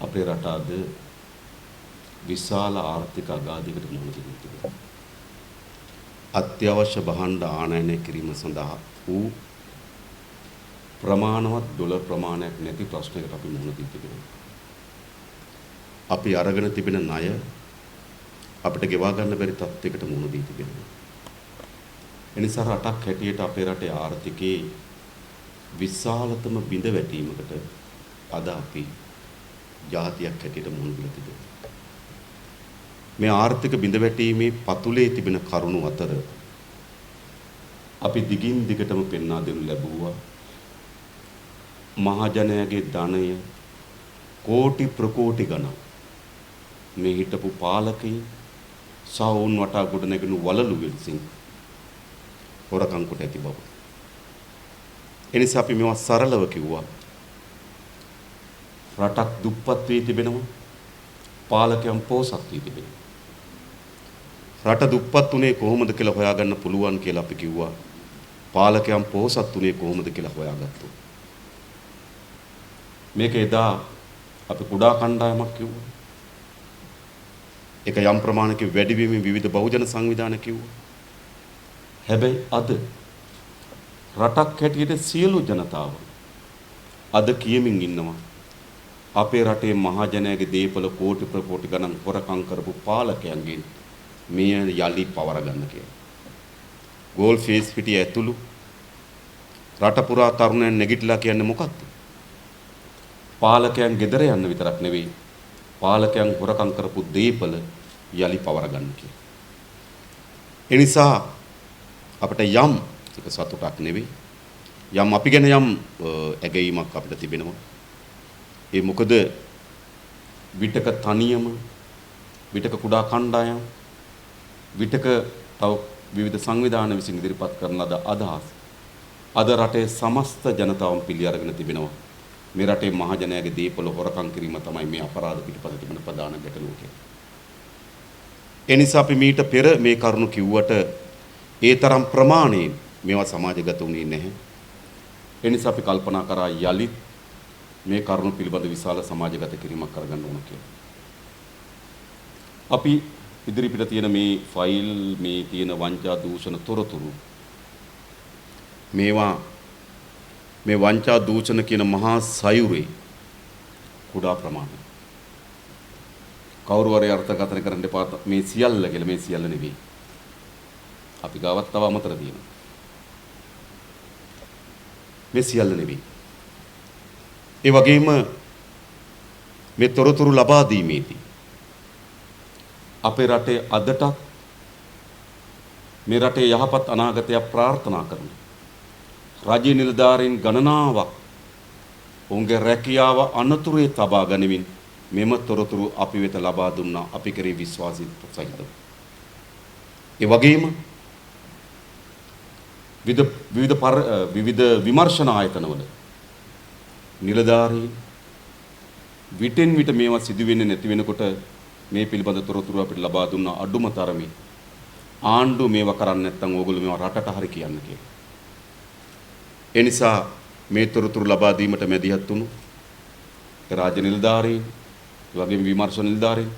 අපේ රට අද විශාල ආර්ථික අගාධයකට මුහුණ දෙමින් තිබෙනවා. අත්‍යවශ්‍ය භාණ්ඩ ආනයනය කිරීම සඳහා වූ ප්‍රමාණවත් ඩොලර් ප්‍රමාණයක් නැති ප්‍රශ්නයකට අපි මුහුණ දී තිබෙනවා. අපි අරගෙන තිබෙන ණය අපිට ගෙවා ගන්න බැරි තත්යකට මුහුණ දී තිබෙනවා. එනිසා රටක් හැටියට අපේ රටේ ආර්ථිකයේ විශාලතම බිඳ වැටීමකට අද අපි ජාතියක් හැටියට මුහුණ දීලා තිබෙනවා. මේ ආර්ථික බිඳ වැටීමේ පතුලේ තිබෙන කරුණු අතර අපි දිගින් දිගටම පෙන්වා දෙනු ලැබුවා මහජනයාගේ ධනය කෝටි ප්‍රකෝටි ගණන් මේ හිටපු පාලකයන් සවුන් වටා ගොඩනැගෙන වලලු විසින් හොරකම් කොට ඇති බව. එනිසා අපි මේවා සරලව කිව්වා. රටක් දුප්පත් වී තිබෙනවා. පාලකයන් පොහොසත් වී තිබෙනවා. රට දුප්පත් උනේ කොහොමද කියලා හොයාගන්න පුළුවන් කියලා අපි කිව්වා. පාලකයන් පොහොසත් උනේ කොහොමද කියලා හොයාගත්තා. මේක එදා අපි කුඩා කණ්ඩායමක් කිව්වා. ඒක යම් ප්‍රමාණයක වැඩි වීමෙන් විවිධ බහුජන සංවිධාන කිව්වා. හැබැයි අද රටක් හැටියට සියලු ජනතාව අද කියමින් ඉන්නවා අපේ රටේ මහජනයාගේ දේපල කෝටි ප්‍රකෝටි ගණන් හොරකම් කරපු පාලකයන්ගෙන් මේ යලි පවර ගන්න කියලා. ගෝල් ෆේස් පිටිය ඇතුළු රට පුරා තරුණයන් නැගිටලා කියන්නේ මොකක්ද? පාලකයන් ගෙදර යන්න විතරක් නෙවෙයි පාලකයන් හොරකම් කරපු දේපල යලි පවර ගන්න කියලා. ඒ නිසා අපිට යම් එක සතුටක් නෙවෙයි යම් අපි ගැන යම් ඇගීමක් අපිට තිබෙනවා. ඒ මොකද විටක තනියම විටක කුඩා කණ්ඩායම් විටක තව විවිධ සංවිධාන විසින් ඉදිරිපත් කරන අදහස් අද රටේ සමස්ත ජනතාවම පිළි අරගෙන තිබෙනවා. මේ රටේ මහජනයාගේ දීපල හොරකම් කිරීම තමයි මේ අපරාධ පිටපත තිබෙන ප්‍රධාන ගැටලුව කියලා. ඒ නිසා අපි මීට පෙර මේ කරුණු කිව්වට ඒ තරම් ප්‍රමාණයෙන් මේවා සමාජගත වුණේ නැහැ. ඒ නිසා අපි කල්පනා කරා යලිත් මේ කරුණු පිළිබඳ විශාල සමාජගත කිරීමක් කරගන්න ඕන කියලා. අපි ඉදිරිපිට තියෙන මේ ෆයිල් මේ තියෙන වංචා දූෂණ තොරතුරු මේවා මේ වංචා දූෂණ කියන මහා සයුරේ කුඩා ප්‍රමාණය. කවුරු හරි අර්ථකථන කරන්න එපා මේ සියල්ල කියලා. මේ සියල්ල නෙවෙයි. අපි ගාවත් තව අමතර තියෙනවා. මේ සියල්ල නෙවෙයි. ඒ වගේම මේ තොරතුරු ලබා දීමේදී අපේ රටේ අදට මේ රටේ යහපත් අනාගතයක් ප්‍රාර්ථනා කරන රාජ්‍ය නිලධාරීන් ගණනාවක් ඔවුන්ගේ රැකියාව අනතුරේ තබා ගනිමින් මෙම තොරතුරු අපි වෙත ලබා දුන්නා. අපි කෙරෙහි විශ්වාසීත් සහිතව. ඒ වගේම විවිධ විමර්ශන ආයතනවල නිලධාරීන් විටෙන් විට මේවා සිදු වෙන්නේ නැති වෙනකොට මේ පිළිබඳ තොරතුරු අපිට ලබා දුන්න අඩුම තරමේ ආණ්ඩුව මේවා කරන්නේ නැත්නම් ඕගොල්ලෝ මේවා රටට හරි කියන්න කියලා. ඒ නිසා මේ තොරතුරු ලබා දීමට මැදිහත් වුණු රාජ්‍ය නිලධාරීන්, වගේම විමර්ශන නිලධාරීන්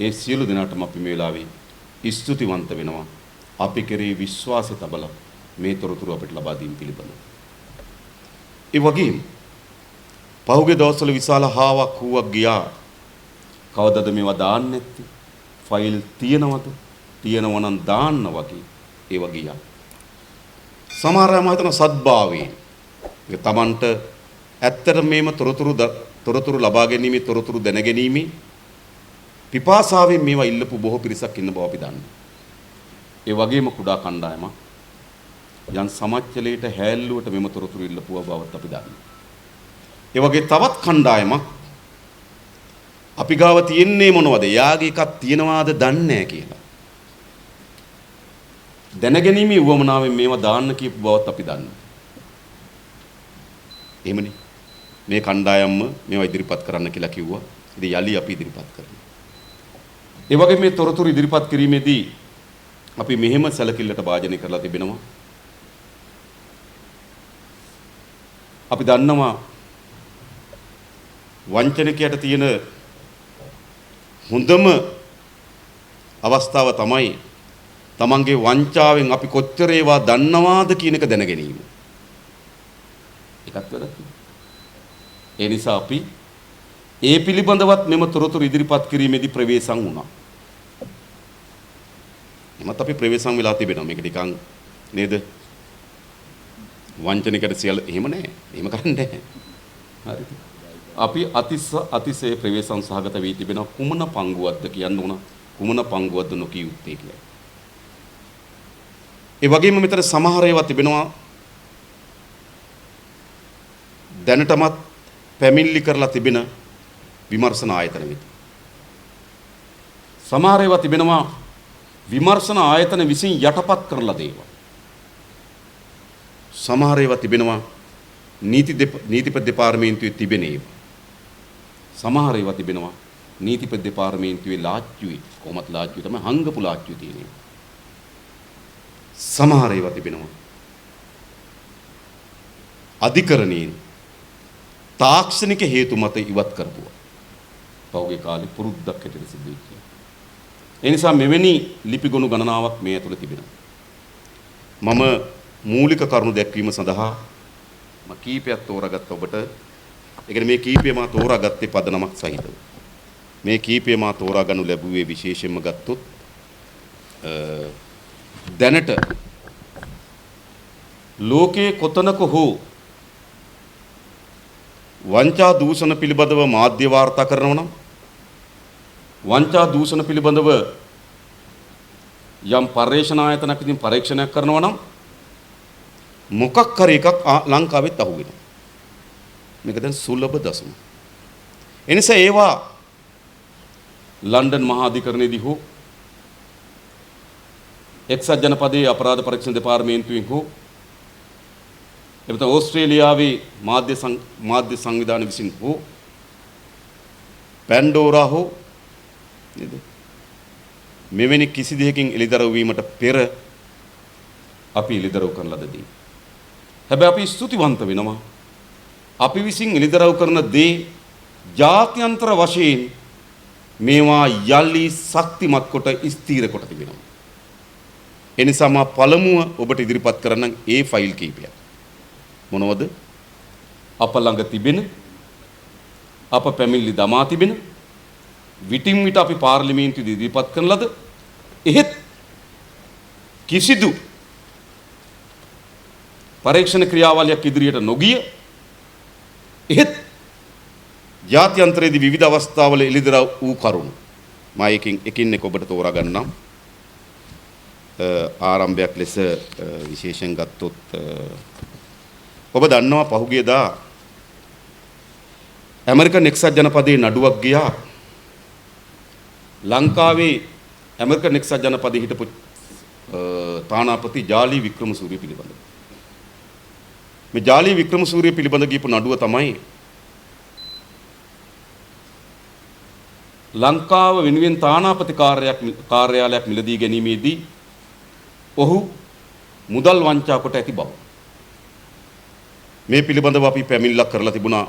ඒ සියලු දෙනාටම අපි මේ වෙලාවේ ස්තුතිවන්ත වෙනවා. අපි කෙරෙහි විශ්වාසය තබලා මේ තොරතුරු අපිට ලබා දීම පිළිබඳව. ඒ වගේම පහුගිය දවස්වල විශාල හාවක් හුවක් ගියා. කවදද මේවා දාන්නේ නැත්තේ? ෆයිල් තියෙනවද? තියෙනව නම් දාන්න වගේ ඒවා ගියා. සමහර අය මම හිතන සද්භාවයෙන් ඒක Tamanට ඇත්තට මේම තොරතුරු ලබා ගැනීම තොරතුරු දැන ගැනීම පිපාසාවෙන් මේවා ඉල්ලපු බොහෝ පිරිසක් ඉන්න බව අපි දන්නවා. ඒ වගේම කුඩා කණ්ඩායමක් යන් සමච්චලයට හැල්ලුවට මෙම තොරතුරු ඉල්ලපුවා බවත් අපි දන්නවා. ඒ වගේ තවත් කණ්ඩායමක් අපි ගාව තියෙන්නේ මොනවද? යාගේ එකක් තියනවාද දන්නේ නැහැ කියලා. දැනගැනීමේ උවමනාවෙන් මේවා දාන්න කියපු බවත් අපි දන්නවා. එහෙමනේ. මේ කණ්ඩායම්ම මේවා ඉදිරිපත් කරන්න කියලා කිව්වා. ඉතින් යලි අපි ඉදිරිපත් කරනවා. ඒ වගේ මේ තොරතුරු ඉදිරිපත් කිරීමේදී අපි මෙහෙම සැලකිල්ලට භාජනය කරලා තිබෙනවා. අපි දන්නවා වංචනිකයට තියෙන හොඳම අවස්ථාව තමයි තමන්ගේ වංචාවෙන් අපි කොච්චර ඒවා දන්නවාද කියන එක දැන ගැනීම. ඒකත් වැරද්ද. ඒ නිසා අපි ඒ පිළිබඳවත් මෙම තොරතුරු ඉදිරිපත් කිරීමේදී ප්‍රවේශම් වුණා. එමත් අපි ප්‍රවේශම් වෙලා තිබෙනවා. මේක නිකන් නේද? වංචනිකයට සියල්ල එහෙම නැහැ. එහෙම කරන්නේ නැහැ. හරිද? අපි අතිශය ප්‍රවේශම් සහගත වී තිබෙන කුමන පංගුවක්ද කියන්න උන කුමන පංගුවක්ද නොකිය යුත්තේ කියලා. ඒ වගේම මෙතන සමහර ඒවා තිබෙනවා දැනටමත් පැමිණිලි කරලා තිබෙන විමර්ශන ආයතන වෙත. සමහර ඒවා තිබෙනවා විමර්ශන ආයතන විසින් යටපත් කරලා දේවා. සමහර ඒවා තිබෙනවා නීතිපති දෙපාර්තමේන්තුවේ තිබෙන ඒවා. සමහර ඒවා තිබෙනවා නීතිපති දෙපාර්තමේන්තුවේ ලාච්චුවේ කොහොමත් ලාච්චුවේ තමයි හංගපු ලාච්චුවේ තියෙන්නේ. සමහර ඒවා තිබෙනවා අධිකරණයෙන් තාක්ෂණික හේතු මත ඉවත් කරපුවා. පෞගේ කාලේ පුරුද්දක් හැටියට සිද්ධ වෙච්ච. ඒ නිසා මෙවැනි ලිපිගොනු ගණනාවක් මේ ඇතුළේ තිබෙනවා. මම මූලික කරුණු දැක්වීම සඳහා මම කීපයක් තෝරාගත්ත ඔබට. ඒ කියන්නේ මේ කීපය මා තෝරාගත්තේ පදනමක් සහිතව. මේ කීපය මා තෝරා ගනු ලැබුවේ විශේෂයෙන්ම ගත්තොත් දැනට ලෝකයේ කොතනක හෝ වංචා දූෂණ පිළිබඳව මාධ්‍ය වාර්තා කරනවා නම් වංචා දූෂණ පිළිබඳව යම් පර්යේෂණ ආයතනයක් ඉදින් පරීක්ෂණයක් කරනවා නම් මොකක් හරි එකක් ලංකාවෙත් අහුවෙනවා. මේක දැන් සුලභ දසම. එනිසා ඒවා ලන්ඩන් මහා අධිකරණයේදී හෝ එක්සත් ජනපදයේ අපරාධ පරීක්ෂණ දෙපාර්තමේන්තුවෙන් හෝ එතකොට ඕස්ට්‍රේලියාවේ මාධ්‍ය සංවිධාන විසින් හෝ පැන්ඩෝරා හෝ නේද මෙවැනි කිසි දෙයකින් එළිදරව් වීමට පෙර අපි එළිදරව් කරන ලදදී. හැබැයි අපි ස්තුතිවන්ත වෙනවා. අපි විසින් එළිදරව් කරන දේ ජාත්‍යන්තර වශයෙන් මේවා යලි ශක්තිමත් කොට ස්ථීර කොට තිබෙනවා. එනිසා මා පළමුව ඔබට ඉදිරිපත් කරන්න ඒ ෆයිල් කීපයක්. මොනවද? අප ළඟ තිබෙන අප පැමිණිලි දමා තිබෙන විටින් විට අපි පාර්ලිමේන්තුවේ ඉදිරිපත් කරන ලද එහෙත් කිසිදු පරීක්ෂණ ක්‍රියාවලියක් ඉදිරියට නොගිය එහෙත් ජාත්‍යන්තරයේදී විවිධ අවස්ථාවල එළිදරව් වූ කරුණු මා එකින් එක ඔබට තෝරා ගන්නම්. ආරම්භයක් ලෙස විශේෂයෙන් ගත්තොත් ඔබ දන්නවා පහුගියදා ඇමරිකන් එක්සත් ජනපදයේ නඩුවක් ගියා ලංකාවේ ඇමරිකන් එක්සත් ජනපදයේ හිටපු තානාපති ජාලි වික්‍රමසූරිය පිළිබඳව. මේ ජාලි වික්‍රමසූරිය පිළිබඳ ගියපු නඩුව තමයි ලංකාව වෙනුවෙන් තානාපති කාර්යාලයක් මිලදී ගැනීමේදී ඔහු මුදල් වංචා කොට ඇති බව. මේ පිළිබඳව අපි පැමිණිල්ලක් කරලා තිබුණා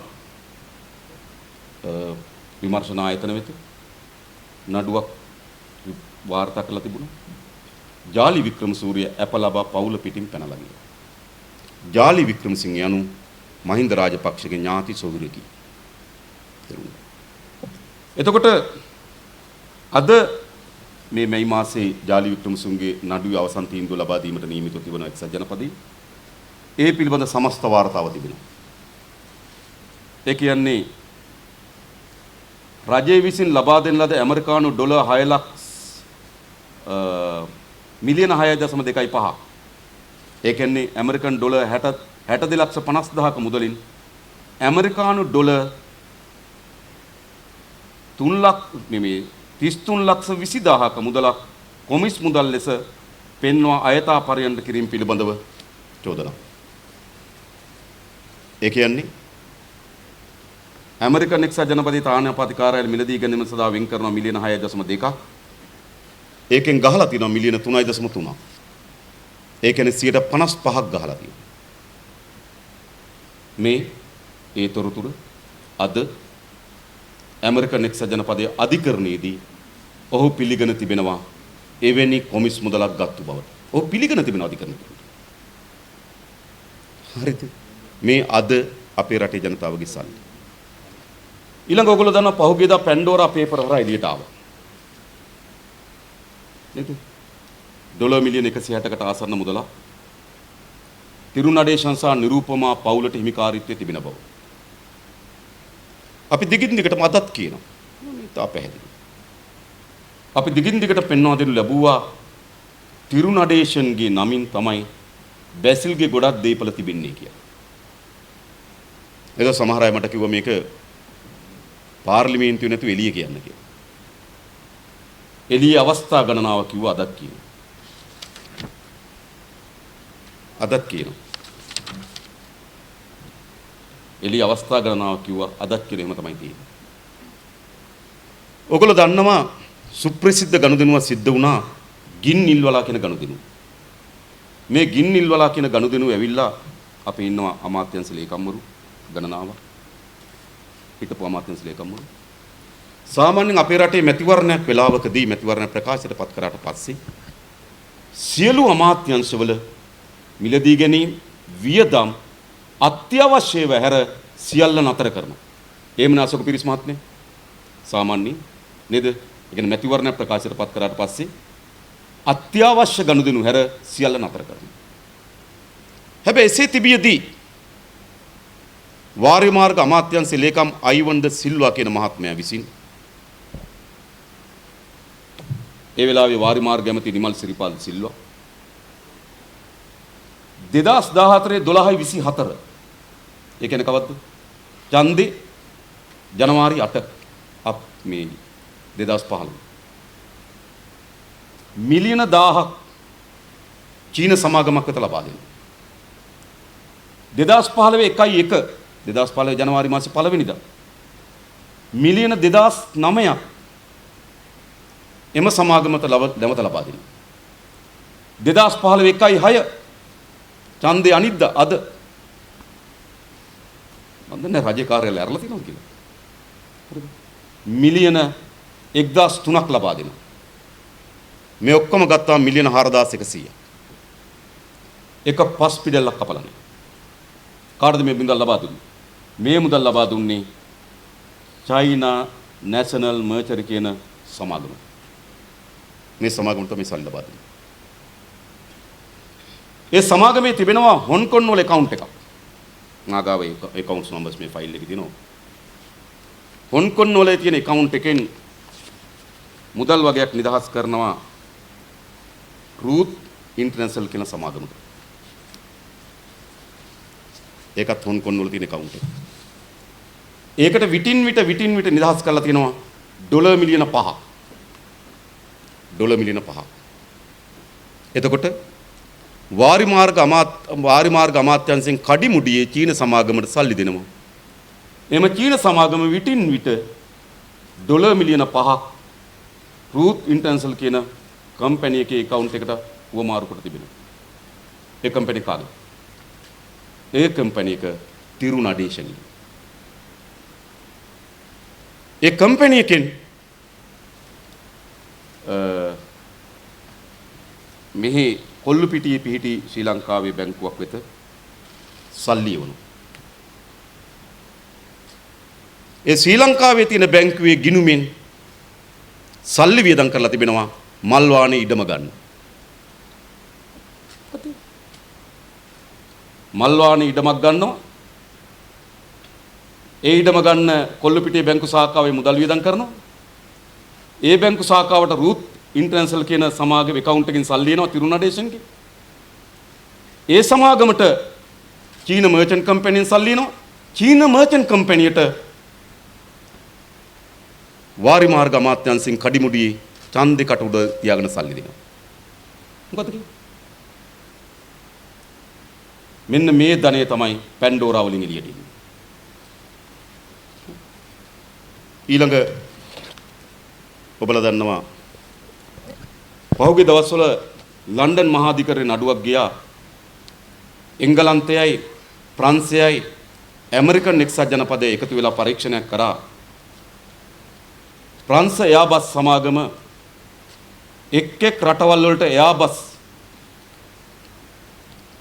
විමර්ශන ආයතන වෙත. නඩුවක් වාර්තා කරලා තිබුණා. ජාලි වික්‍රමසූරිය අප ලබා පවුල පිටින් පැනලා ගියා. ජාලි වික්‍රමසිංහ යනු මහින්ද රාජපක්ෂගේ ඥාති සොහොයුරෙකි. එතකොට අද මේ මාසේ ජාලි වික්‍රමසිංහගේ නඩුවේ අවසන් තීන්දුව ලබා දීමට නියමිතව තිබෙන එක්සත් ජනපදයේ ඒ පිළිබඳ සමස්ත වාර්තාව තිබෙනවා. ඒ කියන්නේ රජය විසින් ලබා දෙන ලද ඇමරිකානු ඩොලර් 6 මිලියන 6.25. ඒ කියන්නේ ඇමරිකන් ඩොලර් 62,50,000ක මුදලින් ඇමරිකානු ඩොලර් 33,20,000ක මුදලක් කොමිස් මුදල් ලෙස පෙන්වා අයථා පරියන්ත කිරීම පිළිබඳව චෝදනා. ඒ කියන්නේ ඇමරිකන් එක්සත් ජනපදයේ තානාපති කාර්යාලය මිලදී ගැනීම සඳහා වෙන් කරන මිලියන 6.2ක් ඒකෙන් ගහලා තියෙනවා මිලියන 3.3ක්. ඒ කියන්නේ 55ක් ගහලා තියෙනවා. මේ ඒ තොරතුරු අද ඇමරිකන් එක්සත් ජනපදයේ අධිකරණයේදී ඔහු පිළිගෙන තිබෙනවා එවැනි කොමිස් මුදලක් ගත්තු බවට. ඔහු පිළිගෙන තිබෙනවා අධිකරණයට. හරිද? මේ අද අපේ රටේ ජනතාවගේ සල්ලි. ඊළඟ ඔයගොල්ලෝ දන්නවා පහුගියදා පැන්ඩෝරා පේපර් හරහා එළියට ආවා. නේද? ඩොලර් මිලියන 160කට ආසන්න මුදලක් තිරුනඩේෂන් සහ නිරූපමා පවුලට හිමිකාරීත්වයේ තිබෙන බව. අපි දිගින් දිගටම අදත් කියනවා. මේ තා පැහැදිලි. අපි දිගින් දිගට පෙන්වා දෙනු ලැබුවා තිරුනඩේෂන්ගේ නමින් තමයි බැසිල්ගේ ගොඩක් දේපල තිබෙන්නේ කියලා. ඒක සමහර අය මට කිව්වා මේක පාර්ලිමේන්තුවේ නැතුව එළිය කියන්න කියලා. එළිය අවස්ථා ගණනාව කිව්වා අදත් කියනවා. අදත් කියනවා. එළිය අවස්ථා ගණනාව කිව්වා අදත් කියන එහෙම තමයි තියෙන්නේ. ඔයගොල්ලෝ දන්නවා සුප්‍රසිද්ධ ගනුදෙනුවක් සිද්ධ වුණා ගින්නිල්වලා කියන ගනුදෙනුව. මේ ගින්නිල්වලා කියන ගනුදෙනුව ඇවිල්ලා අපි ඉන්නවා අමාත්‍යංශ ලේකම්වරු ගණනාව. හිටපු අමාත්‍යංශ ලේකම්වරු. සාමාන්‍යයෙන් අපේ රටේ මැතිවරණයක් වෙලාවකදී මැතිවරණ ප්‍රකාශයට පත් කරාට පස්සේ සියලු අමාත්‍යංශවල මිලදී ගැනීම වියදම් අත්‍යවශ්‍යව හැර සියල්ල නතර කරනවා. එහෙමනේ අශෝක පිරිස් මහත්මයා. සාමාන්‍යයෙන් නේද? ඒ කියන්නේ මැතිවරණ ප්‍රකාශයට පත් කරාට පස්සේ අත්‍යවශ්‍ය ගනුදෙනු හැර සියල්ල නතර කරනවා. හැබැයි එසේ තිබියදී වාරි මාර්ග අමාත්‍යංශ ලේකම් අයිවන්ද සිල්වා කියන මහත්මයා විසින් ඒ වෙලාවේ වාරි මාර්ග ඇමති නිමල් සිරිපාල් සිල්වා 2014 12/24 ඒ කියන්නේ කවද්ද? ඡන්දේ ජනවාරි 8 මේ 2015 මිලියන 1000ක් චීන සමාගමක් වෙත ලබා දෙනවා. 2015 1/1 2015 ජනවාරි මාසේ 1 වෙනිදා මිලියන 2009ක් එම සමාගමට නැවත ලබා දෙනවා. 2015 1/6 ඡන්දේ අනිද්දා අද මම දන්නේ රජ කාර්යාලය ඇරලා තියෙනවා කියලා. හරිද? මිලියන 1003ක් ලබා දෙනවා. මේ ඔක්කොම ගත්තාම මිලියන 4100. එක පස් පිටල්ලක් කපලා නැහැ. කාටද මේ මුදල් ලබා දුන්නේ? මේ මුදල් ලබා දුන්නේ චයිනා නැෂනල් මර්චරි කියන සමාගම. මේ සමාගම තමයි සල්ලි ලබා දුන්නේ. ඒ සමාගමේ තිබෙනවා හොන්කොන් වල account එකක්. නාගාව accounts numbers මේ ෆයිල් එකේ තියෙනවා. හොන්කොන් වල තියෙන account එකෙන් මුදල් වගේක් නිදහස් කරනවා රූත් ඉන්ටර්නැෂනල් කියන සමාගමට. ඒකත් හොන්කොන් වල තියෙන account එක. ඒකට විටින් විට නිදහස් කරලා තියෙනවා ඩොලර් මිලියන 5ක්. ඩොලර් මිලියන 5ක්. එතකොට වාරි මාර්ග අමාත්‍යංශයෙන් කඩිමුඩියේ චීන සමාගමට සල්ලි දෙනවා. එම චීන සමාගම විටින් විට ඩොලර් මිලියන 5ක් රූත් ඉන්ටර්නැෂනල් කියන කම්පැනි එකේ account එකට වමාරු කොට තිබෙනවා. ඒ කම්පැනි කාගේ? ඒ කම්පැනි එක තිරුනඩේෂන්. ඒ කම්පැනි එකෙන් මෙහි කොල්ලුපිටියේ පිහිටි ශ්‍රී ලංකාවේ බැංකුවක් වෙත සල්ලි එවනවා. ඒ ශ්‍රී ලංකාවේ තියෙන බැංකුවේ ගිණුමෙන් සල්ලි වියදම් කරලා තිබෙනවා මල්වානේ ඉඩම ගන්න. මල්වානේ ඉඩමක් ගන්නවා. ඒ ඉඩම ගන්න කොල්ලුපිටියේ බැංකු ශාඛාවේ මුදල් වියදම් කරනවා. ඒ බැංකු ශාඛාවට රූත් ඉන්ටර්නැෂනල් කියන සමාගමේ account එකකින් සල්ලි එනවා තිරුනඩේෂන්ගේ. ඒ සමාගමට චීන මර්චන්ට් කම්පැනිෙන් සල්ලි එනවා. චීන මර්චන්ට් කම්පැනියට වාරි මාර්ග අමාත්‍යංශයෙන් කඩිමුඩියේ ඡන්දේ කට උඩ තියාගෙන සල්ලි දෙනවා. මොකද කියන්නේ? මෙන්න මේ ධනය තමයි පැන්ඩෝරා වලින් එළියට එන්නේ. ඊළඟ ඔබලා දන්නවා පහුගිය දවස්වල ලන්ඩන් මහාධිකරණයේ නඩුවක් ගියා එංගලන්තයයි ප්‍රංශයයි ඇමරිකන් එක්සත් ජනපදයේ එකතු වෙලා පරීක්ෂණයක් කරා ප්‍රංශ එයාබස් සමාගම එක් එක් රටවල් වලට එයාබස්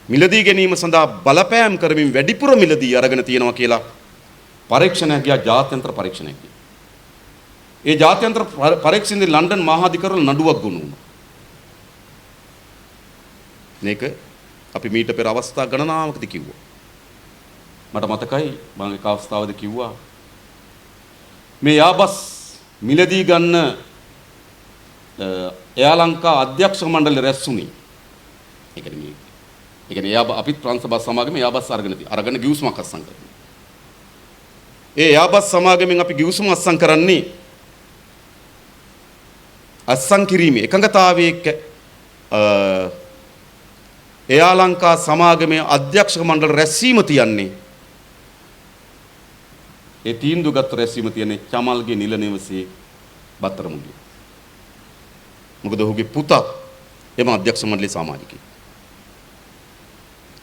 මිලදී ගැනීම සඳහා බලපෑම් කරමින් වැඩිපුර මිලදී අරගෙන තියෙනවා කියලා පරීක්ෂණයක් ගියා ජාත්‍යන්තර පරීක්ෂණයක්. ඒ ජාත්‍යන්තර පරීක්ෂණයේ ලන්ඩන් මහාධිකරණ නඩුවක් ගොනු වුණා. මේක අපි මීට පෙර අවස්ථා ගණනාවකදී කිව්වා. මට මතකයි මම එක අවස්ථාවකදී කිව්වා මේ යාබස් මිලදී ගන්න එයා ලංකා අධ්‍යක්ෂ මණ්ඩලය රැස්ුණේ. ඒ කියන්නේ අපිත් ප්‍රංශ බස් සමාගමේ යාබස් අරගෙන ගිවිසුමක් අත්සන් කරනවා. ඒ යාබස් සමාගමෙන් අපි ගිවිසුම අත්සන් කරන්නේ අත්සන් කිරීමේ එකඟතාවයේ එයා ලංකා සමාගමේ අධ්‍යක්ෂක මණ්ඩල රැස්වීම තියන්නේ ඒ තීන්දුවගත් රැස්වීම තියන්නේ චමල්ගේ නිල නිවසේ බත්තරමුල්ලේ. මොකද ඔහුගේ පුතා එම අධ්‍යක්ෂ මණ්ඩලයේ සමාජිකයෙක්.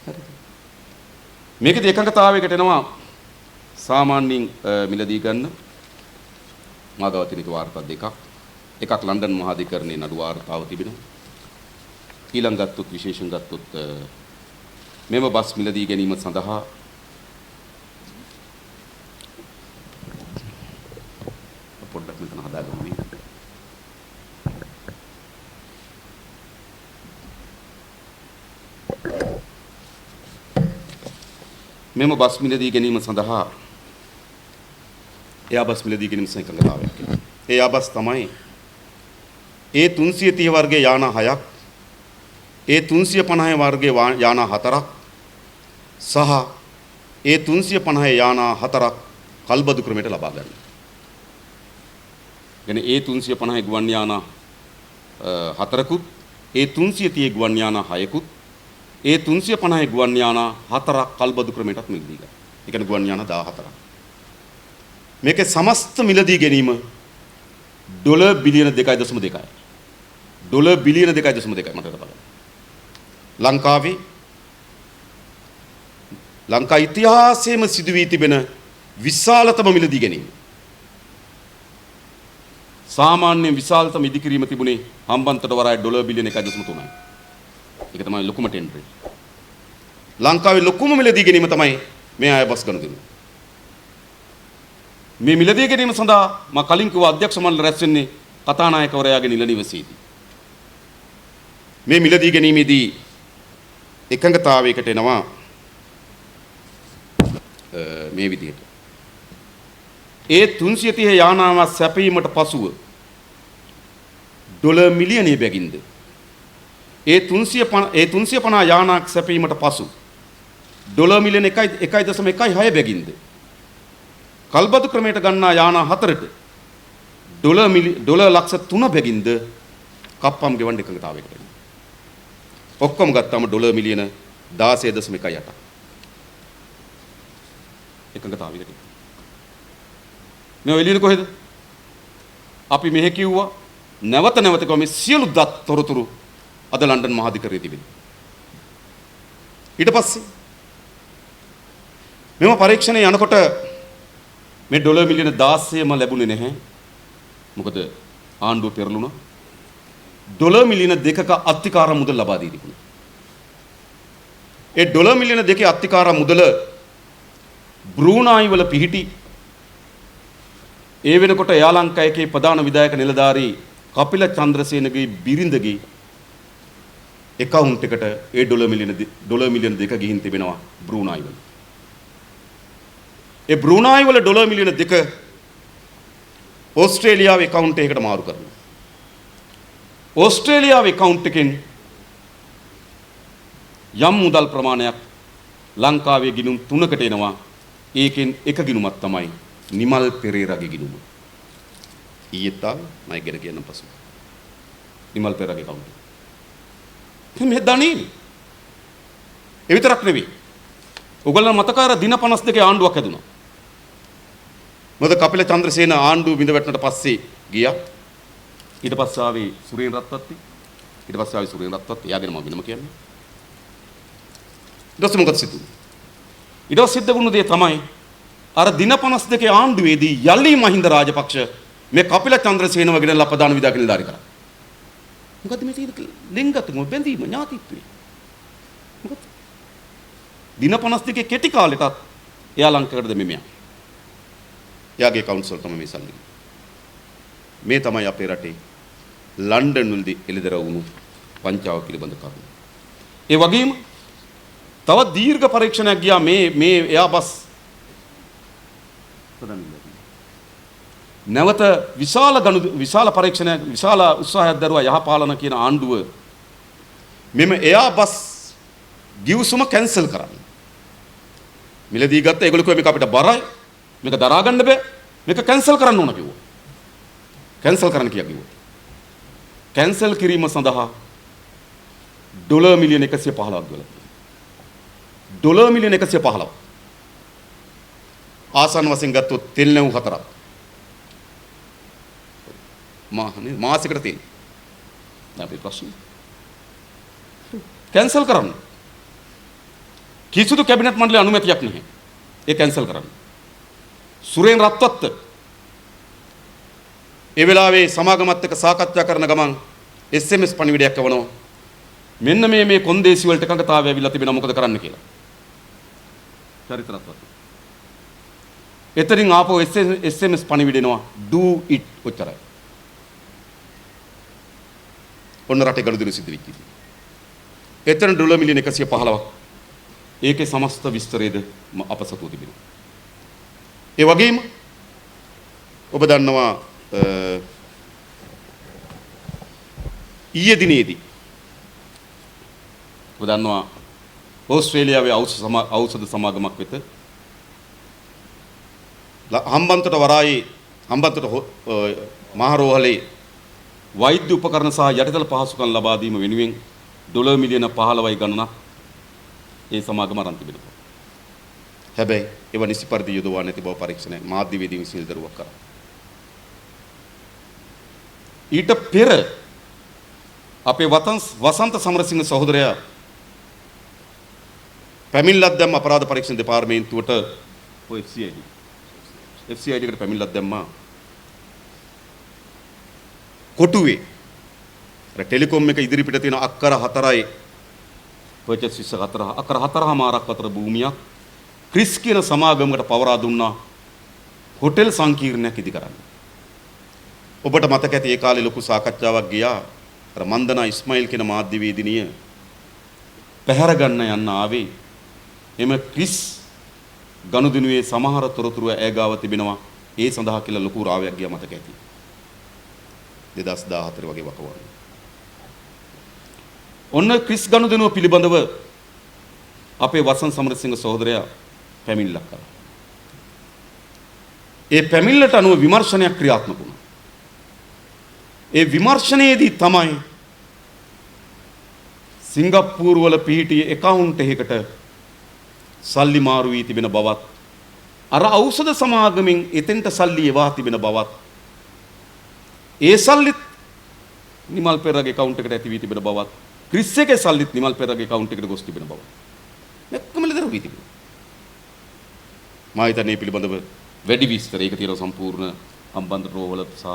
හරිද? මේකදී එකඟතාවයකට එනවා සාමාන්‍යයෙන් මිලදී ගන්න මාගව තිනික වාර්තා දෙකක්. එකක් ලන්ඩන් මහාධිකරණයේ නඩු වාර්තාව තිබෙනවා. ඊළඟ ගත්තොත් විශේෂයෙන් ගත්තොත් මෙම බස් මිලදී ගැනීම සඳහා පොඩ්ඩක් මෙතන හදාගමු මේ. මෙම බස් මිලදී ගැනීම සඳහා එයා බස් මිලදී ගැනීම සංකල්පතාවයක්. ඒ යාබස් තමයි ඒ 330 වර්ගයේ යාන 6ක් ඒ 350 වර්ගයේ යාන 4ක් සහ ඒ 350 යාන 4ක් කල්බදු ක්‍රමයට ලබා ගන්න. කියන්නේ ඒ 350 ගුවන් යාන 4කුත් ඒ 330 ගුවන් යාන 6කුත් ඒ 350 ගුවන් යාන 4ක් කල්බදු ක්‍රමයටත් මිලදී ගන්න. ඒ කියන්නේ ගුවන් යාන 14ක්. මේකේ සමස්ත මිලදී ගැනීම ඩොලර් බිලියන 2.2යි. ඩොලර් බිලියන 2.2යි මට බලන්න. ලංකා ඉතිහාසයේම සිදු වී තිබෙන විශාලතම මිලදී ගැනීම. සාමාන්‍ය විශාලතම ඉදිකිරීම තිබුණේ හම්බන්තොට වරාය ඩොලර් බිලියන 1.3යි. ඒක තමයි ලොකුම ටෙන්ඩර්. ලංකාවේ ලොකුම මිලදී ගැනීම තමයි මේ අයබස් ගනුදෙනු. මේ මිලදී ගැනීම සඳහා මා කලින් කිව්ව අධ්‍යක්ෂ මණ්ඩල රැස් වෙන්නේ කතානායකවරයාගේ නිල නිවසේදී. මේ මිලදී ගැනීමේදී එකඟතාවයකට එනවා මේ විදිහට. ඒ 330 යානාව සැපීමට පසුව ඩොලර් මිලියනය බැගින්ද ඒ 350 යානාක් සැපීමට පසු ඩොලර් මිලියන 1.6 බැගින්ද කල්බදු ක්‍රමයට ගන්නා යාන 4ට ඩොලර් ලක්ෂ 3 බැගින්ද කප්පම් ගෙවන්න එකඟතාවයකට එනවා. ඔක්කොම ගත්තාම ඩොලර් මිලියන 16.8 එකඟතාවයකට. මේ එළියන කොහෙද? අපි මෙහෙ කිව්වා නැවත නැවත කිව්වා මේ සියලු තොරතුරු අද ලන්ඩන් මහාධිකරණයේ තිබෙනවා. ඊට පස්සේ මෙම පරීක්ෂණය යනකොට මේ ඩොලර් මිලියන 16ම ලැබුණේ නැහැ. මොකද ආණ්ඩුව පෙරළුණා. ඩොලර් මිලියන 2ක අත්තිකාර මුදල් ලබා දී තිබුණා. ඒ ඩොලර් මිලියන 2 අත්තිකාර මුදල බ්‍රූනායි වල පිහිටි ඒ වෙනකොට එයා ලංකා එකේ ප්‍රධාන විධායක නිලධාරී කපිල චන්ද්‍රසේනගේ බිරිඳගේ account එකට ඒ ඩොලර් මිලියන 2 ගිහින් තිබෙනවා බ්‍රූනායි වල. ඒ බ්‍රූනායි වල ඩොලර් මිලියන 2 ඕස්ට්‍රේලියාවේ account එකකට මාරු කරනවා. ඕස්ට්‍රේලියාවේ account එකෙන් යම් මුදල් ප්‍රමාණයක් ලංකාවේ ගිණුම් 3කට එනවා. ඒකෙන් එක ගිණුමක් තමයි නිමල් පෙරේරාගේ ගිණුම. ඊයේත් ආවේ මම ඉගෙන කියන පසු. නිමල් පෙරේරාගේ account එක. මේ දණී. ඒ විතරක් නෙවෙයි. ඔයගොල්ලෝ මතකාර දින 52 ආණ්ඩුවක් හැදුනා. මොකද කපිල චන්ද්‍රසේන ආණ්ඩුව බිඳ වැටුණට පස්සේ ගියා. ඊට පස්සේ ආවේ සුරේන් රත්වත්ති. එයා ගැන මම වෙනම කියන්නේ. ඊට පස්සේ මොකද සිදුවේ? ඊට සිද්ධ වුණු දේ තමයි අර දින 52 ආණ්ඩුවේදී යලි මහින්ද රාජපක්ෂ මේ කපිල චන්ද්‍රසේන වගේ ලපදාන විදා කියලා දාරි කරා. මොකද මේ තියෙන ලිංගතුම බැඳීම ඥාතිත්වේ. මොකද දින 52 කෙටි කාලෙටත් එයා ලංකාවකටද මෙමියා. එයාගේ කවුන්සල් තමයි මේ සල්ලි. මේ තමයි අපේ රටේ ලන්ඩන් වලදී එළිදර වුණු පංචාව පිළිබඳ කරුණු. ඒ වගේම තවත් දීර්ඝ පරීක්ෂණයක් ගියා මේ එයාබස් නැවත විශාල පරීක්ෂණයක් විශාල උත්සාහයක් දරුවා යහපාලන කියන ආණ්ඩුව මෙම එයාබස් ගිවිසුම කැන්සල් කරන්න. මිලදී ගත්ත ඒගොල්ලෝ කිව්වා මේක අපිට බරයි. මේක දරා ගන්න බෑ. මේක කැන්සල් කරන්න ඕන කිව්වා. කැන්සල් කරන්න කිව්වා. කැන්සල් කිරීම සඳහා ඩොලර් මිලියන 115ක් ගවලා. ඩොලර් මිලියන 115. ආසන්න වශයෙන් ගත්තොත් තෙල් නැව් 4ක්. මාසෙකට තෙල්. අපි ප්‍රශ්න. කැන්සල් කරන්න. කිසිදු කැබිනට් මණ්ඩලයේ අනුමැතියක් නැහැ. ඒ කැන්සල් කරන්න. සුරේන් රත්වත්ත ඒ වෙලාවේ සමාගමත් එක්ක සාකච්ඡා කරන ගමන් SMS පණිවිඩයක් යවනවා. මෙන්න මේ කොන්දේසි වලට එකඟතාවය ඇවිල්ලා තිබෙනවා මොකද කරන්න කියලා. චරිත රත්වත්ත. එතනින් ආපහු SMS පණිවිඩෙනවා do it ඔච්චරයි. ඔන්න රටේ ගනුදෙනු සිද්ධ වෙච්ච ඉතින්. එතන ඩොලර් මිලියන 115ක්. ඒකේ සමස්ත විස්තරයද අප සතුව තිබෙනවා. ඒ වගේම ඔබ දන්නවා ඊයේ දිනේදී ඔබ දන්නවා ඕස්ට්‍රේලියාවේ ඖෂධ සමාගමක් වෙත හම්බන්තොට වරායේ හම්බන්තොට මහරෝහලේ වෛද්‍ය උපකරණ සහ යටිතල පහසුකම් ලබා දීම වෙනුවෙන් ඩොලර් මිලියන 15යි ගණනක් ඒ සමාගම අරන් තිබෙනවා. හැබැයි ඒව නිසි පරිදි යොදවා නැති බව පරීක්ෂණයක් මාධ්‍යවේදී විසින් දරුවක් කරා. ඊට පෙර අපේ වසන්ත සමරසිංහ සහෝදරයා පැමිණිල්ලක් දැම්ම අපරාධ පරීක්ෂණ දෙපාර්තමේන්තුවට ඔය FCID එකට පැමිණිල්ලක් දැම්මා. කොටුවේ අර ටෙලිකොම් එක ඉදිරිපිට තියෙන අක්කර 4යි පර්චේස් 24 අක්කර 4මාරක් අතර භූමියක් ක්‍රිස් කියන සමාගමකට පවරා දුන්නා හොටෙල් සංකීර්ණයක් ඉදි කරන්න. ඔබට මතක ඇති ඒ කාලේ ලොකු සාකච්ඡාවක් ගියා. අර මන්දනා ඉස්මායිල් කියන මාධ්‍යවේදිනිය පැහැර ගන්න යන්න ආවේ. එම ක්‍රිස් ගනුදෙනුවේ සමහර තොරතුරු ඈගාව තිබෙනවා. ඒ සඳහා කියලා ලොකු රාවයක් ගියා මතක ඇති. 2014 වගේ වකවානුව. ඔන්න ක්‍රිස් ගනුදෙනුව පිළිබඳව අපේ වසන්ත සමරසිංහ සහෝදරයා පැමිණිල්ලක් කළා. ඒ පැමිණිල්ලට අනුව විමර්ශනයක් ක්‍රියාත්මක වුණා. ඒ විමර්ශනයේදී තමයි සිංගප්පූරු වල පිහිටි account එකකට සල්ලි මාරු වී තිබෙන බවත් අර ඖෂධ සමාගමෙන් එතෙන්ට සල්ලි එවා තිබෙන බවත් ඒ සල්ලිත් නිමල් පෙරගේ account එකට ඇති වී තිබෙන බවත් ක්‍රිස් එකේ සල්ලිත් නිමල් පෙරගේ account එකට ගොස් තිබෙන බවත් මෙක්කම ලදර වී තිබෙනවා. මා හිතන්නේ පිළිබඳව වැඩි විස්තර ඒක තියෙන සම්පූර්ණ හම්බන්තොට රෝවල සහ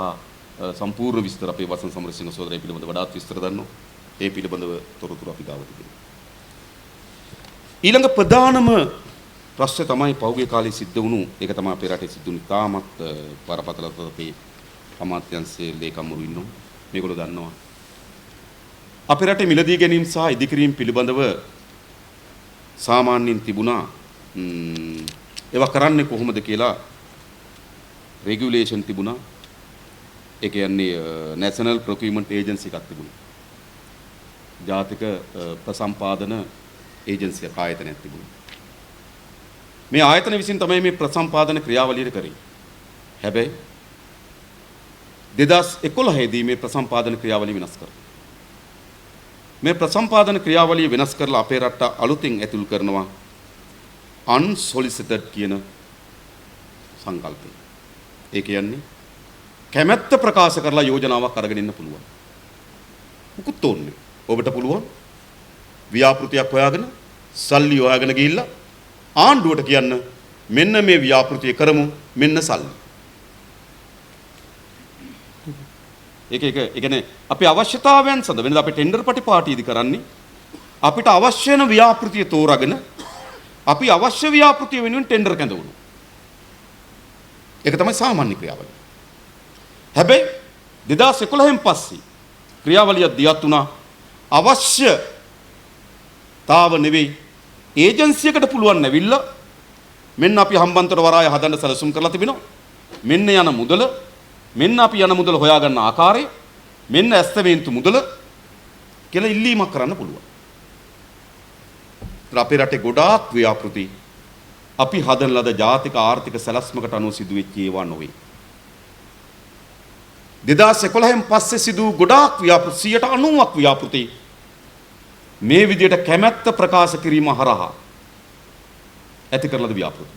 සම්පූර්ණ විස්තර අපේ වසන්ත සමරසිංහ සහෝදරයා පිළිබඳව වඩාත් විස්තර දන්නවා. ඒ පිළිබඳව තොරතුරු අපි ගාව තිබෙනවා. ඊළඟ ප්‍රධානම ප්‍රශ්නේ තමයි පහුගිය කාලේ සිද්ධ වුණු ඒක තමයි අපේ රටේ සිද්ධ වුණු තාමත් බරපතල අපේ අමාත්‍යාංශයේ ලේකම්වරු ඉන්නවා. මේගොල්ලෝ දන්නවා. අපේ රටේ මිලදී ගැනීම සහ ඉදිකිරීම පිළිබඳව සාමාන්‍යයෙන් තිබුණා ඒවා කරන්නේ කොහොමද කියලා රෙගියුලේෂන් තිබුණා. ඒ කියන්නේ නැෂනල් ප්‍රොකියුමන්ට් ඒජන්සි එකක් තිබුණා. ජාතික ප්‍රසම්පාදන ඒජන්සි ආයතනයක් තිබුණා. මේ ආයතන විසින් තමයි මේ ප්‍රසම්පාදන ක්‍රියාවලිය කරේ. හැබැයි 2011 දී මේ ප්‍රසම්පාදන ක්‍රියාවලිය වෙනස් කරා. මේ ප්‍රසම්පාදන ක්‍රියාවලිය වෙනස් කරලා අපේ රට අලුතින් ඇතුල් කරනවා unsolicited කියන සංකල්පය. ඒ කියන්නේ කැමැත්ත ප්‍රකාශ කරලා යෝජනාවක් අරගෙන ඉන්න පුළුවන්. මුකුත් ඕනේ. ඔබට පුළුවන් ව්‍යාපෘතියක් හොයාගෙන සල්ලි හොයාගෙන ගිහිල්ලා ආණ්ඩුවට කියන්න මෙන්න මේ ව්‍යාපෘතිය කරමු මෙන්න සල්ලි. ඒක ඒ කියන්නේ අපේ අවශ්‍යතාවයන් සඳහා වෙනද අපි ටෙන්ඩර් පටිපාටියේදී කරන්නේ අපිට අවශ්‍ය වෙන ව්‍යාපෘතිය තෝරාගෙන අපි අවශ්‍ය ව්‍යාපෘතිය වෙනුවෙන් ටෙන්ඩර් කැඳවුණා. ඒක තමයි සාමාන්‍ය ක්‍රියාවලිය. හැබැයි 2011න් පස්සේ ක්‍රියාවලිය දියත් වුණා අවශ්‍යතාව නෙවෙයි ඒජන්සියකට පුළුවන් නැවිල්ලා මෙන්න අපි හම්බන්තොට වරාය හදන්න සැලසුම් කරලා තිබෙනවා. මෙන්න යන මුදල මෙන්න අපි යන මුදල හොයාගන්න ආකාරය මෙන්න ඇස්තමේන්තු මුදල කියලා ඉල්ලීමක් කරන්න පුළුවන්. අපේ රටේ ගොඩාක් ව්‍යාපෘති අපි හදන ලද ජාතික ආර්ථික සැලැස්මකට අනුව සිදුවෙච්ච ඒවා නොවේ. 2011න් පස්සේ සිදු ගොඩාක් ව්‍යාපෘති 90ක් ව්‍යාපෘති මේ විදිහට කැමැත්ත ප්‍රකාශ කිරීම හරහා ඇති කරලද ව්‍යාපෘති.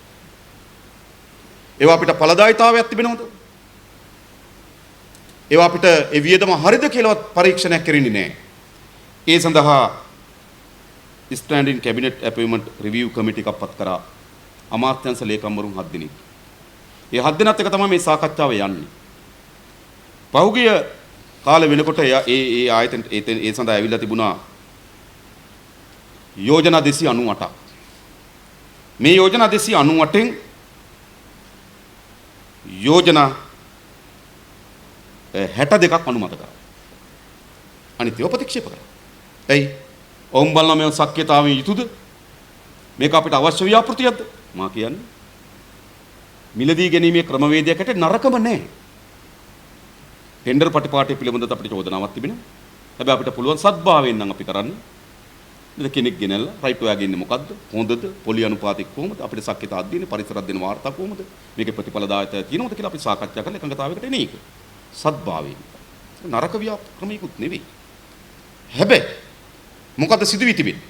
ඒවා අපිට ඵලදායීතාවයක් තිබෙනවද? ඒවා අපිට ඒ වියදම හරිද කියලාවත් පරීක්ෂණයක් කරන්නේ නැහැ. ඒ සඳහා ස්ටෑන්ඩින් කැබිනට් අපොයින්ට්මන්ට් රිවිව් කමිටි එකක් පත් කරා අමාත්‍යංශ ලේකම්වරුන් 7 දෙනෙක්. ඒ 7 දෙනාත් එක තමයි මේ සාකච්ඡාව යන්නේ. පහුගිය කාලෙ වෙනකොට ඒ ආයතන ඒ සඳහා ඇවිල්ලා තිබුණා යෝජනා 298ක්. මේ යෝජනා 298න් යෝජනා 62ක් අනුමත කරා. අනිත් ඒවා ප්‍රතික්ෂේප කරා. එයි ඔවුන් බලන මේ සක්්‍යතාවයෙන් යුතුද? මේක අපිට අවශ්‍ය ව්‍යාපෘතියක්ද? මා කියන්නේ මිලදී ගැනීමේ ක්‍රමවේදයකට නරකම නැහැ. ටෙන්ඩර් පටිපාටිය පිළිබඳව අපිට චෝදනාවක් තිබෙනවා. හැබැයි අපිට පුළුවන් සත්භාවයෙන් නම් අපි කරන්නේ. ඉතින් කෙනෙක් ගෙනල්ලා රයිට් ඔයාගේ ඉන්නේ මොකද්ද? හොඳද? පොලි අනුපාතික කොහොමද? අපිට සක්්‍යතා අධ්‍යයන පරිසර අධ්‍යයන වාර්තා කොහොමද? මේකේ ප්‍රතිඵලදායකත්වය තියෙනවද කියලා අපි සාකච්ඡා කරලා එකඟතාවයකට එන එක. සත්භාවයෙන්. නරක ක්‍රමයකුත් නෙවෙයි. හැබැයි මොකද සිදුවී තිබෙන්නේ?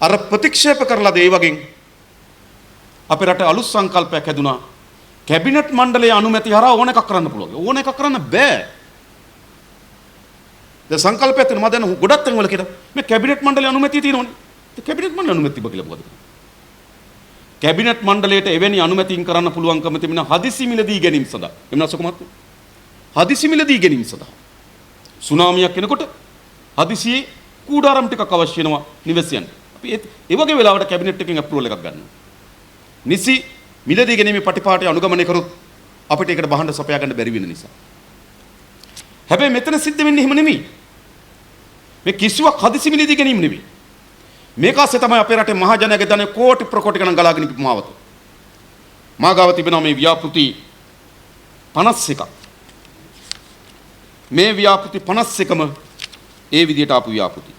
අර ප්‍රතික්ෂේප කරලා ඒ වගේ අපේ රටේ අලුත් සංකල්පයක් හැදුනා. කැබිනට් මණ්ඩලයේ අනුමැතිය හරහා ඕන එකක් කරන්න පුළුවන්. ඕන එකක් කරන්න බෑ. දැන් සංකල්පයක් තියෙනවා. මම දැන් ගොඩක් තැන් වල කියනවා මේ කැබිනට් මණ්ඩලයේ අනුමැතිය තියෙනවනේ. ඒ කැබිනට් මණ්ඩලයේ අනුමැතිය තිබ්බ කියලා මොකද? කැබිනට් මණ්ඩලයට එවැනි අනුමැතියින් කරන්න පුළුවන්කම තිබෙන හදිසි මිලදී ගැනීම සඳහා. එමුනා සුකුමත් හදිසි මිලදී ගැනීම සඳහා. සුනාමියක් එනකොට හදිසියේ කූඩාරම් ටිකක් අවශ්‍ය වෙනවා නිවැසියන්ට. අපි ඒ වගේ වෙලාවට කැබිනට් එකෙන් අප්‍රූවල් එකක් ගන්නවා. නිසි මිලදී ගැනීමේ පටිපාටි අනුගමනය කරොත් අපිට ඒකට බහඬ සපයා ගන්න බැරි වෙන නිසා. හැබැයි මෙතන සිද්ධ වෙන්නේ එහෙම නෙමෙයි. මේ කිසිවක් හදිසි මිලදී ගැනීම නෙමෙයි. මේක ASCII තමයි අපේ රටේ මහ ජනයාගේ ධනෙ කෝටි ප්‍රකෝටි ගණන් ගලාගෙන ඉපු මාවත. මාගාව තිබෙනවා මේ ව්‍යාපෘති 51ක්. මේ ව්‍යාපෘති 51ම ඒ විදිහට ආපු ව්‍යාපෘති.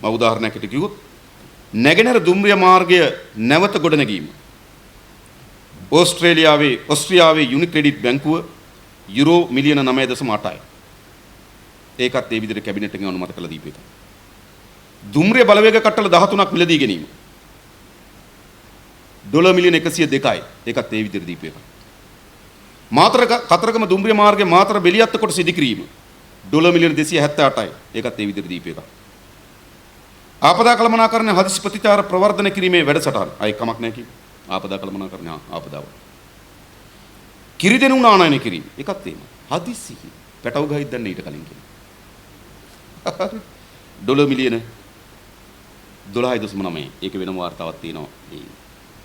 මම උදාහරණයකට කිව්වොත් නැගෙනහිර දුම්රිය මාර්ගය නැවත ගොඩනැගීම. ඕස්ට්‍රේලියාවේ යුනික්‍රෙඩිට් බැංකුව යුරෝ මිලියන 9.8යි. ඒකත් ඒ විදිහට කැබිනට් එකෙන් අනුමත කළ දීපු එක. දුම්රිය බලවේග කට්ටල 13ක් මිලදී ගැනීම. ඩොලර් මිලියන 102යි. ඒකත් ඒ විදිහට දීපු එක. මාතර කතරගම දුම්රිය මාර්ගයේ මාතර බෙලියත්ත කොටස ඉදිකිරීම. ඩොලර් මිලියන 278යි. ඒකත් ඒ විදිහට දීපු එක. ආපදා කළමනාකරණ හදිසි ප්‍රතිචාර ප්‍රවර්ධන කිරීමේ වැඩසටහන. අය කමක් නැහැ කිව්වා. ආපදා කළමනාකරණ ආපදාව. කිරිදෙනු නානයන කිරීම. ඒකත් එහෙම. හදිසි පැටව ගහයිද දැන් ඊට කලින් කියන. ඩොලර් මිලියන 12.9. ඒක වෙනම වාර්තාවක් තියෙනවා. මේ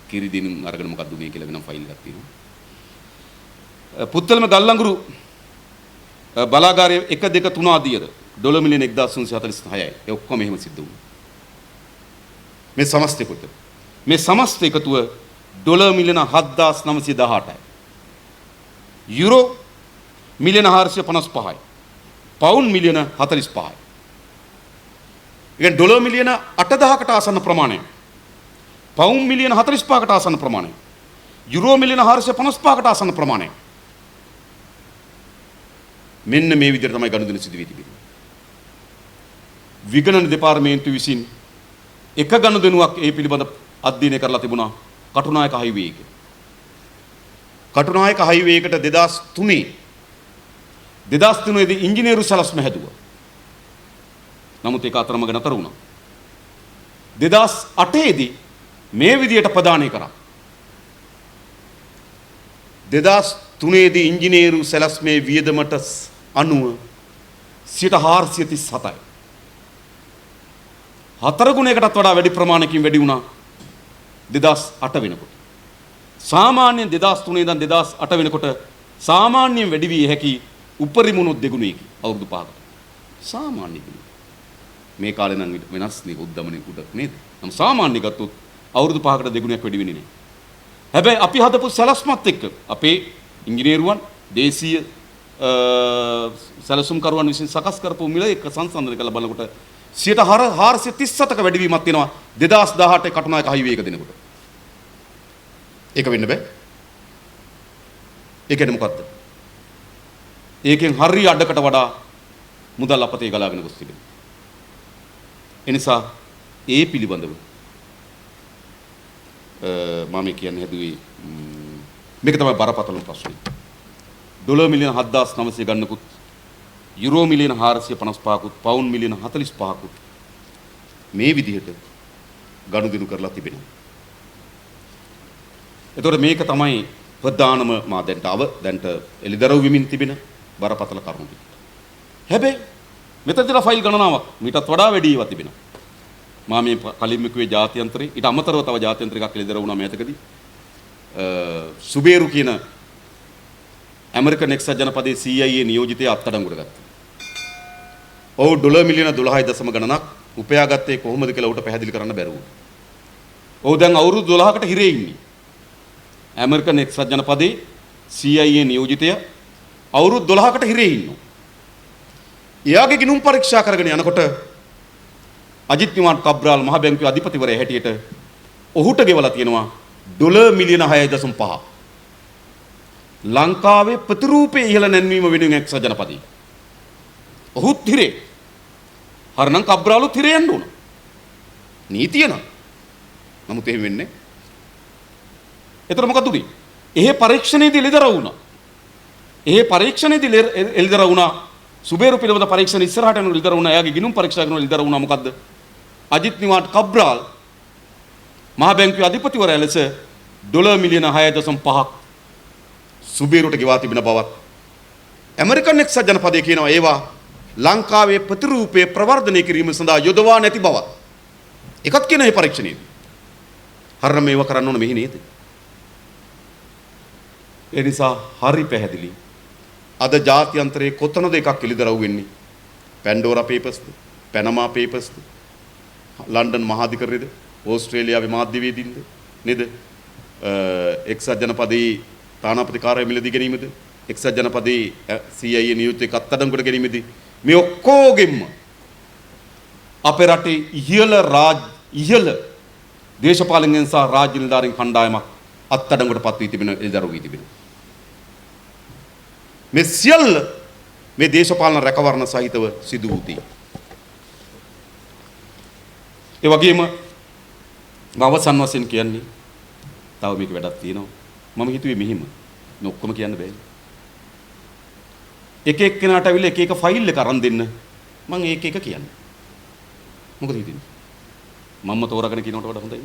කිරිදෙනු අරගෙන මොකක්ද මේ කියලා වෙනම ෆයිල් එකක් තියෙනවා. පුත්තලම ගල්ලංගුරු බලාගාරයේ 1 2 3 ආදියර ඩොලර් මිලියන 1346යි. ඒ ඔක්කොම එහෙම සිද්ධ වුණා. මේ සමස්තයකට මේ සමස්ත එකතුව ඩොලර් මිලියන 7918යි. යුරෝ මිලියන 455යි. පවුන් මිලියන 45යි. ඉතින් ඩොලර් මිලියන 8000කට ආසන්න ප්‍රමාණයක්. පවුන් මිලියන 45කට ආසන්න ප්‍රමාණයක්. යුරෝ මිලියන 455කට ආසන්න ප්‍රමාණයක්. මෙන්න මේ විදිහට තමයි ගනුදෙනු සිදු වී තිබෙන්නේ. විගණන දෙපාර්තමේන්තුව විසින් එක ගනුදෙනුවක් ඒ පිළිබඳ අධ්‍යයනය කරලා තිබුණා කටුනායක හයිවේ එකේ. කටුනායක හයිවේ එකට 2003 දී ඉංජිනේරු සැලැස්ම හැදුවා. නමුත් ඒක අතරමඟ නතර වුණා. 2008 දී මේ විදියට ප්‍රදානය කරා. 2003 2003දී ඉංජිනේරු සැලැස්මේ වියදමට අනුව 437යි. 4 ගුණයකටත් වඩා වැඩි ප්‍රමාණයකින් වැඩි වුණා 2008 වෙනකොට. සාමාන්‍යයෙන් 2003 ඉඳන් 2008 වෙනකොට සාමාන්‍යයෙන් වැඩි වී හැකි උපරිම උනොත් දෙගුණයකි අවුරුදු 5කට. සාමාන්‍ය ගුණ. මේ කාලේ නම් වෙනස් නේ උද්දමනේ උඩ නේද? නම් සාමාන්‍ය ගත්තොත් අවුරුදු 5කට දෙගුණයක් වැඩි වෙන්නේ නැහැ. හැබැයි අපි හදපු සැලැස්මත් එක්ක අපේ ඉංජිනේරුවන් දේශීය සැලසුම්කරුවන් විසින් සකස් කරපු මිල එක්ක සංසන්දනය කරලා බලනකොට 437ක වැඩිවීමක් තියෙනවා 2018 කටුනායක හයිවේ එක දෙනකොට. ඒක වෙන්න බෑ. ඒ කියන්නේ මොකද්ද? ඒකෙන් හරිය අඩකට වඩා මුදල් අපතේ ගලාගෙන ගොස් තිබෙනවා. එනිසා ඒ පිළිබඳව මම කියන්නේ හැදුවේ මේක තමයි බරපතලම ප්‍රශ්නේ. ඩොලර් මිලියන 7900 ගන්නකුත් යුරෝ මිලියන 455කුත් පවුන්ඩ් මිලියන 45කුත් මේ විදිහට ගනුදෙනු කරලා තිබෙනවා. එතකොට මේක තමයි ප්‍රධානම මා දැන්ට එළිදරව් වෙමින් තිබෙන බරපතල කරුණු ටික. හැබැයි මෙතනදලා ෆයිල් ගණනාවක් මීටත් වඩා වැඩි ඒවා තිබෙනවා. මා මේ කලින්ම කිව්වේ ජාත්‍යන්තරේ ඊට අමතරව තව ජාත්‍යන්තර එකක් එළිදරව් වුණා මේතකදී. සුබේරු කියන ඇමරිකන් එක්සත් ජනපදයේ CIA නියෝජිතය අත්අඩංගුවට ගත්තා. ඔහු ඩොලර් මිලියන 12 ගණනක් උපයාගත්තේ කොහොමද කියලා උට පැහැදිලි කරන්න බැරුව. ඔහු දැන් අවුරුදු 12කට හිරේ ඉන්නේ. ඇමරිකන් එක්සත් ජනපදයේ CIA නියෝජිතය අවුරුදු 12කට හිරේ ඉන්නවා. එයාගේ ගිණුම් පරීක්ෂා කරගෙන යනකොට අජිත් නිවාඩ් කබ්‍රාල් මහ බැංකුවේ අධිපතිවරයා හැටියට ඔහුට ගෙවලා තියෙනවා ඩොලර් මිලියන 6.5. ලංකාවේ ප්‍රතිරූපයේ ඉහළ නැන්වීම වෙනුවෙන් එක්සත් ජනපදයේ. ඔහුත් හිරේ. හරනම් කබ්‍රාලුත් හිරේ යන්න ඕන. නීතිය නම්. නමුත් එහෙම වෙන්නේ. එතකොට මොකද උනේ? එහෙ පරීක්ෂණයේදී එළිදරව් වුණා. එහෙ පරීක්ෂණයේදී එළිදරව් වුණා. සුබේරු පිළිබඳ පරීක්ෂණ ඉස්සරහට යන එළිදරව් වුණා. එයාගේ ගිණුම් පරීක්ෂා කරන එළිදරව් වුණා. මොකද්ද? අජිත් නිවාඩ් කබ්‍රාල් මහ බැංකුවේ අධිපතිවරයා ලෙස ඩොලර් මිලියන 6.5ක් සුබේරුට ගෙවා තිබෙන බවත් ඇමරිකන් එක්සත් ජනපදයේ කියනවා ඒවා ලංකාවේ ප්‍රතිරූපයේ ප්‍රවර්ධනය කිරීම සඳහා යොදවා නැති බවත්. එකක් කියන මේ පරීක්ෂණයේදී. හරිනම් මේව කරන්න ඕන මෙහි නේද? ඒ නිසා හරි පැහැදිලි. අද ජාත්‍යන්තරයේ කොතනද එකක් එළිදරව් වෙන්නේ? පැන්ඩෝරා පේපර්ස්ද? පැනමා පේපර්ස්ද? ලන්ඩන් මහාධිකරණයේද? ඕස්ට්‍රේලියාවේ මාධ්‍යවේදීන්ද? නේද? එක්සත් ජනපදයේ තානාපති කාර්යාලය මිලදී ගැනීමද? එක්සත් ජනපදයේ CIA නියුක්තියක අත්අඩංගුවට ගැනීමද? මේ ඔක්කොගෙම අපේ රටේ ඉහළ දේශපාලනයෙන් සහ රාජ්‍ය නිලධාරීන් කණ්ඩායමක් අත්අඩංගුවට පත් වී තිබෙන එළිදරව් වී තිබෙනවා. මේ සියල්ල මේ දේශපාලන රැකවරණ සහිතව සිදු වූ දේ. ඒ වගේම අවසන් වශයෙන් කියන්නේ තව මේක වැඩක් තියෙනවා. මම හිතුවේ මෙහිම මේ ඔක්කොම කියන්න බෑ. එක එක්කෙනාට අවිල එක එක ෆයිල් එක අරන් දෙන්න මම ඒක එක කියන්නේ. මොකද හිතන්නේ? මම්ම තෝරාගෙන කියනකට වඩා හොඳයි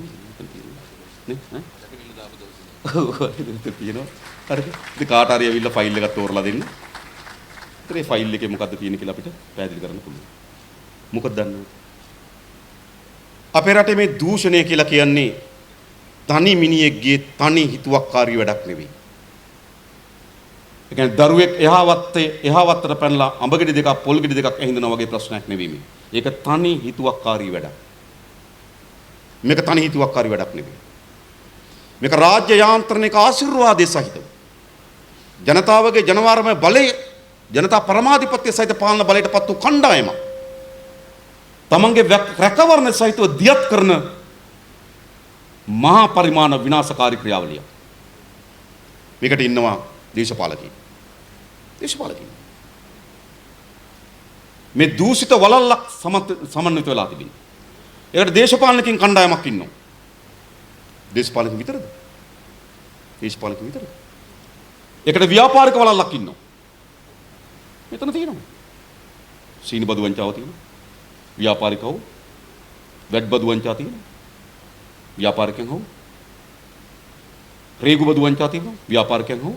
නේ? ඈ? තියෙනවා. හරිද? ඉතින් කාට හරි ඇවිල්ලා ෆයිල් එකක් තෝරලා දෙන්න. ඉතින් ඒ ෆයිල් එකේ මොකද්ද තියෙන්නේ කියලා අපිට පැහැදිලි කරන්න පුළුවන්. මොකද දන්නවද? අපේ රටේ මේ දූෂණය කියලා කියන්නේ තනි මිනිහෙක්ගේ තනි හිතුවක්කාරී වැඩක් නෙවෙයි. ඒ කියන්නේ දරුවෙක් එහාවත්තට පැනලා අඹගෙඩි දෙකක් පොල් ගෙඩි දෙකක් ඇහිඳනවා වගේ ප්‍රශ්නයක් නෙවෙයි මේ. ඒක තනි හිතුවක්කාරී වැඩක්. මේක තනි හිතුවක්කාරී වැඩක් නෙවෙයි. මේක රාජ්‍ය යාන්ත්‍රණයක ආශිර්වාදයේ සහිතව ජනතාවගේ ජනවාරමය බලය ජනතා පරමාධිපත්‍ය සහිත පාලන බලයට පත් වූ කණ්ඩායමක් තමන්ගේ රැකවරණ සහිතව දියත් කරන මහා පරිමාණ විනාශකාරී ක්‍රියාවලිය. මේකට ඉන්නවා දේශපාලකයන්. මේ දූෂිත වලල්ලක් සමන්විත වෙලා තිබෙනවා. ඒකට දේශපාලනකින් කණ්ඩායමක් ඉන්නවා. දේශපාලක විතරද? ඒකට ව්‍යාපාරික වලල්ලක් ඉන්නවා. මෙතන තියෙනවා. සීනි බදු වංචාව තියෙනවා. ව්‍යාපාරිකව වැඩ බදු වංචා තියෙනවා. ව්‍යාපාරිකයන් හෝ රේගු බදු වංචා තියෙනවා. ව්‍යාපාරිකයන් හෝ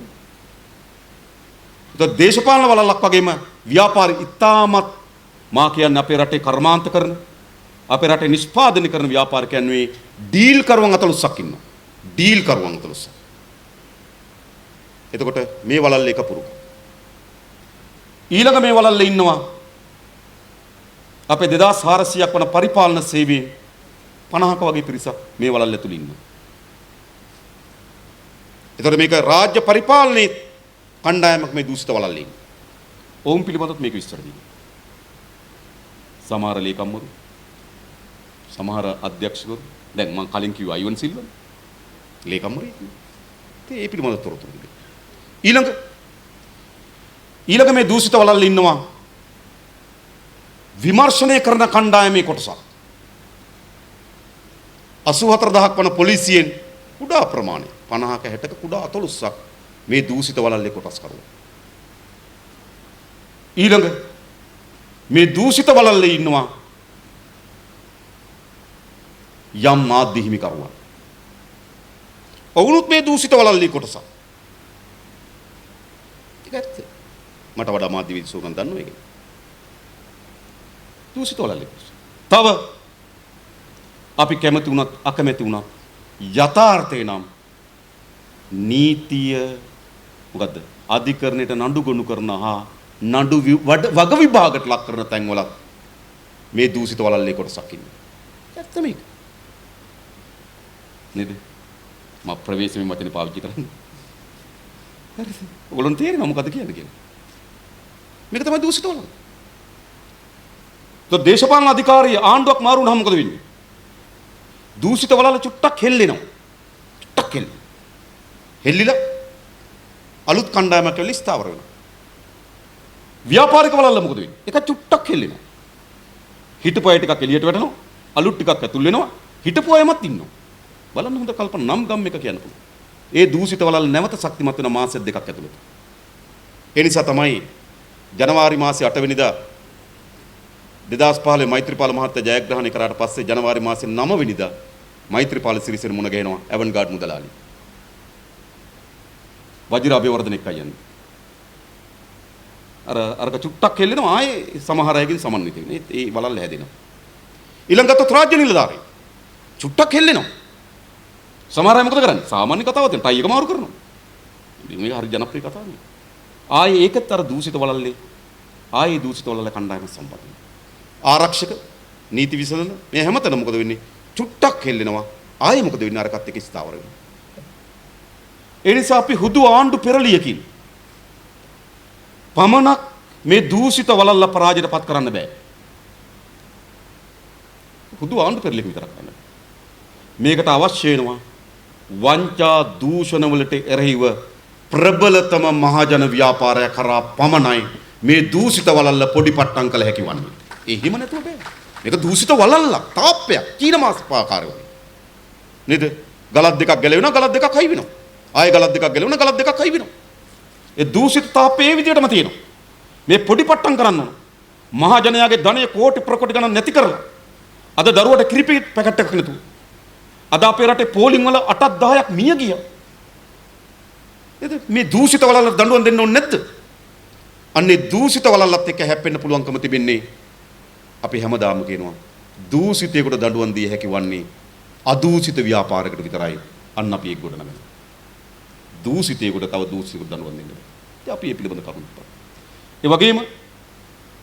දේශපාලන වලල්ලක් වගේම ව්‍යාපාර ඉතාමත් මා කියන්නේ අපේ රටේ කර්මාන්ත කරන අපේ රටේ නිෂ්පාදනය කරන ව්‍යාපාරිකයන් වේ ඩීල් කරුවන් අතලොස්සක් ඉන්නවා. ඩීල් කරුවන් අතලොස්ස. එතකොට මේ වලල්ල එක පුරුක. ඊළඟ මේ වලල්ල ඉන්නවා අපේ 2400ක් වන පරිපාලන සේවයේ 50ක වගේ පිරිසක් මේ වලල්ල ඇතුළේ ඉන්නවා. එතකොට මේක රාජ්‍ය පරිපාලනයේ කණ්ඩායමක් මේ දූෂිත වලල්ලේ ඉන්නේ. ඔවුන් පිළිබඳව මේක විස්තර දෙනවා. සමහර ලේකම්වරු සමහර අධ්‍යක්ෂකවරු දැන් මම කලින් කිව්වා අයිවන් සිල්වා ලේකම්වරු ඒ පිළිබඳව තොරතුරු දෙන්න. ඊළඟ මේ දූෂිත වලල්ල ඉන්නවා විමර්ශනය කරන කණ්ඩායමේ කොටසක්. 84000ක් වන පොලිසියෙන් කුඩා ප්‍රමාණය 50ක 60ක කුඩා 13ක් මේ දූෂිත වලල්ලේ කොටස් කරුවා. ඊළඟ මේ දූෂිත වලල්ලේ ඉන්නවා යම් මාධ්‍ය හිමිකරුවන්. ඔවුනුත් මේ දූෂිත වලල්ලේ කොටසක්. ඒකත් මට වඩා මාධ්‍ය විද්‍යාවකන් දන්නවා ඒක. දූෂිත වලල්ලේ කොටස. තව අපි කැමති වුණත් අකමැති වුණත් යථාර්ථේ නම් නීතිය මොකද්ද අධිකරණයට නඩු ගොනු කරන හා නඩු වග විභාගයට ලක් කරන තැන්වල මේ දූෂිත වලල්ලේ කොටසක් ඉන්නේ. ඇත්ත මේක. නේද? මම ප්‍රවේශමේ වචනේ පාවිච්චි කරන්නේ. හරිද? ඔයගොල්ලෝ තේරෙනවද මොකද කියන්නේ කියලා? මේක තමයි දූෂිත වලල්ල. તો දේශපාලන අධිකාරිය ආණ්ඩුවක් මාරු වුණාම මොකද වෙන්නේ? දූෂිත වලල්ල චුට්ටක් හෙල්ලෙනවා. චුට්ටක් හෙල්ලෙනවා. හෙල්ලිලා අලුත් කණ්ඩායමක් වෙලා ස්ථාවර වෙනවා. ව්‍යාපාරික වලල්ල මොකද වෙන්නේ? ඒක චුට්ටක් හෙල්ලෙනවා. හිටපු අය ටිකක් එළියට වැටෙනවා. අලුත් ටිකක් ඇතුල් වෙනවා. හිටපු අයමත් ඉන්නවා. බලන්න හොඳ කල්පනා නම් ගම් එක කියන්න පුළුවන්. ඒ දූෂිත වලල්ල නැවත ශක්තිමත් වෙන මාස දෙකක් ඇතුළත. ඒ නිසා තමයි ජනවාරි මාසේ 8 වෙනිදා 2015 මෛත්‍රීපාල මහත්තයා ජයග්‍රහණය කරාට පස්සේ ජනවාරි මාසේ 9 වෙනිදා මෛත්‍රීපාල සිරිසේන මුණ ගැහෙනවා ඇවන්ගාඩ් මුදලාලි. වජිර අබේවර්ධන එක්කයි යන්නේ. අරක චුට්ටක් හෙල්ලෙනවා ආයේ සමහර අයගේ සමන්විත වෙනවා. ඒ වලල්ල හැදෙනවා. ඊළඟට රාජ්‍ය නිලධාරීන් චුට්ටක් හෙල්ලෙනවා. සමහර අය මොකද කරන්නේ? සාමාන්‍ය කතාවක් තියෙන ටයි එක මාරු කරනවා. ඉතින් මේක හරි ජනප්‍රිය කතාවක් නේ. ආයේ ඒකත් අර දූෂිත වලල්ලේ ආයේ දූෂිත වලල්ල කණ්ඩායම සම්බන්ධ වෙනවා. ආරක්ෂක නීති විසඳන මේ හැමතැනම මොකද වෙන්නේ? චුට්ටක් හෙල්ලෙනවා. ආයේ මොකද වෙන්නේ? අරකට එක ස්ථාවර වෙනවා. ඒ නිසා අපි හුදු ආණ්ඩු පෙරලියකින් පමණක් මේ දූෂිත වලල්ල පරාජයට පත් කරන්න බෑ. හුදු ආණ්ඩු පෙරලියක විතරක් කරන්න. මේකට අවශ්‍ය වෙනවා වංචා දූෂණ වලට එරෙහිව ප්‍රබලතම මහජන ව්‍යාපාරය කරා පමණයි මේ දූෂිත වලල්ල පොඩි පට්ටම් කළ හැකි වන්නේ. එහෙම නැතුව බෑ. මේක දූෂිත වලල්ලක්, තාප්පයක්, චීන මාස් පාකාරය වගේ. නේද? ගලක් දෙකක් ගැලවෙනවා, ගලක් දෙකක් හයි වෙනවා. ආයෙ ගලක් දෙකක් ගැලවෙනවා, ගලක් දෙකක් හයි වෙනවා. ඒ දූෂිත තාප්පේ ඒ විදිහටම තියෙනවා. මේ පොඩි පට්ටම් කරන්න ඕන. මහජනයාගේ ධනය කෝටි ප්‍රකෝටි ගණන් නැති කරලා අද දරුවට කිරිපි පැකට් එකක් නැතුව අද අපේ රටේ පෝලිං වල 8ක් 10ක් මිය ගියා. නේද? මේ දූෂිත වලල්ල දඬුවම් දෙන්න ඕනේ නැද්ද? අන්නේ දූෂිත වලල්ලත් එක්ක හැප්පෙන්න පුළුවන්කම තිබෙන්නේ අපි හැමදාම කියනවා දූෂිතයකට දඬුවම් දිය හැකි වන්නේ අදූෂිත ව්‍යාපාරයකට විතරයි. අන්න අපි ඒක ගොඩ නගනවා. දූෂිතයකට තව දූෂිතයකට දඬුවම් දෙන්න බෑ. ඉතින් අපි මේ පිළිබඳ කරුණු බලමු. ඒ වගේම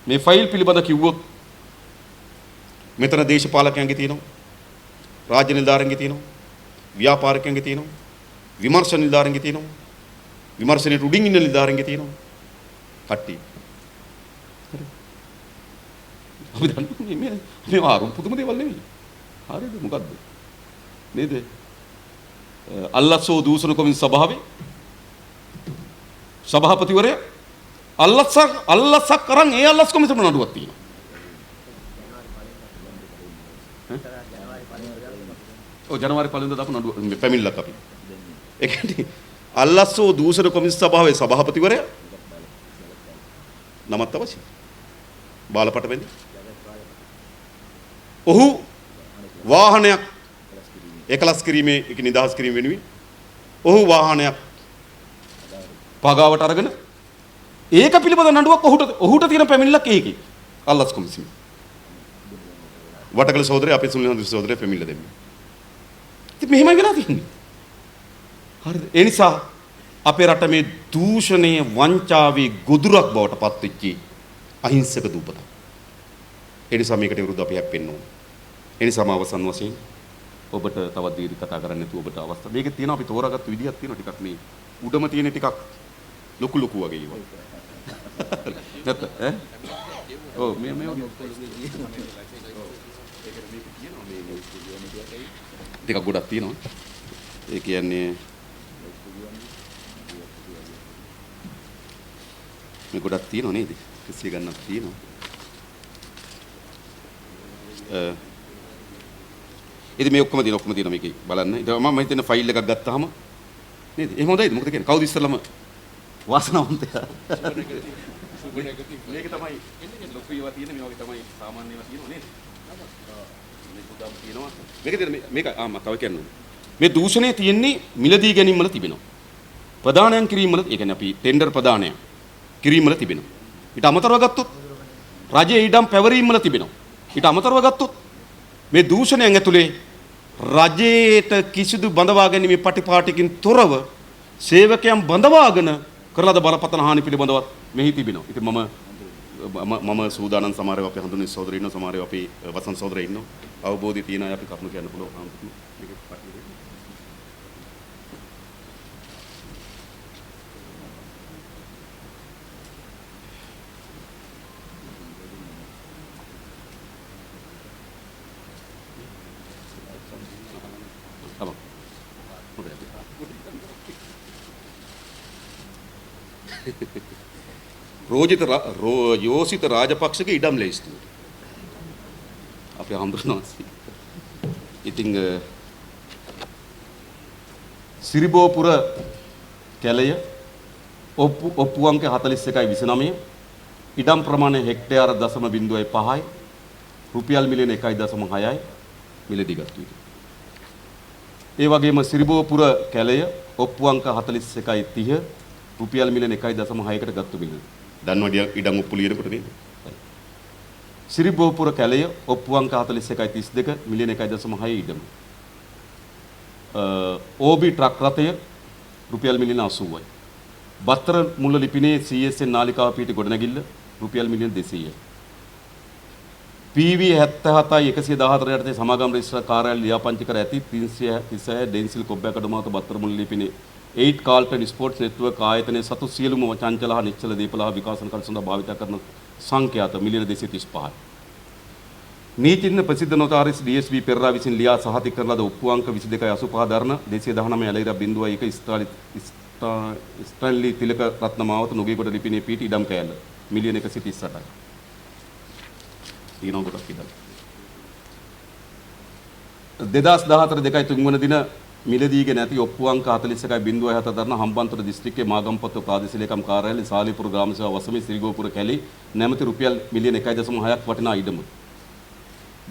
මේ ෆයිල් පිළිබඳ කිව්වොත් මෙතන දේශපාලකයන්ගේ තියෙනවා, රාජ්‍ය නිලධාරීන්ගේ තියෙනවා, ව්‍යාපාරිකයන්ගේ තියෙනවා, විමර්ශන නිලධාරීන්ගේ තියෙනවා, විමර්ශනයේ උඩින් ඉන්න නිලධාරීන්ගේ තියෙනවා. කට්ටිය. හරි. අපි දන්නේ මේ ආරුම් පුදුම දේවල් නෙවෙයි. හරිද? මොකද්ද? නේද? අල්ලස්සෝ දූෂණ කොමිස් සභාවේ සභාපතිවරයා අල්ලස්සක් කරන් ඒ අල්ලස් කොමිසම නඩුවක් තියෙනවා. ඔව් ජනවාරි 1 වෙනිදා දාපු නඩුව පැමිණිල්ලක් අපි. ඒ කියන්නේ අල්ලස්සෝ දූෂණ කොමිස් සභාවේ සභාපතිවරයා නමත් අවශ්‍යයි. බාලපට වෙන්නේ. ඔහු වාහනයක් එකලස් කිරීමේ එක නිදහස් කිරීම වෙනුවෙන් ඔහු වාහනයක් පගාවට අරගෙන ඒක පිළිබඳ නඩුවක් ඔහුට තියෙන පැමිණිල්ලක් ඒකේ. අල්ලස් කොමිසම. වටකල සහෝදරය අපේ සුනිල් හඳුරු සහෝදරය පැමිණිල්ල දෙන්නේ. ඉතින් මෙහෙමයි වෙලා තියෙන්නේ. හරිද? ඒ නිසා අපේ රට මේ දූෂණයේ වංචාවේ ගොදුරක් බවට පත් වෙච්ච අහිංසක දූපතක්. ඒ නිසා මේකට විරුද්ධව අපි හැප්පෙන්න ඕනේ. ඒ නිසාම අවසන් වශයෙන් ඔබට තවත් දීර්ඝ කතා කරන්න නැතුව ඔබට අවස්ථාව. මේකේ තියෙනවා අපි තෝරාගත්ත විදිහක් තියෙනවා ටිකක් මේ උඩම තියෙන ටිකක් ලොකු ලොකු වගේ ඒවා. නැත්ත ඈ? ඔව් මේ ටිකක් ගොඩක් තියෙනවා. ඒ කියන්නේ මේ ගොඩක් තියෙනව නේද? කිසි ගන්නක් තියෙනවා. ඉතින් මේ ඔක්කොම තියෙන මේකේ බලන්න. ඉතින් මම හිතන ෆයිල් එකක් ගත්තාම නේද? එහෙම හොඳයිද? මොකද කියන්නේ? කවුද ඉස්සෙල්ලාම වාසනාවන්තයා? මේක තමයි ලොකු ඒවා තියෙන මේ වගේ තමයි සාමාන්‍ය ඒවා තියෙනව නේද? මේ පුතම් තියෙනවා. මේක මම තව කියන්න ඕනේ. මේ දූෂණය තියෙන්නේ මිලදී ගැනීම වල තිබෙනවා. ප්‍රදානයන් කිරීම වල, ඒ කියන්නේ අපි ටෙන්ඩර් ප්‍රදානයන් කිරීම වල තිබෙනවා. ඊට අමතරව ගත්තොත් රජයේ ඉඩම් පැවරීම වල තිබෙනවා. ඊට අමතරව ගත්තොත් මේ දූෂණයන් ඇතුලේ රජයට කිසිදු බඳවා ගැනීමේ පටිපාටිකින් තොරව සේවකයන් බඳවාගෙන කරලාද බලපතන හානි පිළිබඳව මෙහි තිබෙනවා. ඉතින් මම සූදානම් සමහරව අපේ හඳුනන සහෝදරයෝ ඉන්නවා, සමහරව අපේ වසන්ත සහෝදරයෝ ඉන්නවා. අවබෝධය තියෙන අය අපි කරුණු කියන්න පුළුවන්. යෝසිත රාජපක්ෂගේ ඉඩම් ලැයිස්තුව අපි හඳුනනවා. ඉතින් සිරිබෝපුර කැලය ඔප්පු අංක 41.29 ඉඩම් ප්‍රමාණය හෙක්ටයාර 0.5යි රුපියල් මිලියන 1.6යි මිලදී ගත්තු විට. ඒ වගේම සිරිබෝපුර කැලය ඔප්පු අංක 41.30 රුපියල් මිලියන 1.6කට ගත්තු මිල. දන්නවද ඉඩම් ඔප්පු ලියනකොට නේද? සිරිබෝපුර කැලය ඔප්පු අංක 41.32 මිලියන 1.6 ඉඩම. ඕබි ට්‍රක් රථය රුපියල් මිලියන 80යි. බත්තර මුල්ල ලිපිනේ CSN නාලිකාව පිහිටි ගොඩනැගිල්ල රුපියල් මිලියන 200යි. PV 77යි 114 යටතේ සමාගම් රෙජිස්ට්‍රාර් කාර්යාලය ලියාපදිංචි කර ඇති 336 ඩෙන්සිල් කොබ්බෑකඩ මාත බත්තර මුල්ල ලිපිනේ 8 කාල්ටන් ස්පෝර්ට්ස් නෙට්වර්ක් ආයතනයේ සතු සියලුම චංචල හා නිශ්චල දීපල හා විකාශන කර සඳහා භාවිත කරන සංඛ්‍යාත මිලියන 235යි. නීතිඥ ප්‍රසිද්ධ නොතාරිස් DSB පෙරරා විසින් ලියා සහතික කරන ලද ඔප්පු අංක 22.85 දරන 219 ඇලයිරා 0.1 ස්ටැන්ලි තිලක රත්න මාවත නොගේගොඩ ලිපිනේ පිහිටි ඉඩම් කෑල්ල මිලියන 138යි. ඊනෝ කොටස් ඉදලා 2014 2 වන දින මිලදීගෙන නැති ඔප්පු අංක 41.07 දරන හම්බන්තොට දිස්ත්‍රික්කයේ මාගම්පත්තු ප්‍රාදේශීය ලේකම් කාර්යාලය සාලිපුර ග්‍රාම සේවා වසමේ සිරිගෝපුර කැලේ නැමැති රුපියල් මිලියන 1.6ක් වටිනා ඉඩම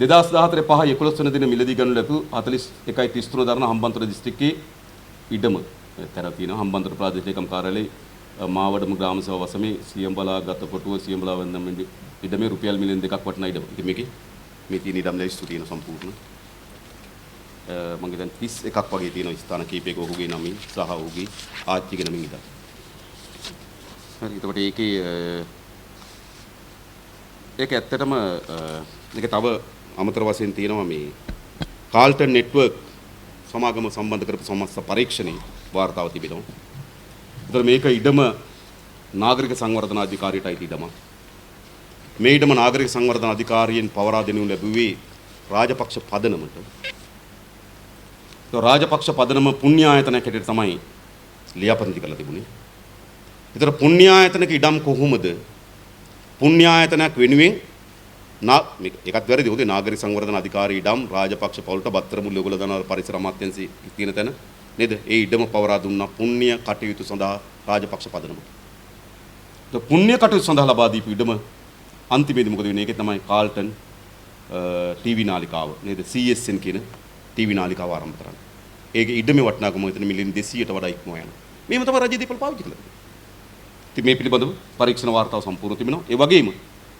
2014 5 11 වන දින මිලදී ගනු ලැබූ 41.33 දරන හම්බන්තොට දිස්ත්‍රික්කයේ ඉඩම තර තියෙන හම්බන්තොට ප්‍රාදේශීය ලේකම් කාර්යාලයේ මාවඩම ග්‍රාම සේවා වසමේ සියඹලා ගත කොටුව සියඹලා වන්දම ඉඩමේ රුපියල් මිලියන 2ක් වටිනා ඉඩම. ඉතින් මේකේ මේ තියෙන ඉඩම් ලැයිස්තු තියෙන සම්පූර්ණ මගේ දැන් 31ක් වගේ තියෙන ස්ථාන කීපයක ඔහුගේ නමින් සහ ඔහුගේ ආච්චිගේ නමින් ඉඳලා. හරි එතකොට ඒක ඇත්තටම මේක තව අමතර වශයෙන් තියෙනවා මේ කාල්ටන් නෙට්වර්ක් සමාගම සම්බන්ධ කරපු සමස්ත පරීක්ෂණේ වාර්තාව තිබෙනවා. ඒතර මේක ඉඩම නාගරික සංවර්ධන අධිකාරියට අයිති ඉඩමක්. මේ ඉඩම නාගරික සංවර්ධන අධිකාරියෙන් පවරා දෙනු ලැබුවේ රාජපක්ෂ පදනමට. රාජපක්ෂ පදනම පුණ්‍ය ආයතනයක් හැටියට තමයි ලියාපදිංචි කරලා තිබුණේ. ඒතර පුණ්‍ය ආයතනක ඉඩම් කොහොමද පුණ්‍ය ආයතනයක් වෙනුවෙන් ඒකත් වැරදි. උදේ නාගරික සංවර්ධන අධිකාරී ඉඩම් රාජපක්ෂ පවුලට බත්තර මුල්ල ඔයගොල්ලෝ දන්නවා පරිසර අමාත්‍යාංශයේ තියෙන තැන නේද? ඒ ඉඩම පවරා දුන්නා පුණ්‍ය කටයුතු සඳහා රාජපක්ෂ පදනම. તો පුණ්‍ය කටයුතු සඳහා ලබා දීපු ඉඩම අන්තිමේදී මොකද වෙන්නේ? ඒකේ තමයි කාල්ටන් ටීවී නාලිකාව නේද? CSN කියන ටීවී නාලිකාව ආරම්භ කරන්නේ. ඒකේ ඉඩමේ වටිනාකම හිතන මිලියන 200ට වඩා ඉක්මවා යනවා. මේව තමයි රජයේ දීපල පාවිච්චි කළේ. මේ පිළිබඳව පරීක්ෂණ වාර්තාව සම්පූර්ණ තිබෙනවා. ඒ වගේම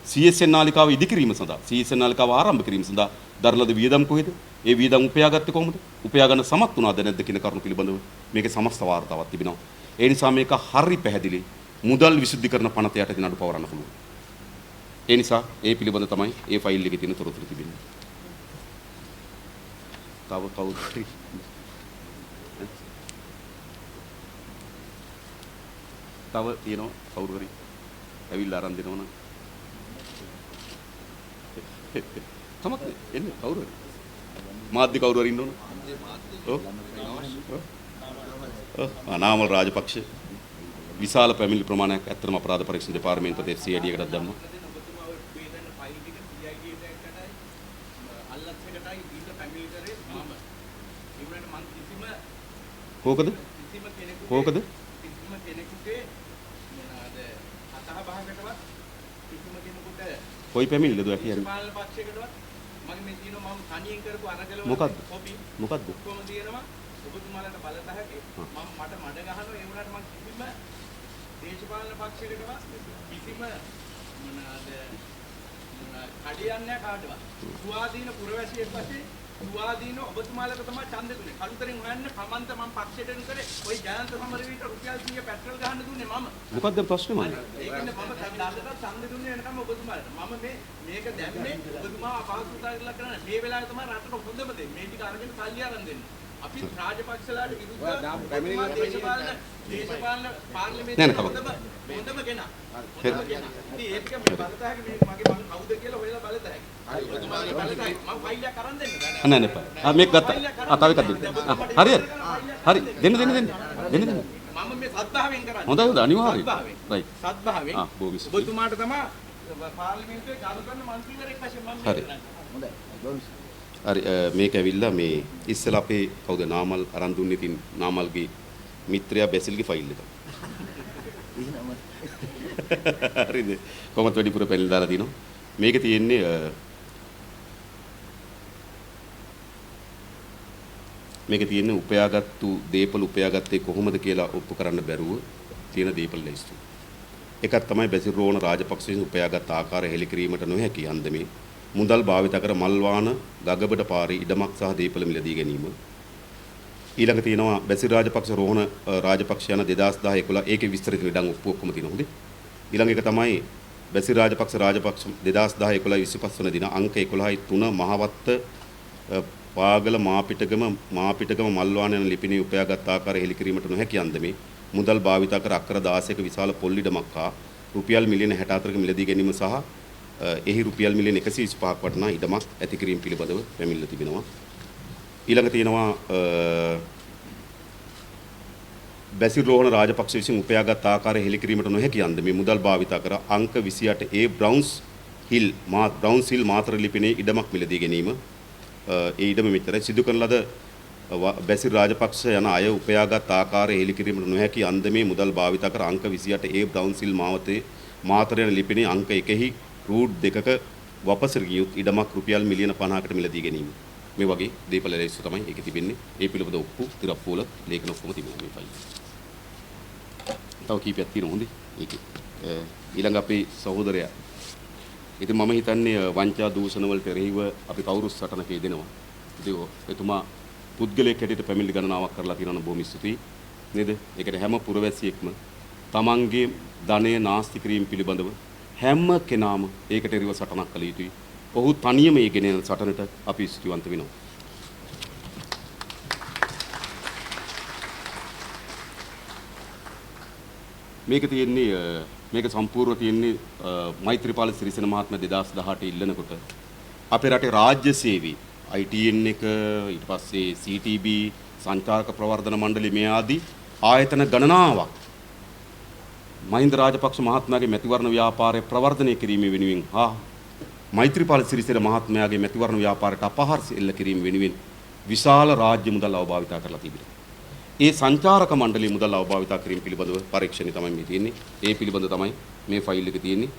CSN නාලිකාව ඉදිකිරීම සඳහා CSN නාලිකාව ආරම්භ කිරීම සඳහා දරන ලද වියදම් කොහෙද? ඒ වියදම් උපයාගත්තේ කොහොමද? උපයා ගන්න සමත් වුණාද නැද්ද කියන කරුණු පිළිබඳව මේකේ සමස්ත වාර්තාවක් තිබෙනවා. ඒ නිසා මේක හරි පැහැදිලි මුදල් විසුද්ධිකරණ පනත යටතේ නඩු පවරන්න පුළුවන්. ඒ නිසා ඒ පිළිබඳ තමයි ඒ ෆයිල් එකේ තියෙන තොරතුරු තිබෙන්නේ. තව කවුද? තව තියෙනවා කවුරු හරි ඇවිල්ලා අරන් දෙනවනම් තමක් එන්නේ කවුරු හරි මාධ්‍ය කවුරු හරි ඉන්නවනේ ඔව් නාමල් රාජපක්ෂ විශාල පැමිණිලි ප්‍රමාණයක් ඇත්තටම අපරාධ පරීක්ෂණ දෙපාර්තමේන්තුවට FC අඩියකටත් දැම්මා කෝකද කෝකද කොයි පැමිණිල්ලද ඔය කියන්නේ පාලන පක්ෂයකටවත් මගේ මේ තියෙනවා මම තනියෙන් කරපු අරගල මොකද්ද මොකද්ද ඔක්කොම තියෙනවා ඔබතුමාලට බලත හැකි මම මට මඩ ගහනවා ඒ වුණාට මම කිසිම දේශපාලන පක්ෂයකටවත් කිසිම මොනවාද කඩියන්නේ කාටවත් සුවාදීන පුරවැසියෙක් වශයෙන් සුවාදීන ඔබතුමාලට තමයි ඡන්දෙ දුන්නේ කලුතරින් හොයන්නේ කමන්ත මම පක්ෂයට එනකරේ ওই ජයන්ත සමරවීට රුපියල් 100 පෙට්‍රල් ගහන්න දුන්නේ මම මොකද්ද ප්‍රශ්නේ මම ඒකනේ මම ඡන්දයට ඡන්දෙ දුන්නේ වෙනකම් ඔබතුමාලට මම මේක දැම්මේ ඔබතුමා අපහසුතාවයකට කරන්න මේ වෙලාවේ තමයි රටට හොඳම දේ මේ ටික අරගෙන සල්ලි අරන් දෙන්න අපි රාජපක්ෂලාට විරුද්ධව දේශපාලන පාර්ලිමේන්තුවේ හොඳම කෙනා ඉතින් ඒක මේ බලතහක මේ මගේ මම කවුද කියලා හොයලා බලතහක හරි ඔබතුමාගේ බලතහක මම ෆයිල් එකක් අරන් දෙන්න නෑ නෑ එපා මේක ගත්තා තව එකක් දෙන්න හරි හරි දෙන්න මම මේ සත්භාවයෙන් කරන්නේ හොඳයි හොඳ අනිවාර්යයෙන් රයිට් සත්භාවයෙන් ඔබතුමාට තමයි පාර්ලිමේන්තුවේ ගරු කරන മന്ത്രിවරයෙක් වශයෙන් මම කරන්නේ හොඳයි හරි මේක ඇවිල්ලා මේ ඉස්සලා අපේ කවුද නාමල් අරන් දුන්නේ ඉතින් නාමල්ගේ මිත්‍රයා බැසිල්ගේ ෆයිල් එක. හරිද? කොහොමද වැඩිපුර පැනලා දාලා තිනවා. මේකේ තියෙන්නේ උපයාගත්තු දීපල උපයාගත්තේ කොහොමද කියලා ඔප්පු කරන්න බැරුව තියෙන දීපල ලයිස්තු. එකක් තමයි බැසිල් රෝහණ රාජපක්ෂ උපයාගත් ආකාරය හෙළිකිරීමට නොහැකි අන්දමේ මුදල් භාවිත කර මල්වාන ගගබඩ පාරේ ඉඩමක් සහ දීපල මිලදී ගැනීම. ඊළඟ තියෙනවා බැසිල් රාජපක්ෂ රෝහණ රාජපක්ෂ යන 2010-11 ඒකේ විස්තර තියෙන ඉඩම් ඔක්කොම තියෙනවා හොඳේ. ඊළඟ එක තමයි බැසිල් රාජපක්ෂ 2010-11-25 වන දින අංක 11-3 මහවත්ත පාගල මාපිටගම මල්වාන යන ලිපිනේ උපයාගත් ආකාරය හෙළිකිරීමට නොහැකි අන්දමේ මුදල් භාවිත කර අක්කර 16ක විශාල පොල් ඉඩමක් හා රුපියල් මිලියන 64ක මිලදී ගැනීම සහ එහි රුපියල් මිලියන 125ක් වටිනා ඉඩමක් ඇති කිරීම පිළිබඳව පැමිණිලා තිබෙනවා. ඊළඟ තියෙනවා බැසිල් රෝහණ රාජපක්ෂ විසින් උපයාගත් ආකාරය හෙළිකිරීමට නොහැකි අන්දමේ මුදල් භාවිත කර අංක 28A බ්‍රවුන්ස් හිල් මාතර ලිපිනේ ඉඩමක් මිලදී ගැනීම ඒ ඉඩම මෙතරයි සිදු කරන ලද බැසිල් රාජපක්ෂ යන අය උපයාගත් ආකාරය හෙළිකිරීමට නොහැකි අන්දමේ මුදල් භාවිත කර අංක 28A බ්‍රවුන්ස් හිල් මාතර යන ලිපිනේ අංක 1 රූට් 2ක වපසර ගියුත් ඉඩමක් රුපියල් මිලියන 50කට මිලදී ගැනීම. මේ වගේ දීපල ලැයිස්තු තමයි ඒකේ තිබෙන්නේ. ඒ පිළිබඳ ඔප්පු තිරප්පුවල ලේඛන ඔක්කොම තිබෙනවා මේ ෆයිල්. තව කීපයක් තියෙනවා හොඳේ. ඒකේ ඊළඟ අපේ සහෝදරයා. ඉතින් මම හිතන්නේ වංචා දූෂණ වලට එරෙහිව අපි කවුරුත් සටනක යෙදෙනවා. ඉතින් එතුමා පුද්ගලයෙක් හැටියට පැමිණිලි ගණනාවක් කරලා තියෙනවා බොහොම ස්තුතියි. නේද? ඒකට හැම පුරවැසියෙක්ම තමන්ගේ ධනය නාස්ති කිරීම පිළිබඳව හැම කෙනාම ඒකට එරෙහිව සටනක් කළ යුතුයි. ඔහු තනියම මේ ගෙනෙන සටනට අපි ස්තුතිවන්ත වෙනවා. මේක සම්පූර්ණ තියෙන්නේ මෛත්‍රීපාල සිරිසේන මහත්මයා 2018 ඉල්ලනකොට අපේ රටේ රාජ්‍ය සේවී ITN එක ඊට පස්සේ CTB සංචාරක ප්‍රවර්ධන මණ්ඩලය මේ ආදී ආයතන ගණනාවක් මහින්ද රාජපක්ෂ මහත්මයාගේ මැතිවරණ ව්‍යාපාරය ප්‍රවර්ධනය කිරීම වෙනුවෙන් මෛත්‍රීපාල සිරිසේන මහත්මයාගේ මැතිවරණ ව්‍යාපාරයට අපහාර එල්ල කිරීම වෙනුවෙන් විශාල රාජ්‍ය මුදල් අවභාවිත කරලා තිබෙනවා. ඒ සංචාරක මණ්ඩලයේ මුදල් අවභාවිත කිරීම පිළිබඳව පරීක්ෂණය තමයි මේ තියෙන්නේ. ඒ පිළිබඳව තමයි මේ ෆයිල් එක තියෙන්නේ.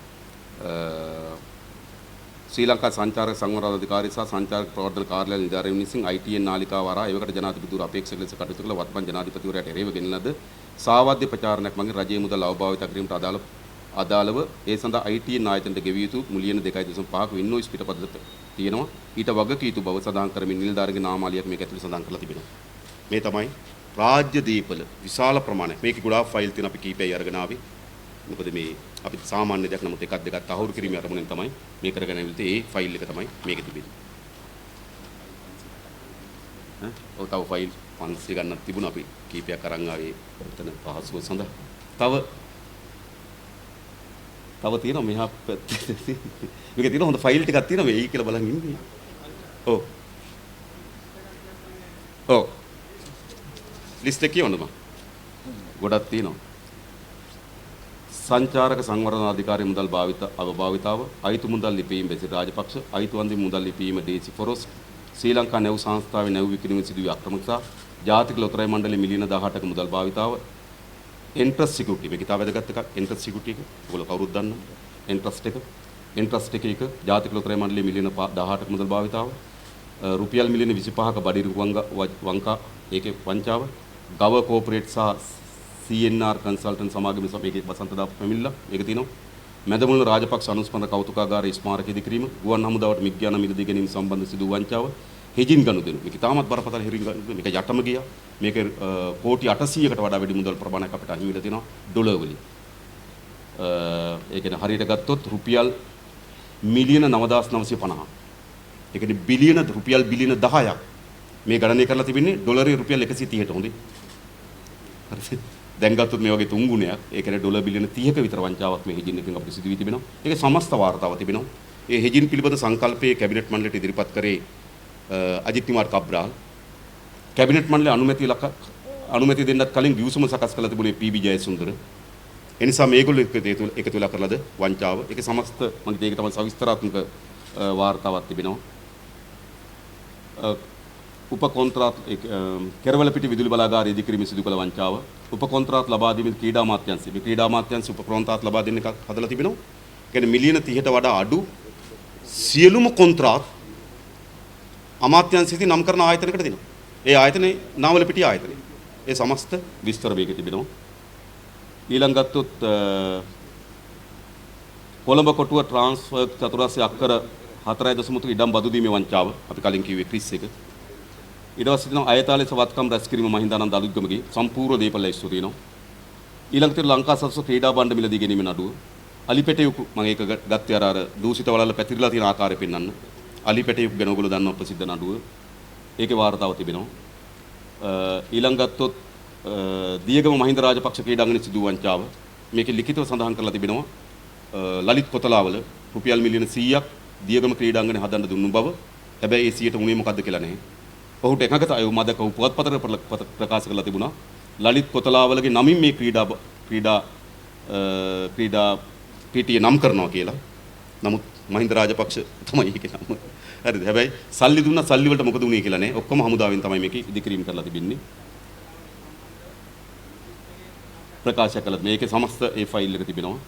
ශ්‍රී ලංකා සංචාරක සංවර්ධන අධිකාරිය සහ සංචාරක ප්‍රවර්ධන කාර්යාලය නිලධාරීන් විසින් ITN නාලිකාව හරහා එවකට ජනාධිපතිවරු අපේක්ෂක ලෙස කටයුතු කළ වත්මන් ජනාධිපතිවරයාට එරෙහිව ගෙන ලද සාවද්‍ය ප්‍රචාරණයක් මගින් රජයේ මුදල් අවභාවිත කිරීමට අදාළව ඒ සඳහා IT නායතනට ගෙවිය යුතු මුලියන 2.5ක ඉන්වොයිස් පිටපත තියෙනවා. ඊට වගකීම් බව සඳහන් කරමින් නිලධාරිගේ නාමාලියක් මේක ඇතුළේ සඳහන් කරලා තිබෙනවා. මේ තමයි රාජ්‍ය දීපල විශාල ප්‍රමාණයක්. මේකේ ගොඩාක් ෆයිල් තියෙන අපි කීපයයි අරගෙන ආවේ. මොකද මේ අපි සාමාන්‍ය දෙයක් නමුත් එකක් දෙකක් තහවුරු කිරීමේ අරමුණෙන් තමයි මේ කරගෙන ආවිත් ඒ ෆයිල් එක තමයි මේකේ තිබෙන්නේ. ඔව් තව ෆයිල් 500 ගන්නක් තිබුණා අපි කීපයක් අරන් ආවේ එතන පහසුව සඳහා. තව තියෙනවා මෙහා පැත්තේ. මේකේ තියෙන හොඳ ෆයිල් ටිකක් තියෙනවා වෙයි කියලා බලන් ඉන්නේ. ඔව්. ඔව්. ලිස්ට් එක කියවන්න මම. ගොඩක් තියෙනවා. සංචාරක සංවර්ධන අධිකාරිය මුදල් අවභාවිතාව අයිතු මුදල් ලිපීම බෙසිල් රාජපක්ෂ අයිතු වන්දි මුදල් ලිපීම ඩේසි ෆොරොස්ට් ශ්‍රී ලංකා නැව් සංස්ථාවේ නැව් විකිණීමේ සිදුවී අක්‍රමතා ජාතික ලොතරැයි මණ්ඩලයේ මිලියන 18ක මුදල් භාවිතාව එන්ට්‍රස් සිකියුරිටි මේක ඉතාල වැදගත් එකක් එන්ට්‍රස් සිකියුරිටි එක ඔයගොල්ලෝ කවුරුත් දන්නා එන්ට්‍රස්ට් එක ජාතික ලොතරැයි මණ්ඩලයේ මිලියන 18ක මුදල් භාවිතාව රුපියල් මිලියන 25ක බඩිරු වංකා ඒකේ වංචාව ගව කෝපරේට් සහ CNR කන්සල්ටන්ට් සමාගමේ මේකේ වසන්තදා පැමිණිලා මේක තියෙනවා මැදමුල්ල රාජපක්ෂ අනුස්මරණ කෞතුකාගාරයේ ස්මාරක ඉදිකිරීම ගුවන් හමුදාවට මිග්ඥාන මිලදී ගැනීම සම්බන්ධ සිදු වංචාව හෙජින් ගනුදෙනු මේක තාමත් බරපතල හෙරින් ගනුදෙනු මේක යටම ගියා මේක කෝටි 800කට වඩා වැඩි මුදල් ප්‍රමාණයක් අපිට අහිමි වෙලා තියෙනවා ඩොලර් වලින් ඒ කියන්නේ හරියට ගත්තොත් රුපියල් මිලියන 9950 ඒ කියන්නේ බිලියන රුපියල් බිලියන 10ක් මේ ගණනය කරලා තිබෙන්නේ ඩොලරේ රුපියල් 130ට හොඳේ හරිද දැන් ගත්තොත් මේ වගේ තුන් ගුණයක් ඒ කියන්නේ ඩොලර් බිලියන 30ක විතර වංචාවක් මේ හෙජින් එකෙන් අපිට සිදු වී තිබෙනවා ඒකේ සමස්ත වාර්තාව තිබෙනවා ඒ හෙජින් පිළිබඳ සංකල්පයේ කැබිනට් මණ්ඩලයට ඉදිරිපත් කරේ අජිත් කුමාර් කබ්‍රාල් කැබිනට් මණ්ඩලයේ අනුමැතිය දෙන්නත් කලින් ගිවිසුම සකස් කළ තිබුණේ පී.බී. ජයසුන්දර එනිසා මේගොල්ලෝ එකතු වෙලා කරලාද වංචාව ඒකේ සමස්ත මම ඒක තමයි සවිස්තරාත්මක වාර්තාවක් තිබෙනවා උප කොන්ත්‍රාත් කෙරවල පිටි විදුලි බලාගාරය ඉදිකිරීමේ සිදු කළ වංචාව උප කොන්ත්‍රාත් ලබා දීමේ ක්‍රීඩා අමාත්‍යාංශය මේ ක්‍රීඩා අමාත්‍යාංශ උප කොන්ත්‍රාත් ලබා දෙන්න එකක් හදලා තිබෙනවා ඒ කියන්නේ මිලියන 30ට වඩා අඩු සියලුම කොන්ත්‍රාත් අමාත්‍යාංශයෙන් නම් කරන ආයතනයකට දෙනවා ඒ ආයතනේ නාවල පිටි ආයතනය ඒ සමස්ත විස්තර මේකේ තිබෙනවා ඊළඟ ගත්තොත් කොළඹ කොටුව ට්‍රාන්ස්ෆර් චතුරස්‍රය අක්කර 4.3 ඉඩම් බදු දීමේ වංචාව අපි කලින් කිව්වේ ක්‍රිස් එක ඊට පස්සේ තියෙනවා අයතාලේ සවත්කම් රැස් කිරීම මහින්දානන්ද අලුත්ගමගේ සම්පූර්ණ දීපල ලැයිස්තු තියෙනවා ඊළඟට තියෙන ලංකා සත්ව ක්‍රීඩා භාණ්ඩ මිලදී ගැනීම නඩුව අලිපෙටේයු මම ඒක ගත්තේ අර දූෂිත වලල්ල පැතිරිලා තියෙන ආකාරය පෙන්වන්න අලිපෙටේයු ගැන ඔයගොල්ලෝ දන්නවා ප්‍රසිද්ධ නඩුව ඒකේ වාර්තාව තිබෙනවා ඊළඟ ගත්තොත් දියගම මහින්ද රාජපක්ෂ ක්‍රීඩාංගණයේ සිදු වංචාව මේකේ ලිඛිතව සඳහන් කරලා තිබෙනවා ලලිත් කොතලාවල රුපියල් මිලියන 100ක් දියගම ක්‍රීඩාංගණය හදන්න දුන්නු බව හැබැයි ඒ 100ට උනේ මොකද්ද කියලා නැහැ ඔහුට එකකට අය මදක පුවත්පතට ප්‍රකාශ කරලා තිබුණා ලලිත් කොතලාවලගේ නමින් මේ ක්‍රීඩා පිටිය නම් කරනවා කියලා. නමුත් මහින්ද රාජපක්ෂ තමයි ඒකේ නම. හරිද? හැබැයි සල්ලි දුන්නා සල්ලි වලට මොකද උනේ කියලා නෑ. ඔක්කොම හමුදාවෙන් තමයි මේක ඉදිකිරීම කරලා තිබෙන්නේ. ප්‍රකාශ කළා මේකේ සමස්ත ඒ ෆයිල් එක තිබෙනවා.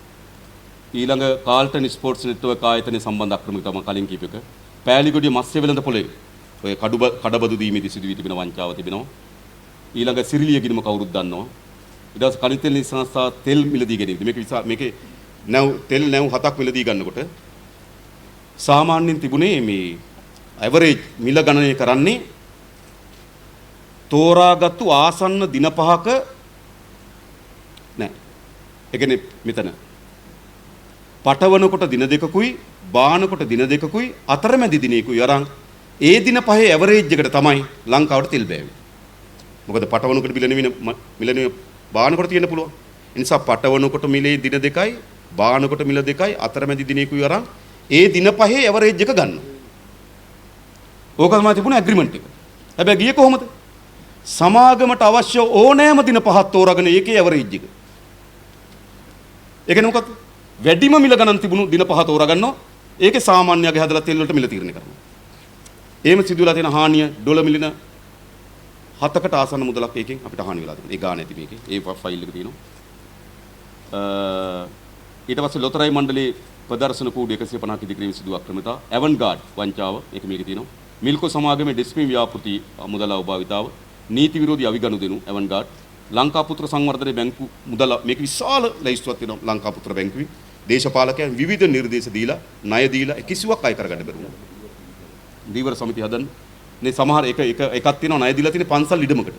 ඊළඟ කාල්ටන් ස්පෝර්ට්ස් නෙට්වර්ක් ආයතනයේ සම්බන්ධ අක්‍රමික තමයි කලින් කීප එක. පෑලිගොඩිය මත්ස්‍ය වෙළඳ පොලේ ඔය කඩබදු දීමේදී සිදු වී තිබෙන වංචාව තිබෙනවා. ඊළඟ සිරිලිය ගිණුම කවුරුත් දන්නවා. ඊට පස්සේ කණි තෙල් සංස්ථා තෙල් මිලදී ගැනීම. මේකේ තෙල් නැව් 7ක් මිලදී ගන්නකොට සාමාන්‍යයෙන් තිබුණේ මේ ඇවරේජ් මිල ගණනය කරන්නේ තෝරාගත්තු ආසන්න දින 5ක නෑ. ඒ කියන්නේ මෙතන පටවනකොට දින 2කුයි බානකොට දින 2කුයි අතරමැදි දිනයකුයි අරන් ඒ දින පහේ ඇවරේජ් එකට තමයි ලංකාවට තෙල් බෑවේ. මොකද පටවනකොට මිලනේ බානකොට තියෙන්න පුළුවන්. ඒ නිසා පටවනකොට මිලේ දින 2යි බානකොට මිල 2යි අතරමැදි දිනයකුයි අරන් ඒ දින පහේ ඇවරේජ් එක ගන්නවා. ඕක තමයි තිබුණ ඇග්‍රීමන්ට් එක. හැබැයි ගියේ කොහොමද? සමාගමට අවශ්‍ය ඕනෑම දින පහක් තෝරාගෙන ඒකේ ඇවරේජ් එක. ඒ කියන්නේ මොකක්ද? වැඩිම මිල ගණන් තිබුණු දින පහ තෝරා ගන්නවා. ඒකේ සාමාන්‍යයගේ හදලා තෙල් වලට මිල තීරණය කරනවා. එහෙම සිදුවලා තියෙන හානිය ඩොලර් මිලියන 7කට ආසන්න මුදලක් ඒකෙන් අපිට හානි වෙලා තියෙනවා. ඒ ගාණ ඇති මේකේ. ඒ ෆයිල් එක තියෙනවා. ඊට පස්සේ ලොතරැයි මණ්ඩලයේ ප්‍රදර්ශන කූඩු 150ක ඉදිකිරීම සිදු අක්‍රමිතා ඇවන්ගාඩ් වංචාව ඒක මේකේ තියෙනවා. මිල්කෝ සමාගමේ ඩිස්පින් ව්‍යාපෘති මුදල අවභාවිතාව නීති විරෝධී අවිගනුදෙනු ඇවන්ගාඩ් ලංකාපුත්‍ර සංවර්ධන බැංකු මුදල මේක විශාල ලැයිස්තුවක් තියෙනවා ලංකාපුත්‍ර බැංකුවේ. දේශපාලකයන් විවිධ නිර්දේශ දීලා ණය දීලා කිසිවක් අය කරගන්න බැරි වුණා. දීවර සමිතිය හදන්න මේ සමහර එකක් තියෙනවා ණය දීලා තියෙන පන්සල් ඉඩමකට.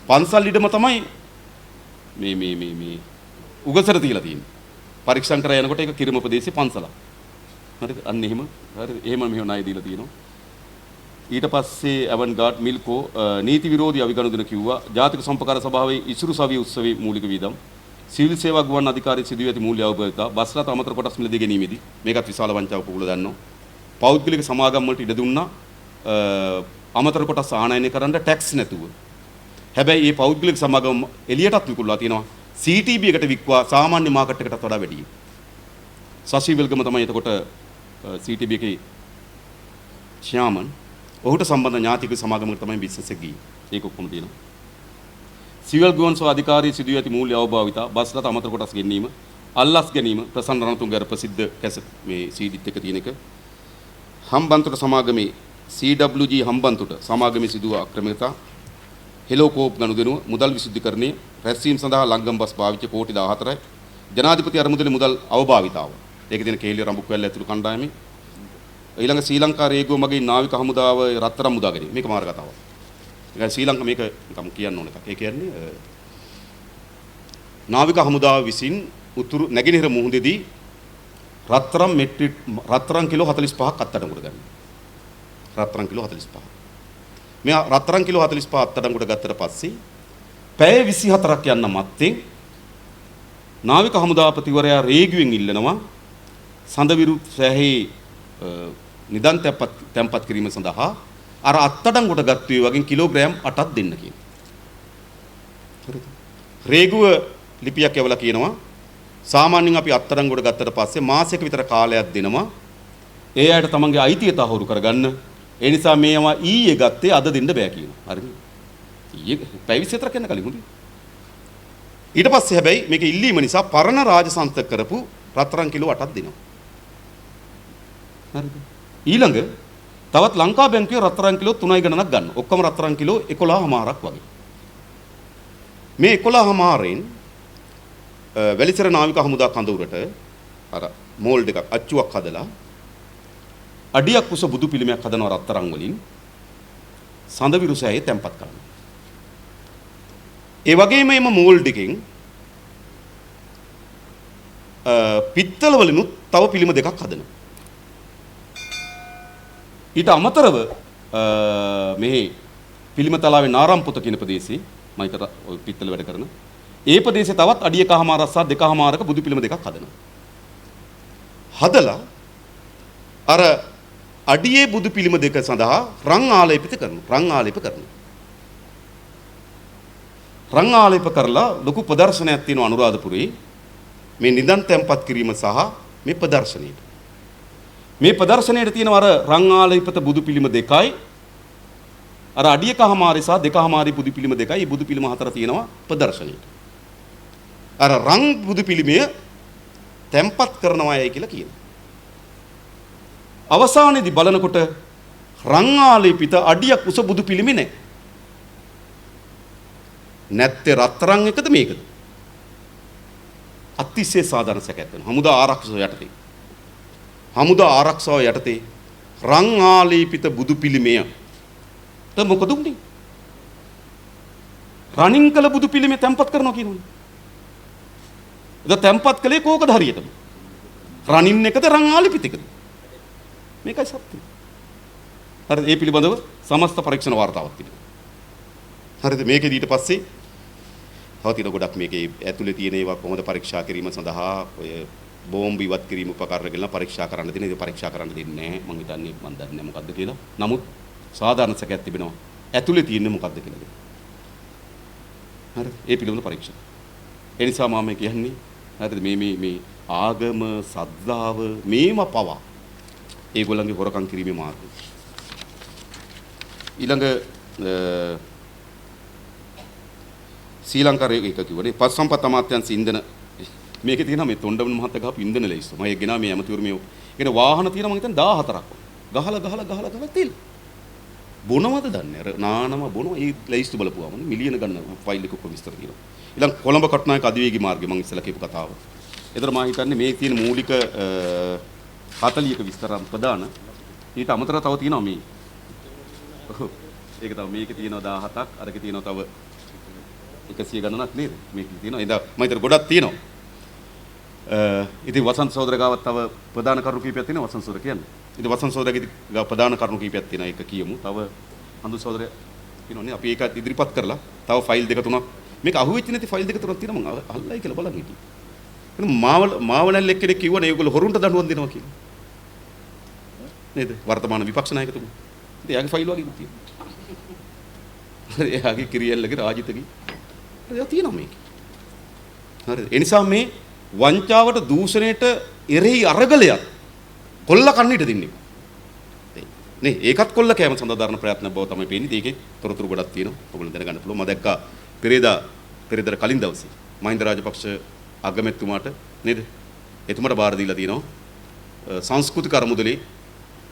පන්සල් ඉඩම තමයි මේ උගසර තියලා තියෙන්නේ. පරීක්ෂා කරලා යනකොට ඒක කිරම ප්‍රදේශයේ පන්සලක්. හරිද? අන්න එහෙම. හරිද? එහෙම මෙහෙම ණය දීලා තියෙනවා. ඊට පස්සේ ඇවන්ගාඩ් මිල්කෝ නීති විරෝධී අවිගනුදෙන කිව්වා ජාතික සම්පකාර සභාවේ ඉසුරු සවිය උත්සවයේ මූලික වීදම් සිවිල් සේවා ගුවන් අධිකාරිය සිදුවී ඇති මූල්‍ය අවබෝධතා බස් රථ අමතර කොටස් මිලදී ගැනීමේදී මේකත් විශාල වංචාවක් පුහුල දන්නවා. පෞද්ගලික සමාගම් වලට ඉඩ දුන්නා අමතර කොටස් ආනයනය කරන්න ටැක්ස් නැතුව. හැබැයි මේ පෞද්ගලික සමාගම් එළියටත් විකුණලා තියෙනවා. CTB එකට වික්වා සාමාන්‍ය මාකට් එකටත් වඩා වැඩියි. සසිවිල්ගම තමයි එතකොට CTB එකේ චෙයාමන්. ඔහුට සම්බන්ධ ඥාතික සමාගමකට තමයි බිස්නස් එක ගියේ. ඒක ඔක්කොම තියෙනවා. සිවිල් ගුවන් සේවා අධිකාරිය සිදුවී ඇති මූල්‍ය අවභාවිතා බස් රථ අමතර කොටස් ගැනීම අල්ලස් ගැනීම ප්‍රසන්න රණතුංග අර ප්‍රසිද්ධ කැසට් මේ CD එක තියෙන එක. හම්බන්තොට සමාගමේ CWG හම්බන්තොට සමාගමේ සිදුව අක්‍රමිකතා හෙලෝකෝප් ගනුදෙනුව මුදල් විසුද්ධිකරණය රැස්වීම සඳහා ලංගම් බස් පාවිච්චි කෝටි 14යි ජනාධිපති අරමුදලේ මුදල් අවභාවිතාව. ඒකේ තියෙන කේලිය රඹුක් වැල්ල ඇතුළු කණ්ඩායමේ ඊළඟ ශ්‍රී ලංකා රේගුව මගේ නාවික හමුදාව රත්තරන් මුදා ගැනීම. මේක මාර කතාවක්. ඒක ශ්‍රී ලංකා මේක නිකම් කියන්න ඕන එකක්. ඒ කියන්නේ නාවික හමුදාව විසින් උතුරු නැගෙනහිර මුහුදේදී රත්තරන් කිලෝ 45ක් අත්අඩංගුවට ගන්නවා. රත්තරන් කිලෝ 45. මෙයා රත්තරන් කිලෝ 45 අත්අඩංගුවට ගත්තට පස්සේ පැය 24ක් යන්න මත්තේ නාවික හමුදාපතිවරයා රේගුවෙන් ඉල්ලනවා සඳවිරු සෑහේ නිදන් තැන්පත් කිරීම සඳහා අර අත්අඩංගුවට ගත්තේ වගේ කිලෝග්‍රෑම් 8ක් දෙන්න කියනවා. හරිද? රේගුව ලිපියක් යවලා කියනවා සාමාන්‍යයෙන් අපි අත්අඩංගුවට ගත්තට පස්සේ මාසයක විතර කාලයක් දෙනවා. ඒ අයට තමන්ගේ අයිතිය තහවුරු කරගන්න. ඒ නිසා මේවා ඊයේ ගත්තේ අද දෙන්න බෑ කියනවා. හරිද? ඊයේ පැය 24ක් යන කලින් හොඳයි. ඊට පස්සේ හැබැයි මේක ඉල්ලීම නිසා පරණ රාජසන්තක කරපු රත්තරන් කිලෝ 8ක් දෙනවා. හරිද? ඊළඟ තවත් ලංකා බැංකුවේ රත්තරන් කිලෝ 3යි ගණනක් ගන්න. ඔක්කොම රත්තරන් කිලෝ 11මාරක් වගේ. මේ 11මාරෙන් වැලිසර නාවික හමුදා කඳවුරට අර මෝල්ඩ් එකක් අච්චුවක් හදලා අඩියක් උස බුදු පිළිමයක් හදනවා රත්තරන් වලින් සඳවිරු සෑයේ තැන්පත් කරනවා. ඒ වගේම එම මෝල්ඩ් එකෙන් පිත්තල වලිනුත් තව පිළිම දෙකක් හදනවා. ඊට අමතරව මේ පිළිම තලාවේ නාරම්පොත කියන ප්‍රදේශයේ මම හිතට ඔය පිත්තල වැඩ කරන ඒ ප්‍රදේශයේ තවත් අඩියකමාරක් සහ දෙකමාරක බුදු පිළිම දෙකක් හදනවා. හදලා අර අඩියේ බුදු පිළිම දෙක සඳහා රන් ආලේපිත කරනවා. රන් ආලේප කරනවා. රන් ආලේප කරලා ලොකු ප්‍රදර්ශනයක් තියෙනවා අනුරාධපුරේ මේ නිදන් තැන්පත් කිරීම සහ මේ ප්‍රදර්ශනයේ. මේ ප්‍රදර්ශනයේ තියෙන අර රන් ආලේපිත බුදු පිළිම දෙකයි අර අඩියකමාරි සහ දෙකමාරි බුදු පිළිම දෙකයි මේ බුදු පිළිම හතර තියෙනවා ප්‍රදර්ශනයේ. අර රන් බුදු පිළිමය තැන්පත් කරනවායයි කියලා කියනවා. අවසානයේදී බලනකොට රන් ආලේපිත අඩියක් උස බුදු පිළිමේ නැහැ. නැත්තේ රත්තරන් එකද මේකද? අතිශය සාධාරණ සැකයක් වෙනවා. හමුදා ආරක්ෂාව යටතේ. හමුදා ආරක්ෂාව යටතේ රන් ආලේපිත බුදු පිළිමය ත මොකද උන්නේ? රණින් කළ බුදු පිළිමේ තැන්පත් කරනවා කියනවනේ. එද තැන්පත් කළේ කෝකද හරියටම? රණින් එකද රන් ආලේපිත එකද? මේකයි සත්‍යය. හරිද? ඒ පිළිබඳව සමස්ත පරීක්ෂණ වාර්තාවක් තිබෙනවා. හරිද? මේකෙදි ඊට පස්සේ තව තියෙන ගොඩක් මේකේ ඇතුලේ තියෙන ඒවා කොහොමද පරීක්ෂා කිරීම සඳහා ඔය බෝම්බ ඉවත් කිරීම උපකරණ ගෙනලා පරීක්ෂා කරන්න දෙන. ඒක පරීක්ෂා කරන්න දෙන්නේ නැහැ. මම හිතන්නේ මම දන්නේ නැහැ මොකද්ද කියලා. නමුත් සාධාරණ සැකයක් තිබෙනවා. ඇතුලේ තියෙන්නේ මොකද්ද කියලාද? හරිද? ඒ පිළිබඳ පරීක්ෂණ. ඒ නිසා මම කියන්නේ හරිද මේ ආගම සද්ධාව මේම පවා ඒගොල්ලන්ගේ හොරකම් කිරීමේ මාර්ගය. ඊළඟ ශ්‍රී ලංකාවේ එක කිව්වනේ පස් සම්පත් අමාත්‍යාංශ ඉන්ධන මේකේ තියෙනවා මේ තොණ්ඩවන මහත්තයා ගහපු ඉන්ධන ලැයිස්තුව. මම ඒක ගෙනා මේ ඇමතිවරු මේ වාහන තියෙනවා මම හිතන්නේ 14ක්. ගහලා තෙල්. බොනවද දන්නේ අර නානම බොනවා ඒ ලයිස්තු බලපුවාම මිලියන ගණන් ෆයිල් එක ඔක්කොම විස්තර තියෙනවා. ඊළඟ කොළඹ කටුනායක අධිවේගී මාර්ගය මම ඉස්සෙල්ලා කියපු කතාව. ඒතර මම හිතන්නේ මේ තියෙන මූලික 40ක විස්තර ප්‍රදාන ඊට අමතරව තව තියෙනවා මේ. ඔව්. ඒක තව මේකේ තියෙනවා 17ක් අරකේ තියෙනවා තව 100 ගණනක් නේද? මේකේ තියෙනවා. එදා මම හිතන ගොඩක් තියෙනවා. ඉතින් වසන්ත සහෝදර ගාවත් තව ප්‍රධාන කරුණු කීපයක් තියෙනවා වසන්ත සහෝදර කියන්නේ. ඉතින් වසන්ත සහෝදරගේ ගාව ප්‍රධාන කරුණු කීපයක් තියෙනවා ඒක කියමු. තව අඳු සහෝදරය කියනෝනේ අපි ඒක ඉදිරිපත් කරලා තව ෆයිල් දෙක තුනක් මේක අහුවෙච්ච නැති ෆයිල් දෙක තුනක් තියෙනවා මම අල්ලයි කියලා බලන් හිටියේ. එතන මාවනල් එක්කෙනෙක් කිව්වනේ ඒගොල්ලෝ හොරුන්ට දඬුවම් දෙනවා කියලා. නේද? වර්තමාන විපක්ෂ නායකතුමා. ඉතින් එයාගේ ෆයිල් වගේ තියෙනවා. එයාගේ කිරියල්ලගේ රාජිතගේ ඒක තියෙනවා මේක. හරිද? ඒ නිසා මේ වංචාවට දූෂණයට එරෙහි අරගලයක් කොල්ල කන්නට දෙන්නේ. නේ ඒකත් කොල්ල කෑම සඳහා දරන ප්‍රයත්න බව තමයි පේන්නේ. ඒකේ තොරතුරු ගොඩක් තියෙනවා. ඔයගොල්ලෝ දැනගන්න පුළුවන්. මම දැක්කා පෙරේදා කලින් දවසේ මහින්ද රාජපක්ෂ අගමැතිතුමාට නේද? එතුමාට බාර දීලා තියෙනවා සංස්කෘතික අරමුදලේ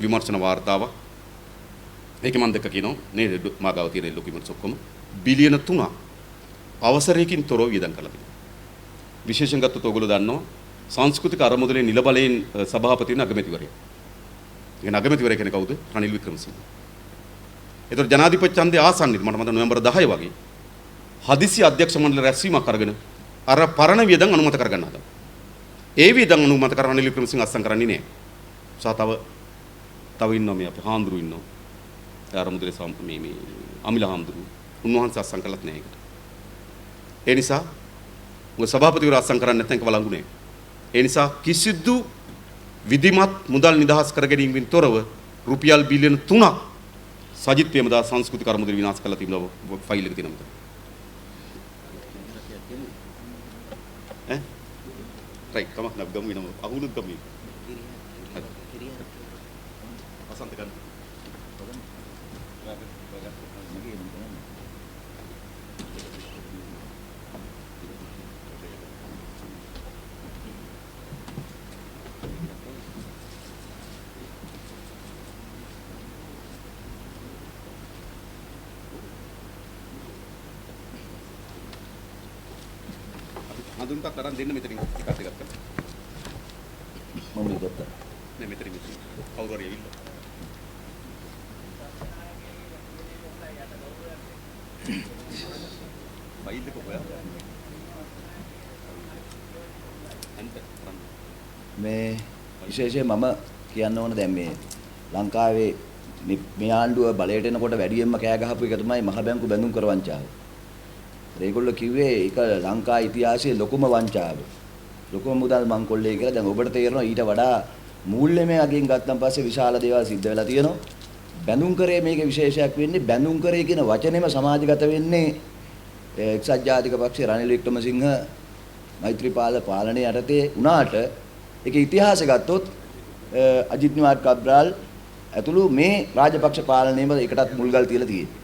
විමර්ශන වාර්තාවක්. ඒකේ මම දැක්ක කියනවා නේද? මාගාව තියෙන ඩොකියුමන්ට්ස් ඔක්කොම බිලියන 3ක් අවසරයකින් තොරව වියදම් කරලා තියෙනවා. විශේෂයෙන් ගත්තොත් ඔයගොල්ලෝ දන්නවා සංස්කෘතික අරමුදලේ නිල බලයෙන් සභාපති වෙන අගමැතිවරයා. ඒ අගමැතිවරයා කියන්නේ කවුද? රනිල් වික්‍රමසිංහ. ඒතර ජනාධිපති ඡන්දය ආසන්නයි මට මතක නොවැම්බර් 10 වගේ. හදිසි අධ්‍යක්ෂ මණ්ඩල රැස්වීමක් අරගෙන අර පරණ වියදම් අනුමත කරගන්න හදනවා. ඒ වියදම් අනුමත කරන රනිල් වික්‍රමසිංහ අස්සම් කරන්නේ නැහැ. තව ඉන්නවා මේ අපේ හාමුදුරු ඉන්නවා. ඒ අරමුදලේ මේ අමිල හාමුදුරු. උන්වහන්සේ අස්සම් කළත් නැහැ ඒකට. ඒ නිසා මොකද සභාපතිවරු අස්සම් කරන්නේ නැත්නම් ඒක වළංගු නෑ. ඒ නිසා කිසිදු විධිමත් මුදල් නිදහස් කර ගැනීමෙන් තොරව රුපියල් බිලියන 3ක් සජිත් ප්‍රේමදාස සංස්කෘතික අරමුදල විනාශ කළා තිබුණා ෆයිල් එක තියෙනවා. රයිට් කමක් නැබ් ගමු වෙනම අහුණුත් ගමු. අසන්ත ගන්න. හඳුන්පත් කරන් දෙන්න මෙතනින් එකක් දෙකක් කරලා. මම ගත්තා. නේ මෙතනින් කවුරු හරි ඇවිල්ලා. බයිල් එක කොහෙද? මේ විශේෂයෙන් මම කියන්න ඕන දැන් මේ ලංකාවේ මේ ආණ්ඩුව බලයට එනකොට වැඩියෙන්ම කෑ ගහපු එක තමයි මහ බැංකු බැඳුම් කර වංචාව. ඒගොල්ලෝ කිව්වේ ඒක ලංකා ඉතිහාසයේ ලොකුම වංචාව. ලොකුම මුදල් මංකොල්ලේ කියලා. දැන් ඔබට තේරෙනවා ඊට වඩා මූල්‍යමය අගින් ගත්තන් පස්සේ විශාල දේවල් සිද්ධ වෙලා තියෙනවා. බැඳුම් කරේ මේකේ විශේෂයක් වෙන්නේ බැඳුම් කරේ කියන වචනේම සමාජගත වෙන්නේ එක්සත් ජාතික පක්ෂයේ රනිල් වික්‍රමසිංහ මෛත්‍රීපාල පාලනයේ යටතේ වුණාට ඒකේ ඉතිහාසය ගත්තොත් අජිත් නිවාඩ් කබ්‍රාල් ඇතුළු මේ රාජපක්ෂ පාලනයේම එකටත් මුල්ගල් තියලා තියෙන්නේ.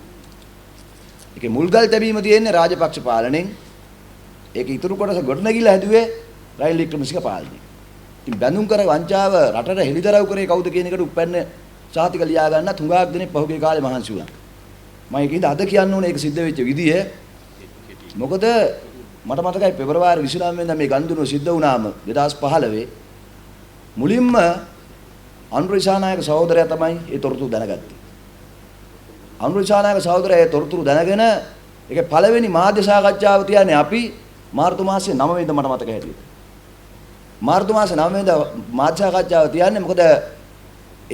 ඒකේ මුල්ගල් තැබීම තියෙන්නේ රාජපක්ෂ පාලනයෙන්. ඒක ඉතුරු කොටස ගොඩනැගිලා හැදුවේ රනිල් වික්‍රමසිංහ පාලනයෙන්. ඉතින් බැඳුම් කර වංචාව රටට හෙළිදරව් කරේ කවුද කියන එකට උපැන්න සාතික ලියා ගන්න තුඟාක් දෙනෙක් පහුගිය කාලේ මහන්සි වුණා. මම ඒකින්ද අද කියන්න ඕනේ ඒක සිද්ධ වෙච්ච විදිය. මොකද මට මතකයි පෙබරවාරි 29 වෙනිදා මේ ගන්දුනුව සිද්ධ වුණාම 2015 මුලින්ම අනුරිසානායක සහෝදරයා තමයි ඒ තොරතුරු දැනගත්තේ. අනුරිසානායක සහෝදරයා ඒ තොරතුරු දැනගෙන ඒකේ පළවෙනි මාධ්‍ය සාකච්ඡාව තියන්නේ අපි මාර්තු මාසයේ 9 වෙනිදා මට මතක හැටියට. මාර්තු මාසයේ 9 වෙනිදා මාධ්‍ය සාකච්ඡාව තියන්නේ මොකද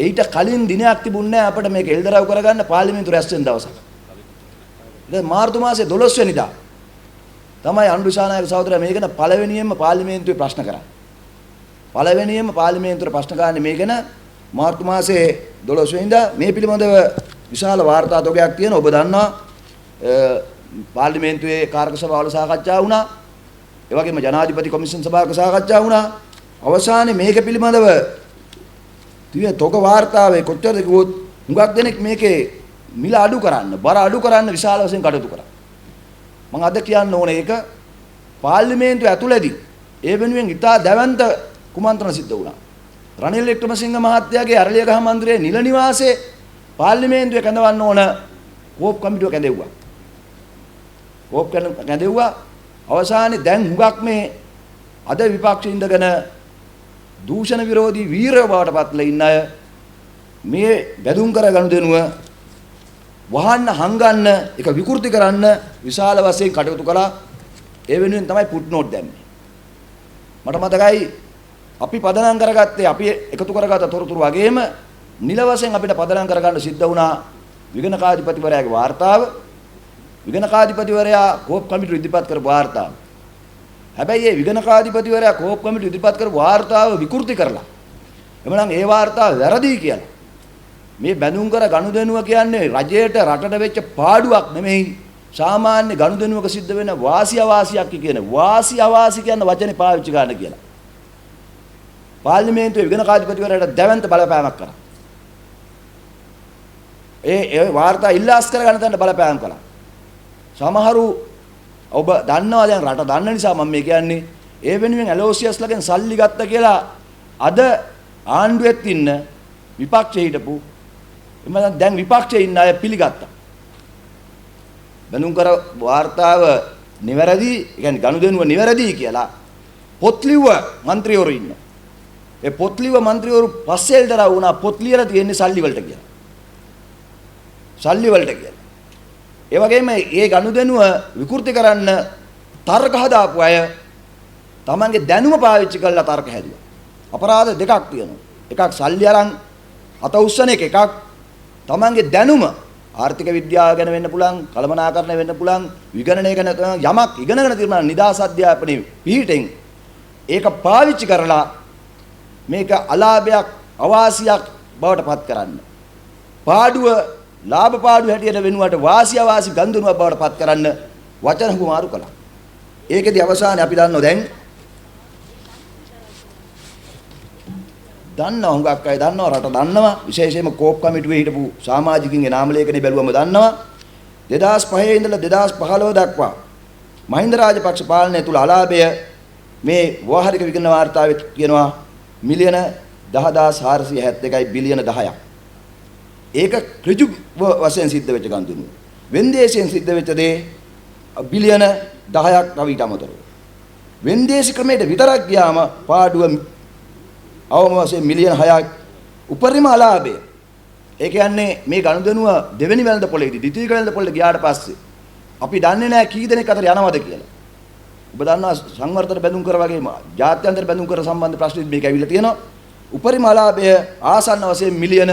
ඊට කලින් දිනයක් තිබුණේ නැහැ අපිට මේක එල්දරව් කරගන්න පාර්ලිමේන්තු රැස් වෙන දවසක්. දැන් මාර්තු මාසයේ 12 වෙනිදා තමයි අනුරිසානායක සහෝදරයා මේක ගැන පළවෙනියෙන්ම පාර්ලිමේන්තුවේ ප්‍රශ්න කරන්නේ. පළවෙනියෙන්ම පාර්ලිමේන්තුවේ ප්‍රශ්න කරන්නේ මේ ගැන මාර්තු මාසයේ 12 වෙනිදා මේ පිළිබඳව විශාල වාර්තා තොගයක් තියෙනවා. ඔබ දන්නවා පාර්ලිමේන්තුවේ කාර්ක සභාවල සාකච්ඡා වුණා. ඒ වගේම ජනාධිපති කොමිෂන් සභාවක සාකච්ඡා වුණා. අවසානයේ මේක පිළිබඳව තියේ තොග වාර්තාවේ කොච්චරද කිව්වොත් හුඟක් දෙනෙක් මේකේ මිල අඩු කරන්න, බර අඩු කරන්න විශාල වශයෙන් කටයුතු කරා. මම අද කියන්න ඕනේ ඒක පාර්ලිමේන්තුව ඇතුළේදී ඒ වෙනුවෙන් ඉතා දැවැන්ත කුමන්ත්‍රණ සිද්ධ වුණා. රනිල් වික්‍රමසිංහ මහත්තයාගේ අරලියගහ මන්දිරයේ නිල නිවාසයේ පාර්ලිමේන්තුවේ කැඳවන්න ඕන කෝප් කමිටුව කැඳෙව්වා. කෝප් කැඳෙව්වා. අවසානයේ දැන් හුඟක් මේ අද විපක්ෂ ඉඳගෙන දූෂණ විරෝධී වීරය බවට පත්ලා ඉන්න අය මේ බැදුම් කර ගනුදෙනුව වහන්න හංගන්න එක විකෘති කරන්න විශාල වශයෙන් කටයුතු කළා. ඒ වෙනුවෙන් තමයි පුට් නෝට් දැම්මේ. මට මතකයි අපි පදනම් කරගත්තේ අපි එකතු කරගත්ත තොරතුරු වගේම නිල වශයෙන් අපිට පදනම් කරගන්න සිද්ධ වුණා විගණකාධිපතිවරයාගේ වාර්තාව. විගණකාධිපතිවරයා කෝප් කමිටුව ඉදිරිපත් කරපු වාර්තාව. හැබැයි මේ විගණකාධිපතිවරයා කෝප් කමිටුව ඉදිරිපත් කරපු වාර්තාව විකෘති කරලා එමනම් ඒ වාර්තාව වැරදි කියලා මේ බැඳුම් කර ගනුදෙනුව කියන්නේ රජයට රටට වෙච්ච පාඩුවක් නෙමෙයි සාමාන්‍ය ගනුදෙනුවක සිද්ධ වෙන වාසි අවාසියක් කියන වාසි අවාසි කියන වචනේ පාවිච්චි කරන්න කියලා. පාර්ලිමේන්තුවේ විගණකාධිපතිවරයාට දැවැන්ත බලපෑමක් කරා. ඒ වාර්තා ඉල්ලාස් කරගන්න තැනට බලපෑම් කළා. සමහරු ඔබ දන්නවා දැන් රට දන්න නිසා මම මේ කියන්නේ ඒ වෙනුවෙන් ඇලෝසියස්ලගෙන් සල්ලි ගත්ත කියලා අද ආණ්ඩුවෙත් ඉන්න විපක්ෂයේ හිටපු එමනම් දැන් විපක්ෂයේ ඉන්න අය පිළිගත්තා. බැඳුම් කර වාර්තාව නිවැරදි, ඒ කියන්නේ ගනුදෙනුව නිවැරදි කියලා පොත් ලිව්ව മന്ത്രിවරු ඉන්නවා. ඒ පොත් ලිව්ව മന്ത്രിවරු පස්සෙල්ටලා වුණා පොත් ලියලා තියෙන්නේ සල්ලි වලට කියලා. සල්ලි වලට කියලා. ඒ වගේම මේ ගනුදෙනුව විකෘති කරන්න තර්ක හදාපු අය තමන්ගේ දැනුම පාවිච්චි කරලා තර්ක හැදුවා. අපරාධ දෙකක් තියෙනවා. එකක් සල්ලි අරන් අත උස්සන එකක් තමන්ගේ දැනුම ආර්ථික විද්‍යාව ගැන වෙන්න පුළුවන්, කළමනාකරණය වෙන්න පුළුවන්, විගණනය ගැන යමක් ඉගෙනගෙන තියෙනවා නිදාස් අධ්‍යාපනයේ පිහිටෙන් ඒක පාවිච්චි කරලා මේක අලාභයක්, අවාසියක් බවට පත් කරන්න. පාඩුව ලාභ පාඩු හැටියට වෙනුවට වාසිය වාසි ගන්දුනුවක් බවට පත් කරන්න වචන හුමාරු කළා. ඒකෙදි අවසානයේ අපි දන්නව දැන් දන්නවා හුඟක් අය දන්නවා රට දන්නවා විශේෂයෙන්ම කෝප් කමිටුවේ හිටපු සමාජිකින්ගේ නාම ලේඛනේ බැලුවම දන්නවා 2005 ඉඳලා 2015 දක්වා මහින්ද රාජපක්ෂ පාලනය තුල අලාභය මේ ව්‍යවහාරික විගණන වාර්තාවේ කියනවා මිලියන 10471යි බිලියන 10ක්. ඒක ඍජු වශයෙන් සිද්ධ වෙච්ච ගනුදෙනුව. වෙන්දේසියෙන් සිද්ධ වෙච්ච දේ බිලියන 10ක් තව ඊට අමතරව. වෙන්දේසි ක්‍රමයට විතරක් ගියාම පාඩුව අවම වශයෙන් මිලියන 6ක් උපරිම අලාභය. ඒ කියන්නේ මේ ගනුදෙනුව දෙවෙනි වෙළඳ පොළේදී ද්විතීයික වෙළඳ පොළේ ගියාට පස්සේ අපි දන්නේ නැහැ කී දෙනෙක් අතර යනවද කියලා. ඔබ දන්නවා සංවර්ධන බැඳුම් කර වගේම ජාත්‍යන්තර බැඳුම් කර සම්බන්ධ ප්‍රශ්නෙත් මේක ඇවිල්ලා තියෙනවා. උපරිම අලාභය ආසන්න වශයෙන් මිලියන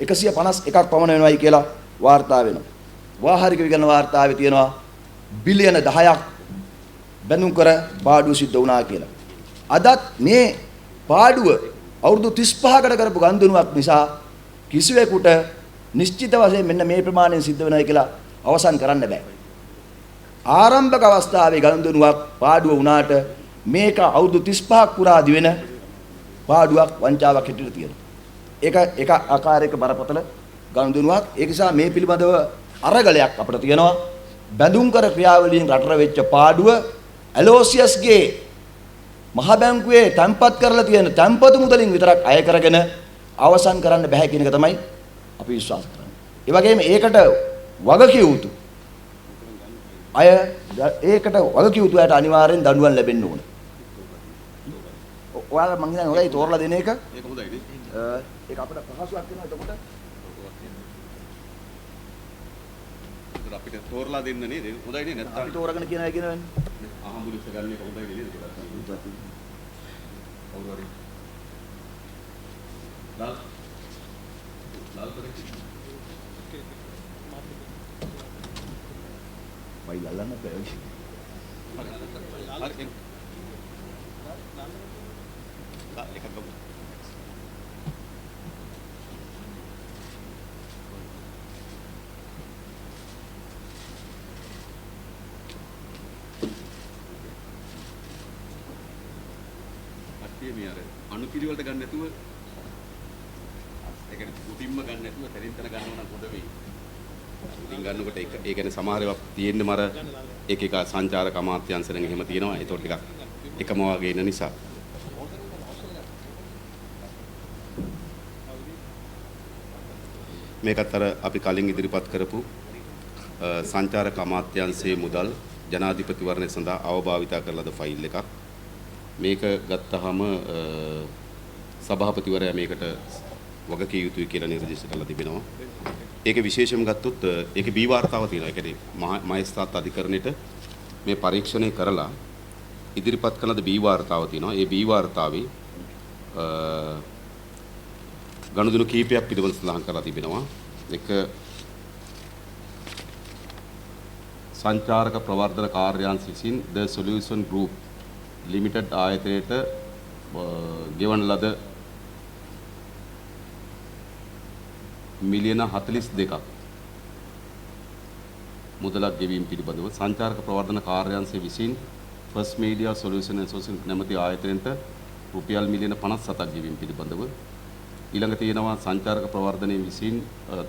151ක් පමණ වෙනවයි කියලා වාර්තා වෙනවා. ව්‍යවහාරික විගණන වාර්තාවේ තියෙනවා බිලියන 10ක් බැඳුම් කර පාඩුව සිද්ධ වුණා කියලා. අදත් මේ පාඩුව අවුරුදු 35කට කරපු ගනුදෙනුවක් නිසා කිසිවෙකුට නිශ්චිත වශයෙන් මෙන්න මේ ප්‍රමාණයෙන් සිද්ධ වෙනවා කියලා අවසන් කරන්න බෑ. ආරම්භක අවස්ථාවේ ගනුදෙනුවක් පාඩුව වුණාට මේක අවුරුදු 35ක් පුරා දිවෙන පාඩුවක් වංචාවක් හැටියට තියෙනවා. ඒක එක ආකාරයක බරපතල ගනුදෙනුවක්. ඒ නිසා මේ පිළිබඳව අරගලයක් අපිට තියෙනවා. බැඳුම් කර ක්‍රියාවලියෙන් රටර වෙච්ච පාඩුව ඇලෝසියස්ගේ මහ බැංකුවේ තැන්පත් කරලා තියෙන තැන්පතු මුදලින් විතරක් අය කරගෙන අවසන් කරන්න බෑ කියන එක තමයි අපි විශ්වාස කරන්නේ. ඒ වගේම ඒකට වගකිය යුතු අය ඒකට වගකිය යුතු අයට අනිවාර්යෙන් දඬුවම් ලැබෙන්න ඕන. ඔයාලා මං හිතන්නේ ඔයයි තෝරලා දෙන එක. ඒක හොඳයි නේ. ඒක අපිට පහසුවක් වෙනවා එතකොට. ඒක අපිට තෝරලා දෙන්න නේද? හොඳයි නේ නැත්නම් අපි තෝරගෙන කියන අය කියනවනේ. අහඹුලිස්ස ගන්න එක හොඳයි නේද? කවුරු හරි. ලාල් කරේ. වයි ලල්ලන්න බෑ. හරි. එකක් ගමු. මේ අර අනුපිළිවෙලට ගන්න නැතුව ඒ කියන්නේ උඩින්ම ගන්න නැතුව තැනින් තැන ගන්නවා නම් හොඳ වෙයි. උඩින් ගන්නකොට ඒ කියන්නේ සමහර ඒවා තියෙන්නේ මර එක එක සංචාරක අමාත්‍යාංශයෙන් එහෙම තියෙනවා. ඒතකොට ටිකක් එකම වගේ ඉන්න නිසා. මේකත් අර අපි කලින් ඉදිරිපත් කරපු සංචාරක අමාත්‍යාංශයේ මුදල් ජනාධිපතිවරණය සඳහා අවභාවිතා කරන ලද ෆයිල් එකක්. මේක ගත්තාම සභාපතිවරයා මේකට වගකිය යුතුයි කියලා නිර්දේශ කරලා තිබෙනවා. ඒකේ විශේෂම ගත්තොත් ඒකේ බී වාර්තාව තියෙනවා. ඒ කියන්නේ මහේස්ත්‍රාත් අධිකරණයට මේ පරීක්ෂණය කරලා ඉදිරිපත් කළ ද බී වාර්තාව තියෙනවා. ඒ බී වාර්තාවේ ගනුදෙනු කීපයක් පිළිබඳව සඳහන් කරලා තිබෙනවා. එක සංචාරක ප්‍රවර්ධන කාර්යාංශ විසින් The Solution Group Limited ආයතනයට ගෙවන ලද මිලියන 42ක් මුදලක් ගෙවීම පිළිබඳව සංචාරක ප්‍රවර්ධන කාර්යාංශය විසින් First Media Solution Association නැමැති ආයතනයට රුපියල් මිලියන 57ක් ගෙවීම පිළිබඳව ඊළඟ තියෙනවා සංචාරක ප්‍රවර්ධනයේ විසින්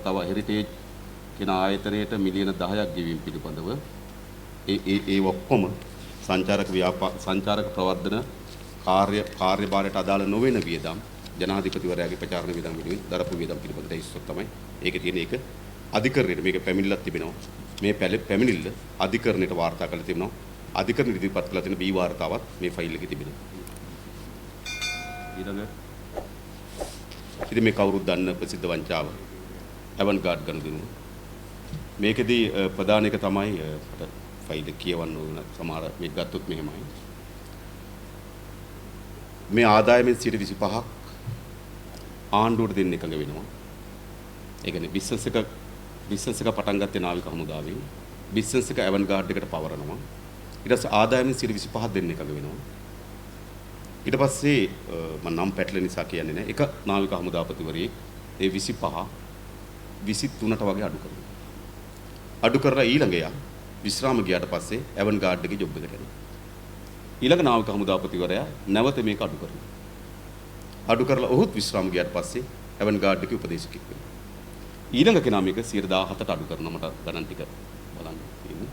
තව හෙරිටේජ් කියන ආයතනයට මිලියන 10ක් ගෙවීම පිළිබඳව ඒ ඔක්කොම සංචාරක ප්‍රවර්ධන කාර්යභාරයට අදාළ නොවන වියදම් ජනාධිපතිවරයාගේ ප්‍රචාරණ වියදම් වෙනුවෙන් දරපු වියදම් පිළිබඳව ඉස්සොත් තමයි ඒකේ තියෙන ඒක අධිකරණයට මේක පැමිණිලක් තිබෙනවා. මේ පැමිණිල්ල අධිකරණයට වාර්තා කරලා තිබෙනවා. අධිකරණ ඉදිරිපත් කළ තියෙන බී වාර්තාවත් මේ ෆයිල් එකේ තිබෙනවා. ඊළඟ ඉතින් මේ කවුරුත් දන්න ප්‍රසිද්ධ වංචාව ඇවන්ගාඩ් ගනුදෙනුව. මේකෙදී ප්‍රධාන එක තමයි ෆයිල් එක කියවන්න ඕන සමහර මේක ගත්තොත් මෙහෙමයි. මේ ආදායමෙන් 25ක් ආණ්ඩුවට දෙන්න එකඟ වෙනවා. ඒ කියන්නේ බිස්නස් එක පටන් ගත්තේ නාවික හමුදාවෙන්. බිස්නස් එක ඇවන්ගාඩ් එකට පවරනවා. ඊට පස්සේ ආදායමෙන් 25ක් දෙන්න එකඟ වෙනවා. ඊට පස්සේ මම නම් පැටලෙන නිසා කියන්නේ නැහැ. එක නාවික හමුදාපතිවරයෙක් ඒ 25 23ට වගේ අඩු කරනවා. අඩු කරලා ඊළඟ යා විශ්‍රාම ගියාට පස්සේ ඇවන්ගාඩ් එකේ ජොබ් එකට යනවා. ඊළඟ නාවික හමුදාපතිවරයා නැවත මේක අඩු කරනවා. අඩු කරලා ඔහුත් විශ්‍රාම ගියාට පස්සේ ඇවන්ගාඩ් එකේ උපදේශකෙක් වෙනවා. ඊළඟ කෙනා මේක 17ට අඩු කරනවා. මට ගණන් ටික බලන්න තියෙනවා.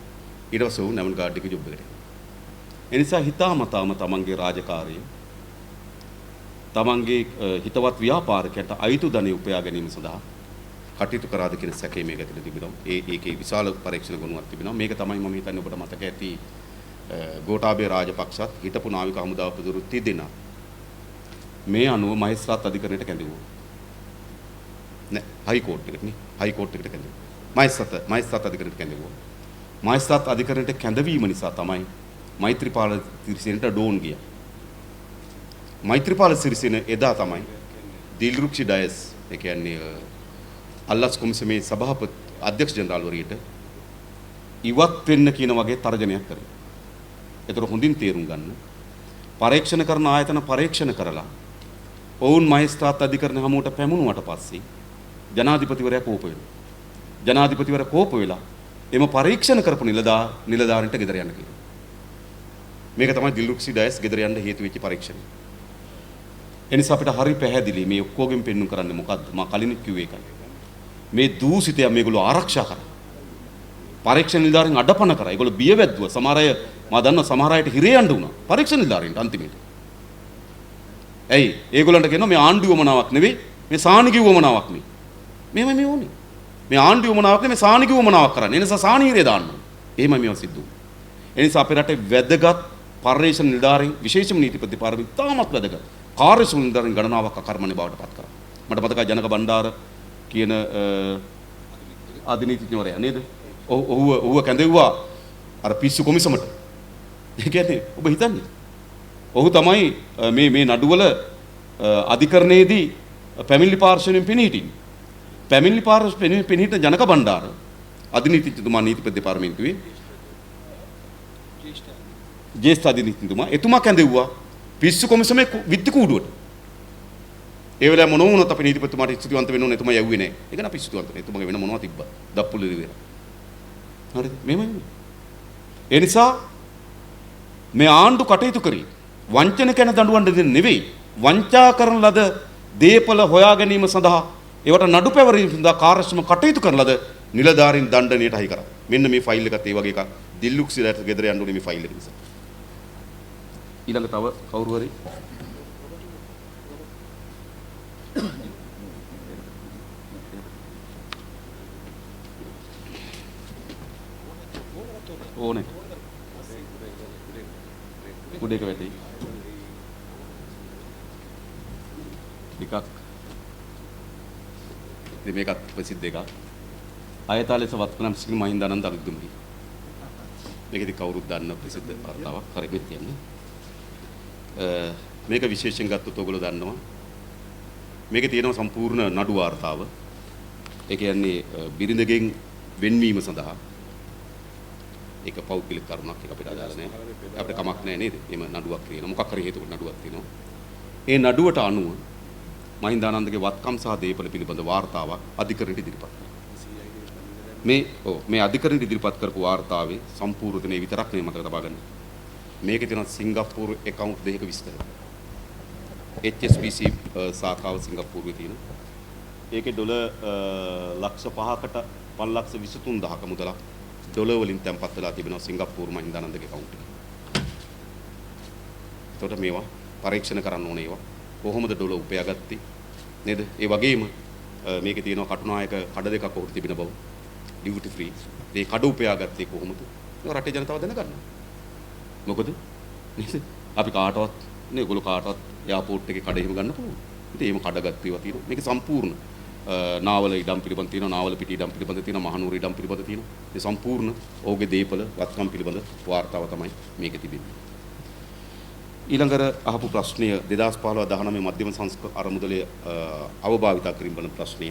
ඊට පස්සේ ඔහු ඇවන්ගාඩ් එකේ ජොබ් එකට යනවා. එනිසා හිතාමතාම තමන්ගේ රාජකාරිය තමන්ගේ හිතවත් ව්‍යාපාරිකයන්ට අයිතු ධනෙ උපයා ගැනීම සඳහා කටයුතු කරාද කියන සැකේ මේක ඇතුළේ තිබෙනවා. ඒකේ විශාල පරීක්ෂණ ගුණයක් තිබෙනවා. මේක තමයි මම හිතන්නේ ඔබට මතක ඇති ගෝඨාභය රාජපක්ෂත් හිටපු නාවික හමුදාපතිවරු තිදෙනා මේ අනුව මහේස්ත්‍රාත් අධිකරණයට කැඳවුවා. නෑ හයි කෝට් එකට නේ. හයි කෝට් එකට කැඳවුවා. මහේස්ත්‍රාත් අධිකරණයට කැඳවුවා. මහේස්ත්‍රාත් අධිකරණයට කැඳවීම නිසා තමයි මෛත්‍රීපාල සිරිසේනට ඩෝන් ගියා. මෛත්‍රීපාල සිරිසේන එදා තමයි දිල්රුක්ෂි ඩයස් ඒ කියන්නේ අල්ලාස් කොමිසමේ සභාපති අධ්‍යක්ෂ ජනරාල්වරියට ඉවත් වෙන්න කියන වගේ තර්ජනයක් කරේ. ඒතර හොඳින් තේරුම් ගන්න. පරීක්ෂණ කරන ආයතන පරීක්ෂණ කරලා ඔවුන් මහේස්ත්‍රාත් අධිකරණ හමුවට පැමුණුවට පස්සේ ජනාධිපතිවරයා කෝප වෙනවා. ජනාධිපතිවරයා කෝප වෙලා එම පරීක්ෂණ කරපු නිලධාරීන්ට ගෙදර යන්න කියනවා. මේක තමයි දිල්රුක්ෂි ඩයස් ගෙදර යන්න හේතු වෙච්ච පරීක්ෂණය. එනිසා අපිට හරි පැහැදිලි මේ ඔක්කොගෙන් පෙන්වු කරන්නේ මොකද්ද? මම කලින් කිව්වේ ඒකයි. මේ දූෂිතය මේගොල්ලෝ ආරක්ෂා කරා. පරීක්ෂණ නිලධාරීන් අඩපණ කරා. ඒගොල්ලෝ බිය වැද්දුවා. සමහර අය මම දන්නවා සමහර අයට හිරේ යන්න වුණා. පරීක්ෂණ නිලධාරීන්ට අන්තිමේට. ඇයි? ඒගොල්ලන්ට කියනවා මේ ආණ්ඩුව වමනාවක් නෙවෙයි. මේ සානිගිව වමනාවක් නේ. මෙහෙම මේ ඕනේ. මේ ආණ්ඩුව වමනාවක් නෙවෙයි සානිගිව වමනාවක් කරන්නේ. ඒ නිසා සානීරේ දාන්න ඕනේ. එහෙමයි මේව සිද්ධ වුනේ. ඒ නිසා අපේ රටේ වැදගත් පර්යේෂණ නිලධාරීන් විශේෂම නීතිපති පාරමිත තාමත් වැදගත්. කාර්යශීල නිලධාරීන් ගණනාවක් අකර්මණ්‍ය බවට පත් කරා. මට මතකයි ජනක බණ්ඩාර කියන අධිනීතිඥවරයා නේද? ඔහුව කැඳෙව්වා අර පිස්සු කොමිසමට. ඒ කියන්නේ ඔබ හිතන්නේ. ඔහු තමයි මේ නඩුවල අධිකරණයේදී පැමිණිලි පාර්ශ්වයෙන් පෙනී හිටින්නේ. පැමිණිලි පාර්ශ්වයෙන් පෙනී හිටින ජනක බණ්ඩාර අධිනීතිඥතුමා නීතිපති දෙපාර්තමේන්තුවේ ජ්‍යෙෂ්ඨ අධිනීතිඥතුමා එතුමා කැඳෙව්වා පිස්සු කොමිසමේ විත්ති කූඩුවට. ඒ වෙලාව මොන වුණත් අපි නීතිපතිතුමාට ස්තුතිවන්ත වෙන්න ඕනේ. එතුමා යව්වේ නැහැ. ඒක නා පිස්සුවන්ත. එතුමාගේ වෙන මොනවද තිබ්බා? දප්පුලි ඉවර. හරිද? මෙහෙමයි. ඒ නිසා මේ ආණ්ඩු කටයුතු කරේ වංචනිකයන් දඬුවම් දෙන්න නෙවෙයි. වංචා කරන ලද දේපල හොයා ගැනීම සඳහා ඒවට නඩු පැවරීම සඳහා කාර්යක්ෂම කටයුතු කරන ලද නිලධාරීන් දණ්ඩනයට හයි කරා. මෙන්න මේ ෆයිල් එකත් ඒ වගේ එකක්. දිල්ලුක්සිලට ගෙදර යන්න ඕනේ මේ ෆයිල් එක නිසා. ඊළඟ තව කවුරු හරි ඕනේ. උඩේක වැටි. ටිකක්. ඉතින් මේකත් ප්‍රසිද්ධ එකක්. ආයතාලේ සවත්කනම් සිංහ මහින්දානන්ද අලුත්ගමගේ. මේක ඉතින් කවුරුත් දන්න ප්‍රසිද්ධ වර්තාවක්. හරියට කියන්නේ. මේක විශේෂයෙන් ගත්තොත් ඔයගොල්ලෝ දන්නවා. මේකේ තියෙනවා සම්පූර්ණ නඩු වාර්තාව. ඒ කියන්නේ බිරිඳගෙන් වෙන්වීම සඳහා ඒක පෞද්ගලික කරුණක් ඒක අපිට අදාළ නැහැ. අපිට කමක් නැහැ නේද? එimhe නඩුවක් තියෙනවා. මොකක් හරි හේතුවකට නඩුවක් තියෙනවා. ඒ නඩුවට අනුව මහින්දානන්දගේ වත්කම් සහ දේපල පිළිබඳ වාර්තාවක් අධිකරණයට ඉදිරිපත් කළා. මේ අධිකරණයට ඉදිරිපත් කරපු වාර්තාවේ සම්පූර්ණ දිනේ විතරක් නේ මතක තබා ගන්න. මේකේ තියෙන සිංගප්පූරු account දෙකක විස්තර. HSBC සාඛාව සිංගප්පූරුවේ තියෙනවා. ඒකේ ඩොලර් ලක්ෂ 5කට 5,23,000ක මුදලක් ඩොලර් වලින් තැන්පත් වෙලා තිබෙනවා සිංගප්පූරු මහින්දානන්දගේ account එකේ. එතකොට මේවා පරීක්ෂණ කරන්න ඕනේ ඒවා. කොහොමද ඩොලර් උපයාගත්තේ නේද? ඒ වගේම මේකේ තියෙනවා කටුනායක කඩ දෙකක් ඔහුට තිබෙන බව. Duty free. මේ කඩ උපයාගත්තේ කොහොමද? ඒක රටේ ජනතාව දැනගන්න. මොකද නේද? අපි කාටවත් නේ ඔයගොල්ලෝ කාටවත් එයාපෝට් එකේ කඩ එහෙම ගන්න පුළුවන්. ඉතින් එහෙම කඩගත් ඒවා තියෙනවා. මේක සම්පූර්ණ නාවල ඉඩම් පිළිබඳ තියෙනවා, නාවල පිටි ඉඩම් පිළිබඳ තියෙනවා, මහනුවර ඉඩම් පිළිබඳ තියෙනවා. මේ සම්පූර්ණ ඔහුගේ දීපල වත්කම් පිළිබඳ වාර්තාව තමයි මේකේ තිබෙන්නේ. ඊළඟට අහපු ප්‍රශ්නය 2015-19 මධ්‍යම අරමුදලේ අවභාවිතා කිරීම වන ප්‍රශ්නය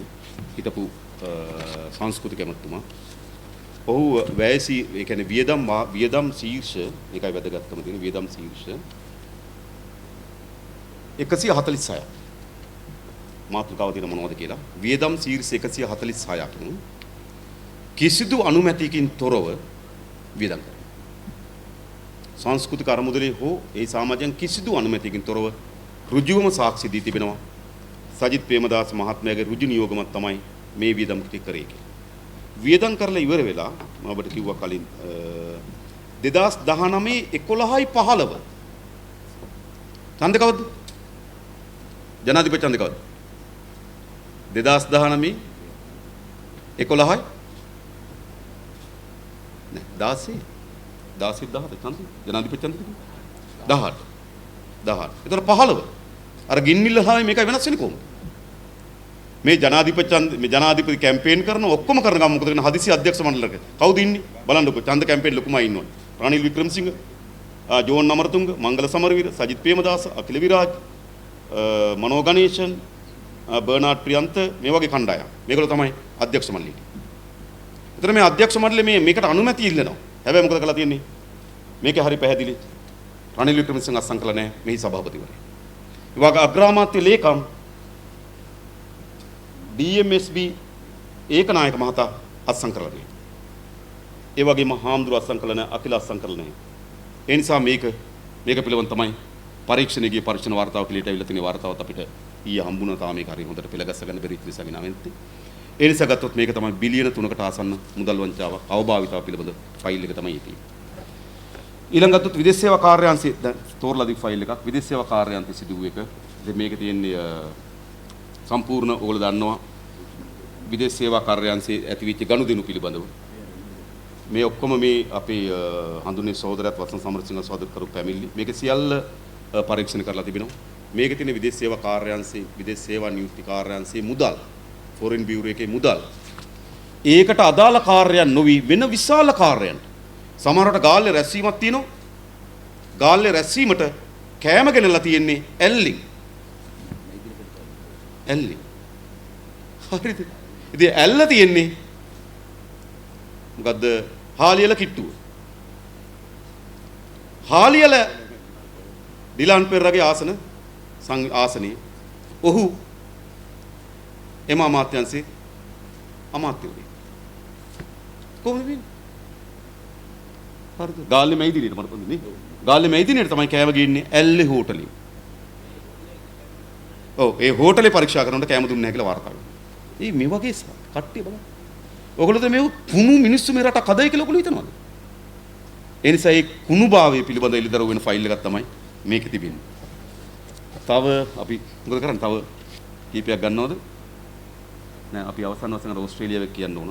හිටපු සංස්කෘතික ඇමතුමා ඔහු වැයසී ඒ කියන්නේ වියදම් ශීර්ෂ ඒකයි වැදගත්කම තියෙන වියදම් ශීර්ෂ 146ක් මාතෘකාව තියෙන මොනවද කියලා වියදම් ශීර්ෂ 146ක් කිසිදු අනුමැතියකින් තොරව වියදම් කරනවා. සංස්කෘතික අරමුදලේ හෝ ඒ සමාජයන් කිසිදු අනුමැතියකින් තොරව ඍජුවම සාක්ෂි දී තිබෙනවා. සජිත් ප්‍රේමදාස මහත්මයාගේ ඍජු නියෝගමක් තමයි මේ වියදම් ටික කරේ කියලා. වියදම් කරලා ඉවර වෙලා මම ඔබට කිව්වා කලින් 2019 11යි 15 ඡන්ද කවද්ද? ජනාධිපති ඡන්ද කවද්ද? 2019 11යි නෑ 16 17 ඡන්ද ජනාධිපති ඡන්ද 18 ඒතර 15 අර ගින්නිල්ලහායි මේකයි වෙනස් වෙන්නේ කොහොමද? මේ ජනාධිපති කැම්පේන් කරන ඔක්කොම කරන ගම මොකද කරන හදිසි අධ්‍යක්ෂ මණ්ඩලයක කවුද ඉන්නේ බලන්නකෝ ඡන්ද කැම්පේන් ලොකුමයි ඉන්නවනේ රනිල් වික්‍රමසිංහ ජෝන් අමරතුංග මංගල සමරවීර සජිත් ප්‍රේමදාස අකිල විරාජ් මනෝ ගණේෂන් බර්නාඩ් ප්‍රියන්ත මේ වගේ කණ්ඩායම් මේගොල්ලෝ තමයි අධ්‍යක්ෂ මණ්ඩලය. ඒතර මේ අධ්‍යක්ෂ මණ්ඩලය මේකට අනුමැතිය ඉල්ලනවා. හැබැයි මොකද කරලා තියෙන්නේ? මේකේ හරි පැහැදිලි රනිල් වික්‍රමසිංහ අත්සන් කළා නැහැ මෙහි සභාපතිවරයා. ඒ වගේ අග්‍රාමාත්‍ය ලේකම් DMSB ඒකනායක මහතා අත්සන් කරලා නැහැ. ඒ වගේම හාමුදුරුවෝ අත්සන් කළා නැහැ, අකිල අත්සන් කළා නැහැ. ඒ නිසා මේක පිළිබඳ තමයි පරීක්ෂණයේ පරීක්ෂණ වார்த்தාව පිළිට ඇවිල්ලා තියෙන වார்த்தාවත් අපිට ඊයේ හම්බුණා. තාම මේක හරිය හොඳට පෙළගස්ස ගන්න බැරි නිසා ගෙනාවෙන්නේ. ඒ නිසා ගත්තොත් මේක තමයි බිලියන 3කට ආසන්න මුදල් වංචාවක් අවභාවිතාව පිළිබඳ ෆයිල් එක තමයි තියෙන්නේ. ඊළඟ ගත්තොත් විදේශ සේවා කාර්යාංශයේ දැන් තෝරලා දී ෆයිල් එකක් විදේශ සේවා කාර්යාංශයේ සිදුවු එක. ඉතින් මේක තියෙන්නේ සම්පූර්ණ ඕගොල්ලෝ දන්නවා විදේශ සේවා කාර්යාංශයේ ඇතිවෙච්ච ගනුදෙනු පිළිබඳව මේ ඔක්කොම මේ අපේ හඳුන්නේ සහෝදරයත් වසන් සමරසිංහ සහෝදර කරු පැමිණිලි මේක සියල්ල පරීක්ෂණ කරලා තිබෙනවා. මේකේ තියෙන විදේශ සේවා කාර්යාංශයේ විදේශ සේවා නියුක්ති කාර්යාංශයේ මුදල් ෆොරින් බියුරෝ එකේ මුදල් ඒකට අදාළ කාර්යයන් නොවි වෙන විශාල කාර්යයන් සමහරවිට ගාල්ලේ රැස්වීමක් තියෙනවා. ගාල්ලේ රැස්වීමට කෑම ගෙනලා තියෙන්නේ ඇල්ලින්. හරිද? ඉතින් ඇල්ල තියෙන්නේ මොකද්ද? හාලියල කිට්ටුව. හාලියල ඩිලාන් පෙරරගේ ආසනේ ඔහු එම අමාත්‍යංශේ අමාත්‍යවරයෙක්. කොහොමද වෙන්නේ? හරිද? ගාල්ලේ මැයිදිරියට මට පොදුනේ. ගාල්ලේ මැයිදිරියට තමයි කෑම ගින්නේ ඇල්ලේ හෝටලේ. ඔව් ඒ හෝටලේ පරීක්ෂා කරනකොට කෑම දුන්නේ නැහැ කියලා වාර්තා වෙනවා. මේ වගේ කට්ටිය බලන්න. ඔයගොල්ලෝද මේ කුණු මිනිස්සු මේ රට කදයි කියලා ඔයගොල්ලෝ හිතනවද? ඒ නිසා මේ කුණුභාවය පිළිබඳ එළිදරව් වෙන ෆයිල් එකක් තමයි මේකේ තිබෙන්නේ. තව අපි මොකද කරන්නේ? තව කීපයක් ගන්නවද? නෑ අපි අවසන් වශයෙන් ඕස්ට්‍රේලියාව කියන්න ඕන.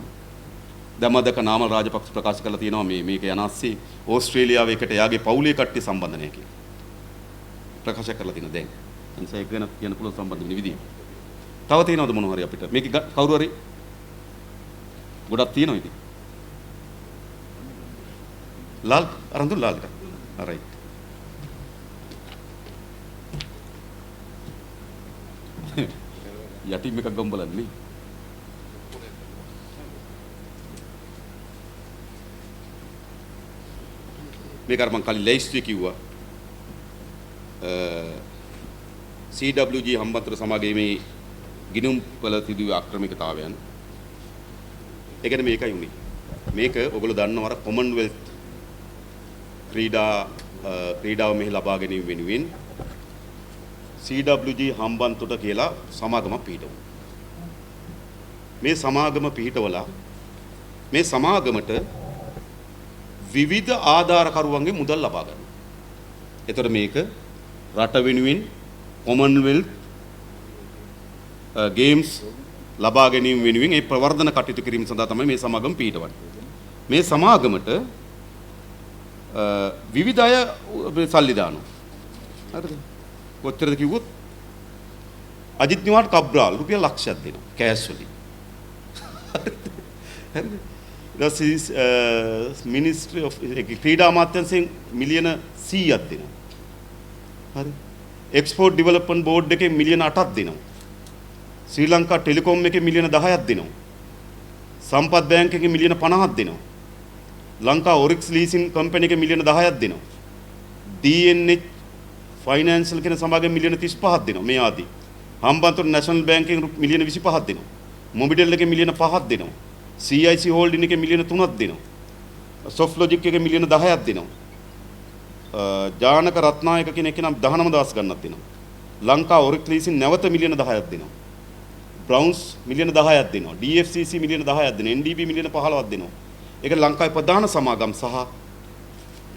දමදක නාමල් රාජපක්ෂ ප්‍රකාශ කළා තියෙනවා මේක යනස්සේ ඕස්ට්‍රේලියාව එකට යාගේ පවුලේ කට්ටිය සම්බන්ධනය කියලා. ප්‍රකාශ කරලා තියෙනවා දැන්. එනිසා ඒක ගැන කියන්න පුළුවන් සම්බන්ධ වෙන විදිය. තව තියෙනවද මොනවා හරි අපිට? මේක කවුරු හරි ගොඩක් තියෙනවා ඉතින්. ලාල් අරන් දුන්න ලාල් එක. right. යටින් එකක් ගම් බලන්නේ. මේක අර මං කලින් ලැයිස්තුවේ කිව්වා. CWG හම්බන්තොට සමාගමේ මේ ගිණුම් වල තිබු ආක්‍රමිකතාවයන්. ඒ කියන්නේ මේකයි උනේ. මේක ඔයගොල්ලෝ දන්නව අර කොමන්වෙල්ත් ක්‍රීඩාව මෙහි ලබා ගැනීම වෙනුවෙන් CWG හම්බන්තොට කියලා සමාගමක් පිහිටවුවා. මේ සමාගම පිහිටවලා මේ සමාගමට විවිධ ආධාරකරුවන්ගේ මුදල් ලබා ගන්නවා. එතකොට මේක රට වෙනුවෙන් කොමන්වෙල්ත් ගේම්ස් ලබා ගැනීම වෙනුවෙන් ඒ ප්‍රවර්ධන කටයුතු කිරීම සඳහා තමයි මේ සමාගම පිහිටවන්නේ. මේ සමාගමට විවිධ අය සල්ලි දානවා. හරිද? කොච්චරද කිව්වොත් අජිත් නිවාඩ් කබ්‍රාල් රුපියල් ලක්ෂයක් දෙනවා කෑෂ් වලින්. හරිද? මිනිස්ට්‍රි ඔෆ් ක්‍රීඩා අමාත්‍යාංශයෙන් මිලියන 100ක් දෙනවා. හරි. එක්ස්පෝර්ට් ඩෙවලොප්මන්ට් බෝඩ් එකේ මිලියන 8ක් දෙනවා. ශ්‍රී ලංකා ටෙලිකොම් එකේ මිලියන 10ක් දෙනවා. සම්පත් බැංක් එකේ මිලියන 50ක් දෙනවා. ලංකා ඔරික්ස් ලීසින් කම්පැනි එකේ මිලියන 10ක් දෙනවා. DNH ෆයිනෑන්ෂල් කියන සමාගම මිලියන 35ක් දෙනවා මේ ආදී. හම්බන්තොට නැෂනල් බැංකුවෙන් මිලියන 25ක් දෙනවා. මොබිටෙල් එකේ මිලියන 5ක් දෙනවා. CIC හෝල්ඩින් එකේ මිලියන 3ක් දෙනවා. සොෆ්ට් ලොජික් එකේ මිලියන 10ක් දෙනවා. ජානක රත්නායක කියන එක නම් 19000 ගණනක් දෙනවා. ලංකා ඔරික්ස් ලීසින් නැවත මිලියන 10ක් දෙනවා. බ්‍රවුන්ස් මිලියන 10ක් දෙනවා. DFCC මිලියන 10ක් දෙනවා. NDB මිලියන 15ක් දෙනවා. ඒක ලංකාවේ ප්‍රධාන සමාගම් සහ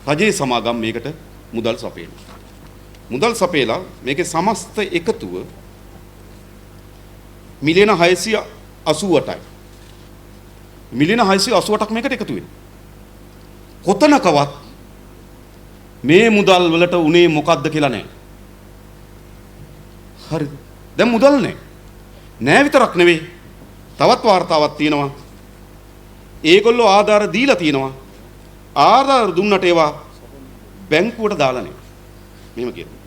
රජයේ සමාගම් මේකට මුදල් සපයනවා. මුදල් සපයලා මේකේ සමස්ත එකතුව මිලියන 688යි. මිලියන 688ක් මේකට එකතු වෙනවා. කොතනකවත් මේ මුදල් වලට උනේ මොකද්ද කියලා නැහැ. හරිද? දැන් මුදල් නැහැ. නෑ විතරක් නෙවෙයි. තවත් වාර්තාවක් තියෙනවා. ඒගොල්ලෝ ආධාර දීලා තියෙනවා. ආධාර දුන්නට ඒවා බැංකුවට දාලා නැහැ. මෙහෙම කියනවා.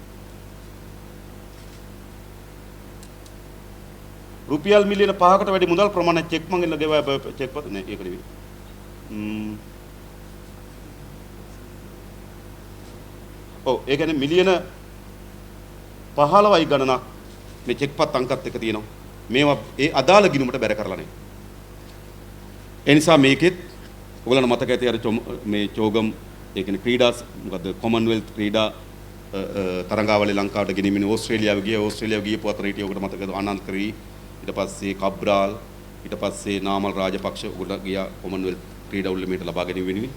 රුපියල් මිලියන 5කට වැඩි මුදල් ප්‍රමාණයක් චෙක් මංගෙන් ගෙවා චෙක් පත් නෑ ඒක නෙවෙයි. ඔව් ඒ කියන්නේ මිලියන 15යි ගණනක් මේ චෙක් පත් අංකත් එක තියෙනවා. මේවා ඒ අදාළ ගිණුමට බැර කරලා නැහැ. ඒ නිසා මේකෙත් ඔයගොල්ලන්ට මතක ඇති අර මේ චෝගම් ඒ කියන්නේ ක්‍රීඩා මොකද්ද කොමන්වෙල්ත් ක්‍රීඩා තරඟාවලිය ලංකාවට ගෙනියමින් ඕස්ට්‍රේලියාව ගිය පොත රේටිය ඔකට මතකද ආනන්ද කරී ඊට පස්සේ කබ්‍රාල් ඊට පස්සේ නාමල් රාජපක්ෂ උගට ගියා කොමන්වෙල්ත් ක්‍රීඩා උළෙලමට ලබා ගැනීම වෙනුවෙන්.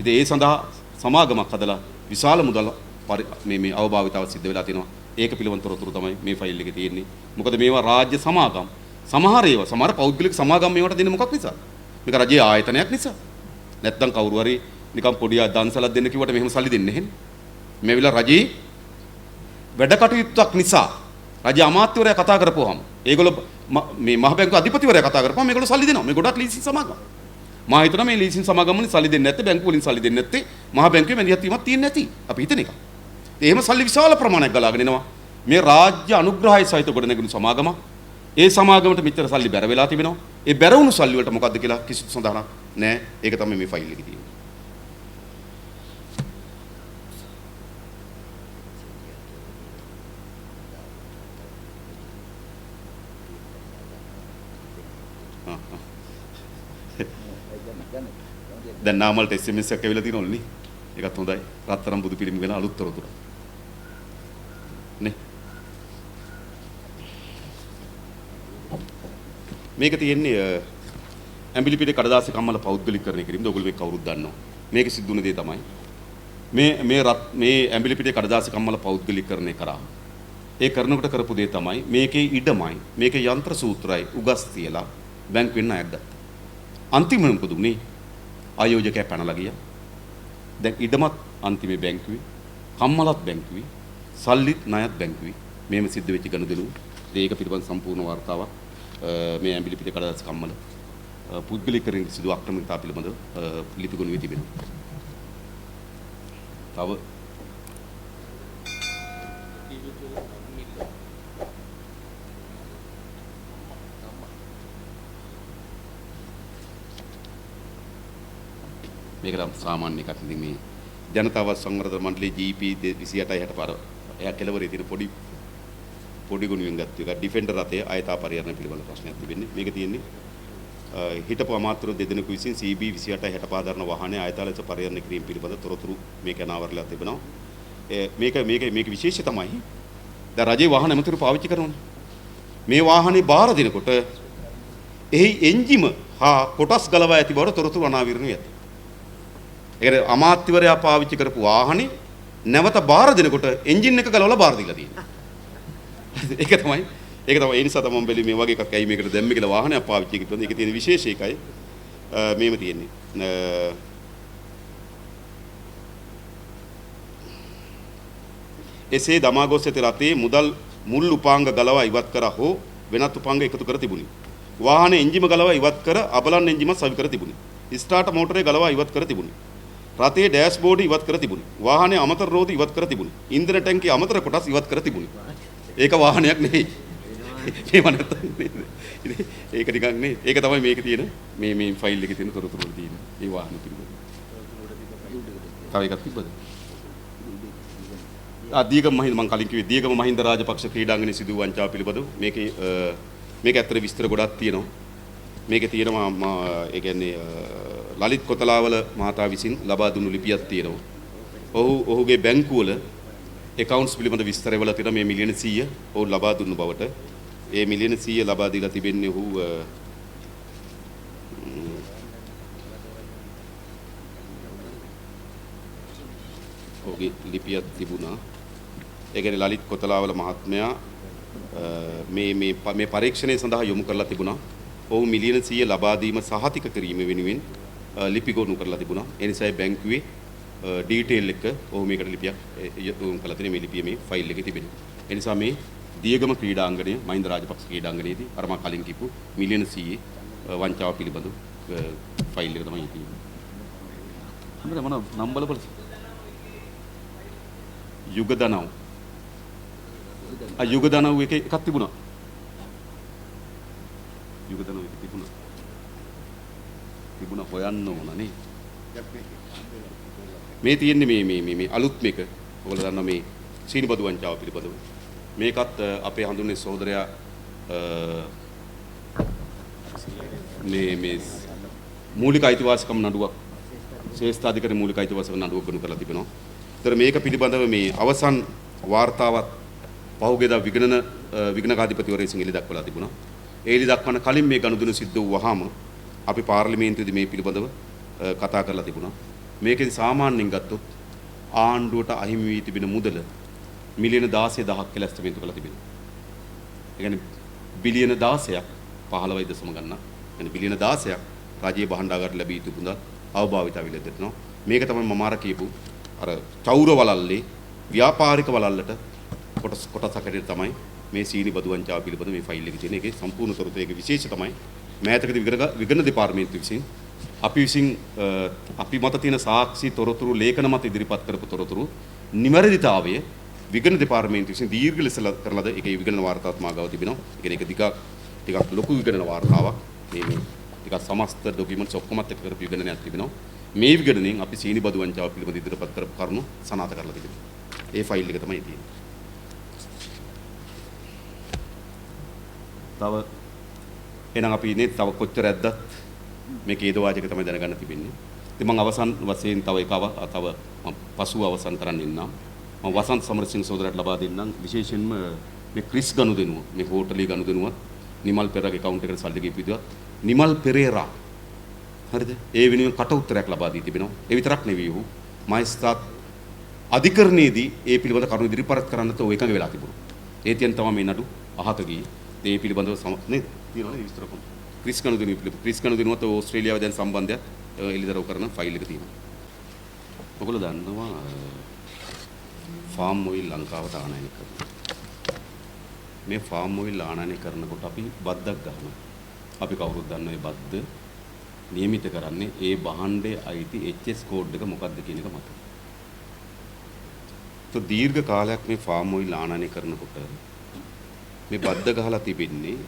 ඉතින් ඒ සඳහා සමාගමක් හදලා විශාල මුදල් මේ අවභාවිතාව සිද්ධ වෙලා තිනවා. ඒක පිළිබඳ තොරතුරු තමයි මේ ෆයිල් එකේ තියෙන්නේ. මොකද මේවා රාජ්‍ය සමාගම්. සමහර පෞද්ගලික සමාගම් මේවට දෙන්නේ මොකක් නිසාද? මේක රජයේ ආයතනයක් නිසා. නැත්නම් කවුරු හරි නිකන් පොඩි දන්සලක් දෙන්න කිව්වට මෙහෙම සල්ලි දෙන්නේ නැහැ. මේ විලා රජයේ වැඩ කටයුත්තක් නිසා රජ අමාත්‍යවරයා කතා කරපුවාම ඒගොල්ලෝ මේ මහ බැංකුවේ අධිපතිවරයා කතා කරපුවාම මේගොල්ලෝ සල්ලි දෙනවා. මේ ගොඩක් ලීසින් සමාගම්. මම හිතනවා මේ ලීසින් සමාගම් වලින් සල්ලි දෙන්නේ නැත්තේ බැංකුව වලින් සල්ලි දෙන්නේ නැත්තේ මහ බැංකුවේ මැදිහත් වීමක් තියෙන්නේ නැති. අපි හිතන එක. එහෙම සල්ලි විශාල ප්‍රමාණයක් ගලාගෙන එනවා. මේ රාජ්‍ය අනුග්‍රහය සහිත ගොඩනැගුණු සමාගම. ඒ සමාගමට මෙච්චර සල්ලි බැර වෙලා තිබෙනවා. ඒ බැර වුණු සල්ලි වලට මොකද්ද කියලා කිසිදු සඳහනක් නැහැ. ඒක තමයි මේ ෆයිල් එකේ තියෙන්නේ. දැන් නාමල්ට SMS එකක් ඇවිල්ලා තියෙනවලු නේ. ඒකත් හොඳයි. රත්තරන් බුදු පිළිම ගැන අලුත් තොරතුරු. නේ. මේක තියෙන්නේ ඇඹිලිපිටිය කඩදාසි කම්මල පෞද්ගලිකකරණය කිරීමද ඔයගොල්ලෝ මේ කවුරුත් දන්නවා. මේක සිද්ධ වුණ දේ තමයි මේ ඇඹිලිපිටිය කඩදාසි කම්මල පෞද්ගලිකකරණය කරා. ඒ කරනකොට කරපු දේ තමයි මේකේ ඉඩමයි මේකේ යන්ත්‍ර සූත්‍රයි උගස් තියලා බැංකුවෙන් ණයක් ගත්තා. අන්තිමට මොකද උනේ? ආයෝජකයා පැනලා ගියා. දැන් ඉඩමත් අන්තිමේ බැංකුවේ, කම්මලත් බැංකුවේ, සල්ලිත් ණයත් බැංකුවේ. මේම සිද්ධ වෙච්ච ගනුදෙනු. ඒක පිළිබඳ සම්පූර්ණ වාර්තාවක් මේ ඇඹිලි පිට කඩදාසි කම්මල පුද්ගලිකරින් සිදු අක්‍රමිකතා පිළිබඳ ලිපිගොනුවේ තිබෙනවා. තව මේක නම් සාමාන්‍ය එකක්. ඉතින් මේ ජනතාව සංවර්ධන මණ්ඩලයේ GP 2860 පාර එයා කෙලවරේ තියෙන පොඩි ගුණයෙන් ගත්ත එක ඩිෆෙන්ඩර් රථයේ අයථා පරිහරණය පිළිබඳ ප්‍රශ්නයක් තිබෙන්නේ. මේක තියෙන්නේ හිටපු අමාත්‍යවරු දෙදෙනෙකු විසින් CB 2860 පාදරන වාහනයේ අයථා ලෙස පරිහරණය කිරීම පිළිබඳ තොරතුරු මේක අනාවරලා තිබෙනවා. මේක විශේෂ තමයි. දැන් රජයේ වාහන ඇමතුරු පාවිච්චි කරනවානේ. මේ වාහනේ බාර දෙනකොට එහි එන්ජිම හා කොටස් ගලවා ඇති බවට තොරතුරු අනාවරණය වෙයි. ඒකට අමාත්‍යවරයා පාවිච්චි කරපු වාහනේ නැවත බාර දෙනකොට එන්ජින් එක ගලවලා බාර දීලා තියෙනවා. ඒක තමයි ඒ නිසා තමයි මම බැලුවේ මේ වගේ එකක් ඇයි මේකට දැම්මේ කියලා වාහනයක් පාවිච්චි කරනවා. ඒකේ තියෙන විශේෂ එකයි මේව තියෙන්නේ. එසේ දමා ගොස් ඇති රථයේ මුල් උපාංග ගලවා ඉවත් කර හෝ වෙනත් උපාංග එකතු කර තිබුණි. වාහනේ එන්ජිම ගලවා ඉවත් කර අබලන් එන්ජිම සවි කර තිබුණි. ස්ටාර්ට් මෝටරේ ගලවා ඉවත් කර තිබුණි. රථයේ ඩෑෂ්බෝඩ් ඉවත් කර තිබුණි. වාහනේ අමතර රෝද ඉවත් කර තිබුණි. ඉන්ධන ටැංකිය අමතර කොටස් ඉවත් කර තිබුණි. ඒක වාහනයක් නෙවෙයි. මේව නැත්තම් ඒක නිකන් නේ. ඒක තමයි මේකේ තියෙන මේ ෆයිල් එකේ තියෙන තොරතුරු වල තියෙන. ඒ වාහන පිළිබඳ. තව එකක් තිබ්බද? දීගම මහින්ද මම කලින් කිව්වේ දීගම මහින්ද රාජපක්ෂ ක්‍රීඩාංගණයේ සිදු වූ වංචාව පිළිබඳව මේක ඇත්තට විස්තර ගොඩක් තියෙනවා. මේකේ තියෙනවා ඒ කියන්නේ ලලිත් කොතලාවල මහතා විසින් ලබා දුන්නු ලිපියක් තියෙනවා. ඔහුගේ බැංකුවල accounts පිළිබඳ විස්තර වල තියෙන මේ මිලියන 100 ඔහු ලබා දුන්නු බවට ඒ මිලියන 100 ලබා දීලා තිබෙන්නේ ඔහු ඔහුගේ ලිපියක් තිබුණා. ඒ කියන්නේ ලලිත් කොතලාවල මහත්මයා මේ පරීක්ෂණය සඳහා යොමු කරලා තිබුණා. ඔහු මිලියන 100 ලබා දීම සහතික කිරීම වෙනුවෙන් ලිපි ගොනු කරලා තිබුණා. ඒ නිසා බැංකුවේ ඩීටේල් එක ඔහු මේකට ලිපියක් යොමු කරලා තියෙන මේ ලිපිය මේ ෆයිල් එකේ තිබෙනවා. ඒ නිසා මේ දියගම ක්‍රීඩාංගණය මහින්ද රාජපක්ෂ ක්‍රීඩාංගණයේදී අර මා කලින් කිව්පු මිලියන 100 වංචාව පිළිබඳ ෆයිල් එක තමයි තියෙන්නේ. හරිද මොන නම් බලපොළ යුගදනව් යුගදනව් එකක් තිබුණා. යුගදනව් එක තිබුණා හොයන්න ඕන නේ. මේ තියෙන්නේ මේ අලුත් මේක. ඔයගොල්ලෝ දන්නවා මේ සීනිබදු වංචාව පිළිබඳව. මේකත් අපේ හඳුන්වන්නේ සහෝදරයා මේ මූලික අයිතිවාසිකම් නඩුවක් ශ්‍රේෂ්ඨාධිකරණ මූලික අයිතිවාසිකම් නඩුවක් ගනු කරලා තිබෙනවා. ඒතර මේක පිළිබඳව මේ අවසන් වාර්තාවත් පහුගියදා විග්නකාධිපතිවරයා විසින් එළි දක්වලා තිබුණා. ඒ එළි දක්වන කලින් මේ ගනුදෙනු සිද්ධ වුවාම අපි පාර්ලිමේන්තුවේදී මේ පිළිබඳව කතා කරලා තිබුණා. මේකෙන් සාමාන්‍යයෙන් ගත්තොත් ආණ්ඩුවට අහිමි වී තිබෙන මුදල මිලියන 16000ක් කියලා ඇස්තිමේන්තු කරලා තිබෙනවා. ඒ කියන්නේ බිලියන 16ක් 15යි දශම ගණනක්. يعني බිලියන 16ක් රාජ්‍ය භාණ්ඩාගාරයට ලැබී යුතු මුදල් අවභාවිත අවිලද දෙනවා. මේක තමයි මම අර කියපු අර චෞර වලල්ලේ ව්‍යාපාරික වලල්ලට කොටසක් හැටියට තමයි මේ සීනි බදු වංචාව පිළිබඳ මේ ෆයිල් එකේ තියෙන. ඒකේ සම්පූර්ණ තොරතුරු ඒකේ විශේෂ තමයි මෑතකදී විගණන දෙපාර්තමේන්තුව විසින් අපි මත තියෙන සාක්ෂි තොරතුරු ලේඛන මත ඉදිරිපත් කරපු තොරතුරු නිවැරදිතාවය විගණන දෙපාර්තමේන්තුව විසින් දීර්ඝ ලෙස කරලාද ඒකේ විගණන වාර්තාවත් මාගාව තිබෙනවා. ඒ කියන්නේ ඒක ටිකක් ලොකු විගණන වාර්තාවක්. මේ ටිකක් සමස්ත ડોකියුමන්ට්ස් ඔක්කොමත් එක්ක කරපු විගණනයක් තිබෙනවා. මේ විගණනයෙන් අපි සීනි බදු වංචාව පිළිබඳ ඉදිරිපත් කරපු කරුණු සනාථ කරලා තිබෙනවා. ඒ ෆයිල් එක තමයි තියෙන්නේ. තව එහෙනම් අපි ඉන්නේ තව කොච්චර ඇද්දත් මේ කේද වාචක තමයි දැනගන්න තිබෙන්නේ. ඉතින් මම අවසන් වශයෙන් තව පසුව අවසන් කරන්න ඉන්නම්. මම වසන්ත සමරසිංහ සෝදරට ලබා දෙන්නම් විශේෂයෙන්ම මේ ක්‍රිස් ගනුදෙනුව මේ හෝටලේ ගනුදෙනුව නිමල් පෙරේරාගේ account එකට සල්ලි ගෙපු විදිහත් නිමල් පෙරේරා හරිද ඒ වෙනුවෙන් කට උත්තරයක් ලබා දී තිබෙනවා. ඒ විතරක් නෙවෙයි ඔහු මහේස්ත්‍රාත් අධිකරණයේදී ඒ පිළිබඳ කරුණු ඉදිරිපත් කරන්නත් ඔය එකඟ වෙලා තිබුණා. ඒ තියන් තමයි මේ නඩු අහක ගියේ. ඒ පිළිබඳව නේද තියෙනවනේ විස්තර කොහොමද? ක්‍රිස් කනුදිනුව පිළිබඳ ක්‍රිස් කනුදිනුවත් ඕස්ට්‍රේලියාව දැන් සම්බන්ධයක් එළිදරව් කරන ෆයිල් එක තියෙනවා. ඔයගොල්ලෝ දන්නවා ෆාම් ඔයිල් ලංකාවට ආනයනය කරනවා. මේ ෆාම් ඔයිල් ආනයනය කරනකොට අපි බද්දක් ගන්නවා. අපි කවුරුත් දන්න මේ බද්ද නියමිත කරන්නේ ඒ භාණ්ඩයේ අයිති HS කෝඩ් එක මොකක්ද කියන එක මත. તો දීර්ඝ කාලයක් මේ ෆාම් ඔයිල් ආනයනය කරනකොට මේ බද්ද ගහලා තිබෙන්නේ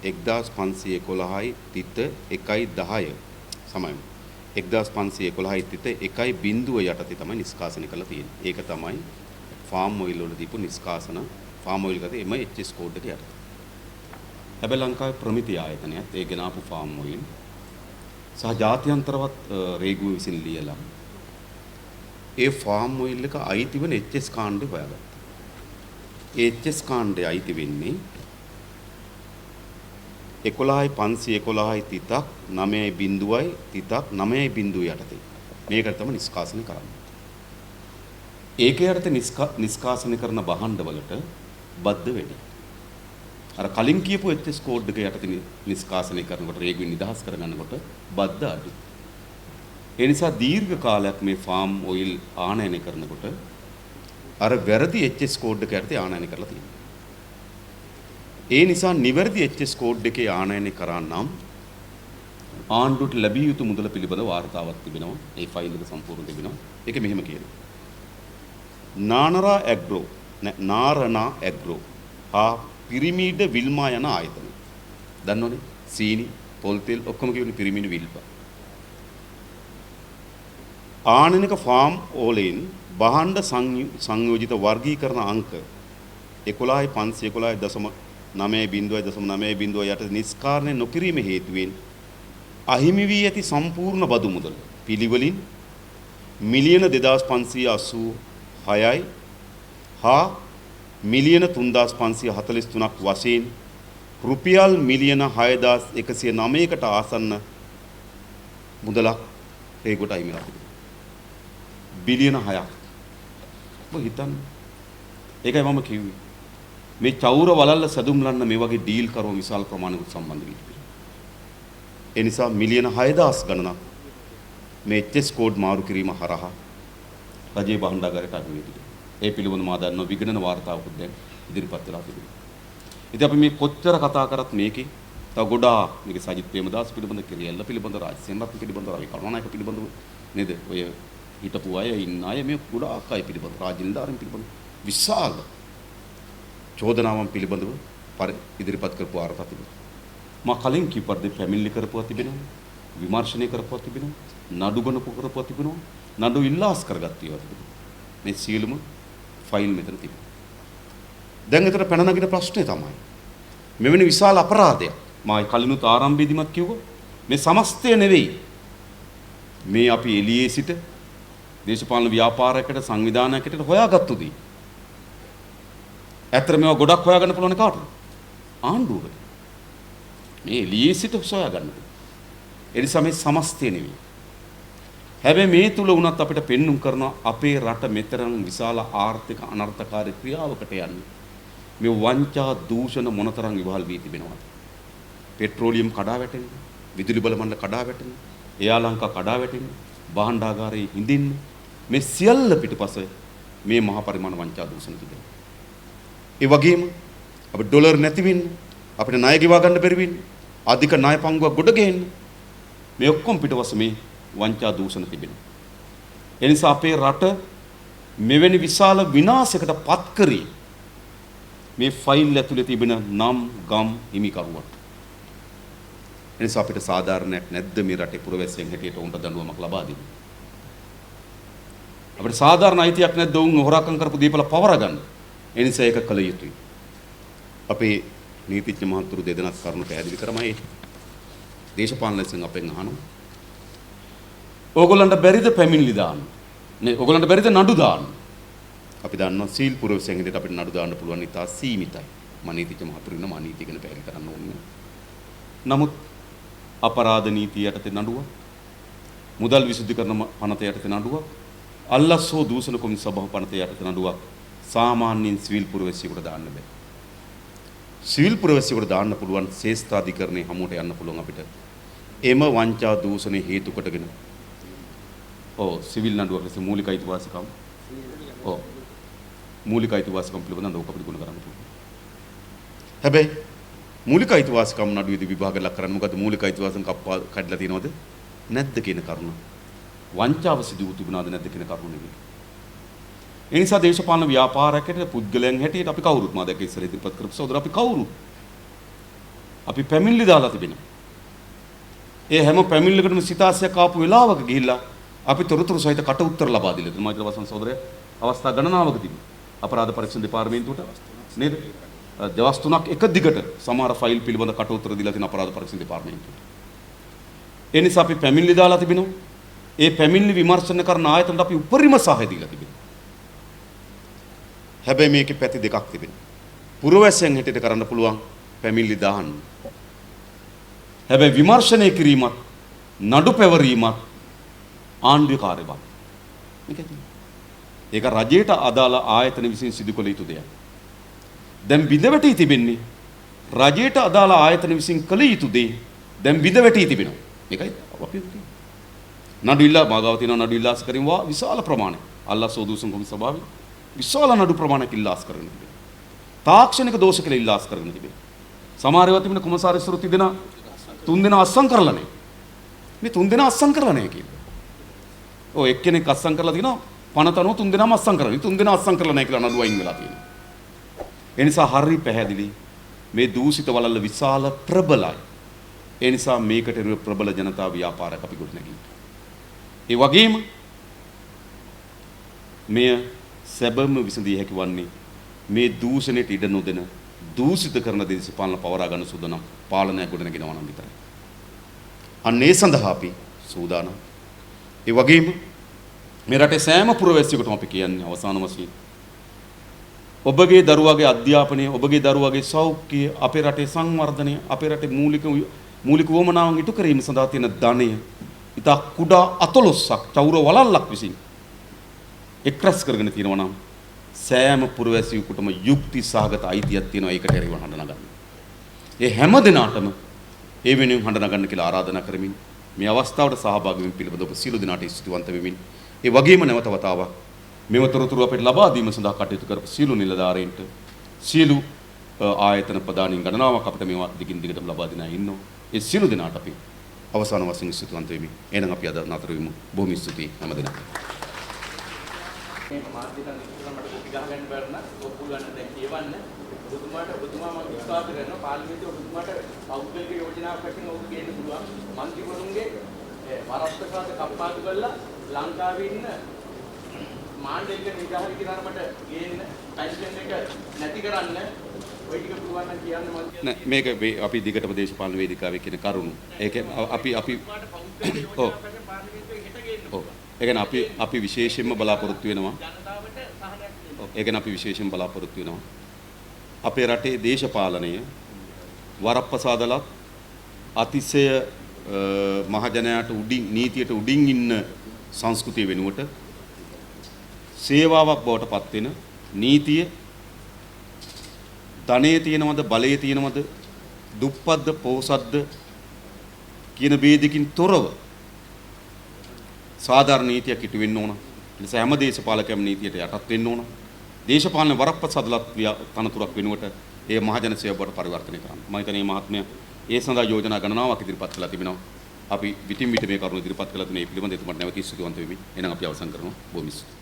1511යි තිත 1.10 සමයි 1511යි තිත 1.0 යටතේ තමයි නිෂ්කාසනය කරලා තියෙන්නේ. ඒක තමයි ෆාම් ඔයිල් වල දීපු නිෂ්කාසන ෆාම් ඔයිල් ගත්තේ එම HS කෝඩ් එක යටතේ. හැබැයි ලංකාවේ ප්‍රමිති ආයතනයත් ඒ ගෙනාපු ෆාම් ඔයිල් සහ ජාත්‍යන්තරවත් රේගුව විසින් ලියලා ඒ ෆාම් ඔයිල් එක අයිති වෙන HS කාණ්ඩේ හොයාගත්තා. ඒ HS කාණ්ඩේ අයිති වෙන්නේ 11511යි තිතක් 9.0යි තිතක් 9.0 යටතේ. මේකට තමයි නිෂ්කාසනය කරන්නේ. ඒක යටතේ නිෂ්කාසනය කරන භාණ්ඩ වලට බද්ද වැඩි. අර කලින් කියපු HS කෝඩ් එක යටතේ නිෂ්කාසනය කරනකොට රේගුවෙන් නිදහස් කරගන්නකොට බද්ද අඩුයි. ඒ නිසා දීර්ඝ කාලයක් මේ ෆාම් ඔයිල් ආනයනය කරනකොට අර වැරදි HS කෝඩ් එක යටතේ ආනයනය කරලා තියෙනවා. ඒ නිසා නිවැරදි HS කෝඩ් එකේ ආනයනය කරා නම් ආණ්ඩුවට ලැබිය යුතු මුදල පිළිබඳ වාර්තාවක් තිබෙනවා. ඒ ෆයිල් එක සම්පූර්ණ තිබෙනවා. ඒක මෙහෙම කියනවා. නාරනා ඇග්‍රෝ හා පිරිමීඩ විල්මා යන ආයතන. දන්නවනේ? සීනි, පොල් තෙල් ඔක්කොම කියවනේ පිරිමීඩ විල්පා. ආනයනික ෆාම් ඕලෙන් භාණ්ඩ සංයෝජිත වර්ගීකරණ අංක 11511.9.0.9.0 යටතේ නිස්කාරණය නොකිරීම හේතුවෙන් අහිමි වී ඇති සම්පූර්ණ බදු මුදල පිළිවෙලින් මිලියන 2586යි හා මිලියන 3543ක් වශයෙන් රුපියල් මිලියන 6109කට ආසන්න මුදලක් ඒකට අහිමි වෙලා තිබෙනවා. බිලියන 6ක්. ඔබ හිතන්න. ඒකයි මම කිව්වේ. මේ චෞර වලල්ල සැදුම් ලන්න මේ වගේ ඩීල් කරන විශාල ප්‍රමාණයකට සම්බන්ධ වී තිබෙනවා. ඒ නිසා මිලියන 6000 ගණනක් මේ HS කෝඩ් මාරු කිරීම හරහා රජයේ භාණ්ඩාගාරයට අඩු වෙයි. ඒ පිළිබඳව මා දන්නවා විගණන වාර්තාවකුත් දැන් ඉදිරිපත් වෙලා තිබෙනවා. ඉතින් අපි මේ කොච්චර කතා කරත් මේකේ තව ගොඩාක් මේක සජිත් ප්‍රේමදාස පිළිබඳ කිරියල්ල පිළිබඳ රාජසේනරත්න පිළිබඳ රවි කරුණානායක පිළිබඳව නේද? ඔය හිටපු අය ඉන්න අය මේ ගොඩාක් අය පිළිබඳ රාජින්දාරන් පිළිබඳ විශාල චෝදනාවන් පිළිබඳව ඉදිරිපත් කරපු වාර්තා තිබෙනවා. මා කලින් කිව්පත් පැමිණිලි කරපුවා තිබෙනවා. විමර්ශනය කරපුවා තිබෙනවා. නඩු ගණපු කරපුවා තිබෙනවා. නඩු ඉල්ලාස් කරගත්ත ඒවා තිබෙනවා. මේ සියලුම ෆයිල් මෙතන තිබෙනවා. දැන් ඒතර පැන නගින ප්‍රශ්නේ තමයි මෙවැනි විශාල අපරාධයක් මා කලිනුත් ආරම්භයේදීමත් කිව්වා මේ සමස්තය නෙවෙයි මේ අපි එළියේ සිට දේශපාලන ව්‍යාපාරයකට සංවිධානයකට හොයාගත්තු දී. ඇත්තට මේවා ගොඩක් හොයාගන්න පුළුවන් කාටද? ආණ්ඩුවකට. මේ එළියේ සිට හොයාගන්න. ඒ නිසා මේ සමස්තය නෙවෙයි. හැබැයි මේ තුල වුණත් අපිට පෙන්눔 කරන අපේ රට මෙතරම් විශාල ආර්ථික අනර්ථකාරී ක්‍රියාවකට යන්නේ. මේ වංචා දූෂණ මොනතරම් ඉවහල් වී තිබෙනවද? පෙට්‍රෝලියම් කඩා වැටෙන්නේ, විදුලි බල මණ්ඩල කඩා වැටෙන්නේ, එයාලංකා කඩා වැටෙන්නේ, භාණ්ඩාගාරයේ හිඳින්නේ. මේ සියල්ල පිටපස මේ මහා පරිමාණ වංචා දූෂණ තිබෙනවා. ඒ වගේම අපේ ඩොලර් නැති වෙන්නේ, අපිට ණය ගෙවා ගන්න බැරි වෙන්නේ, අධික ණය පංගුවක් ගොඩ ගේන්නේ. මේ ඔක්කොම පිටපස මේ වංචා දූෂණ තිබෙනවා. ඒ නිසා අපේ රට මෙවැනි විශාල විනාශයකට පත් කරේ මේ ෆයිල් ඇතුලේ තිබෙන නම් ගම් හිමිකරුවට. ඒ නිසා අපිට සාධාරණයක් නැද්ද මේ රටේ පුරවැසියන් හැටියට උන්ට දඬුවමක් ලබා දෙන්න? අපිට සාධාරණ අයිතියක් නැද්ද උන් හොරාකම් කරපු දීපල පවර ගන්න? ඒ නිසා ඒක කළ යුතුයි. අපේ නීතිඥ මහතුරු දෙදෙනාත් කරුණු පැහැදිලි කරමයි දේශපාලනයෙන් අපෙන් අහනවා. ඕගොල්ලන්ට බැරිද පැමිණිලි දාන්න? නේ ඕගොල්ලන්ට බැරිද නඩු දාන්න? අපි දන්නවා සීල් පුරවැසියන් හැටියට අපිට නඩු දාන්න පුළුවන් ඉතා සීමිතයි. මම නීතිඥ මහතුරු ඉන්න මම නීතිය ගැන පැහැදිලි කරන්න ඕනේ. නමුත් අපරාධ නීතිය යටතේ නඩුවක්, මුදල් විසුද්ධිකරණ පනත යටතේ නඩුවක්, අල්ලස් හෝ දූෂණ කොමිසම සභාව පනත යටතේ නඩුවක් සාමාන්‍යයෙන් සිවිල් පුරවැසියෙකුට දාන්න බෑ. සිවිල් පුරවැසියෙකුට දාන්න පුළුවන් ශේෂ්ඨාධිකරණයේ හමුවට යන්න පුළුවන් අපිට. එම වංචා දූෂණේ හේතු කොටගෙන. ඔව් සිවිල් නඩුවක් ලෙස මූලික අයිතිවාසිකම්. ඔව් මූලික අයිතිවාසිකම් පිළිබඳව ඔක අපිට ගුණ කරන්න පුළුවන්. හැබැයි මූලික අයිතිවාසිකම් නඩුවේදී විභාග ලක් කරන්න මොකද මූලික අයිතිවාසිකම් කඩලා තියෙනවද නැද්ද කියන කරුණ. වංචාව සිදු වූ තිබුණාද නැද්ද කියන කරුණ නෙවෙයි. ඒ නිසා දේශපාලන ව්‍යාපාරයකට පුද්ගලයන් හැටියට අපි කවුරුත් මා දැක ඉස්සර ඉදිරිපත් කරපු සෝදර අපි කවුරුත් අපි පැමිණිලි දාලා තිබෙනවා. ඒ හැම පැමිණිල්ලකටම සිතාසයක් ආපු වෙලාවක ගිහිල්ලා අපි තොරතුරු සහිත කට උත්තර ලබා දීලා තියෙනවා. මෛත්‍රී වසන් සෝදරය අවස්ථා ගණනාවකදී අපරාධ පරීක්ෂණ දෙපාර්තමේන්තුවට නේද? දවස් 3ක් එක දිගට සමහර ෆයිල් පිළිබඳ කට උත්තර දීලා තියෙන අපරාධ පරීක්ෂණ දෙපාර්තමේන්තුවට. ඒ නිසා අපි පැමිණිලි දාලා තිබෙනවා. ඒ පැමිණිලි විමර්ශන කරන ආයතනට අපි උපරිම සහාය දීලා තිබෙනවා. හැබැයි මේකේ පැති දෙකක් තිබෙනවා. පුරවැසියන් හැටියට කරන්න පුළුවන් පැමිණිලි දාන්න. හැබැයි විමර්ශනය කිරීමත් නඩු පැවරීමත් ආණ්ඩුවේ කාර්යභාරය. ඒක රජයට අදාළ ආයතන විසින් සිදු කළ යුතු දෙයක්. දැන් බිඳවැටී තිබෙන්නේ රජයට අදාළ ආයතන විසින් කළ යුතු දේ දැන් බිඳවැටී තිබෙනවා. මේකයි අපි කියන්නේ. නඩු ඉල්ලා මාගාව තියෙන නඩු ඉල්ලාස් කරින්වා විශාල ප්‍රමාණයක් අල්ලා සෝදූසන් කොමිසම සභාවේ විශාල නඩු ප්‍රමාණයක් ඉල්ලාස් කරගෙන තිබෙනවා. තාක්ෂණික දෝෂ කියලා ඉල්ලාස් කරගෙන තිබෙනවා. සමහර ඒවා තිබෙන කුමසාරිස්වරු තිදෙනා 3 දෙනා අස්සම් කරලා නැහැ. මේ 3 දෙනා අස්සම් කරලා නැහැ කියන්නේ. ඔය එක්කෙනෙක් අස්සම් කරලා තිනවා පනතනෝ 3 දෙනාම අස්සම් කරලා. 3 දෙනා අස්සම් කරලා නැහැ කියලා නඩුව අයින් වෙලා තියෙනවා. ඒ නිසා හරි පැහැදිලි මේ දූෂිත වලල්ල විශාල ප්‍රබලයි. ඒ නිසා මේකට ප්‍රබල ජනතා ව්‍යාපාරයක් අපි ගොඩනැගින්න. ඒ වගේම මෙය සැබම විසඳිය හැකි වන්නේ මේ දූෂණයට ඉඩ නොදෙන දූෂිත කරන දේශපාලන පවරා ගන්න සූදානම් පාලනයක් ගොඩනගෙනවා නම් විතරයි. අන්න ඒ සඳහා අපි සූදානම්. ඒ වගේම මේ රටේ සෑම පුරවැසියෙකුටම අපි කියන්නේ අවසාන වශයෙන් ඔබගේ දරුවාගේ අධ්‍යාපනය, ඔබගේ දරුවාගේ සෞඛ්‍යය, අපේ රටේ සංවර්ධනය, අපේ රටේ මූලික වමනාවන් ඉටු කිරීම සඳහා තියෙන ධනය ඉතා කුඩා අතලොස්සක් චෞර වලල්ලක් විසින් එක්රැස් කරගෙන තියෙනවා නම් සෑම පුරවැසියෙකුටම යුක්ති සහගත අයිතියක් තියෙනවා ඒකට එරෙහිව හඬ නගන්න. ඒ හැම දිනාටම ඒ වෙනුවෙන් හඬ නගන්න කියලා ආරාධනා කරමින් මේ අවස්ථාවට සහභාගී වෙමින් පිළිබඳව සියලු දිනාට ස්තුතිවන්ත වෙමින් ඒ වගේම නැවත වතාවක් මෙව තොරතුරු අපිට ලබා දීම සඳහා කටයුතු කරපු සියලු නිලධාරීන්ට සියලු ආයතන ප්‍රධානීන් ගණනාවක් අපිට මේවා දිගින් දිගටම ලබා දෙනා ඉන්නවා. ඒ සියලු දිනාට අපි අවසාන වශයෙන් ස්තුතිවන්ත වෙමි. එහෙනම් අපි අද නතර වෙමු. බොහොම ස්තුතියි හැම දිනකටම. මේ මාධ්‍ය තන්ත්‍රය මට කොපි ගහගන්න බැරි නම් ඔප්පු ගන්න දැන් කියවන්න ඔබතුමා මම විශ්වාස කරනවා පාර්ලිමේන්තුවේ ඔබතුමාට පෞද්ගලික යෝජනාවක් වශයෙන් ඔබ ගේන්න පුළුවන් මන්ත්‍රීවරුන්ගේ වරස්තකාත කප්පාදු කරලා ලංකාවේ ඉන්න මාණ්ඩලික නිගාහරි කිනාරමට ගේන්න පෙන්ෂන් එක නැති කරන්න ඔය ටික පුළුවන් නම් කියන්න මම නෑ මේක අපි දිගටම දේශපාලන වේදිකාවේ කියන කරුණු. ඒක අපි ඔව් ඔව් ඒ කියන්නේ අපි විශේෂයෙන්ම බලාපොරොත්තු වෙනවා. ඒ කියන්නේ අපි විශේෂයෙන් බලාපොරොත්තු වෙනවා. අපේ රටේ දේශපාලනය වරප්‍රසාදලත් අතිශය මහජනයාට උඩින් නීතියට උඩින් ඉන්න සංස්කෘතිය වෙනුවට සේවාවක් බවට පත් වෙන නීතිය ධනයේ තියෙනවද බලයේ තියෙනවද දුප්පත්ද පොහොසත්ද කියන ભેදකින් තොරව සාධාරණ නීතියක් ඉටු වෙන්න ඕන. ඒ නිසා හැම දේශපාලකයම නීතියට යටත් වෙන්න ඕන. දේශපාලන වරප්‍රසාදලත් තනතුරක් වෙනුවට ඒ මහජන සේවාවට පරිවර්තනය කරන්න. මම හිතන්නේ මේ මහත්මයා ඒ සඳහා යෝජනා ගණනාවක් ඉදිරිපත් කළා තිබෙනවා. අපි විටින් විට මේ කරුණු ඉදිරිපත් කළා තුනේ පිළිබඳව එතුමාට නැවත ස්තුතිවන්ත වෙමි. එහෙනම් අපි අවසන් කරනවා. බොහොම ස්තුතියි.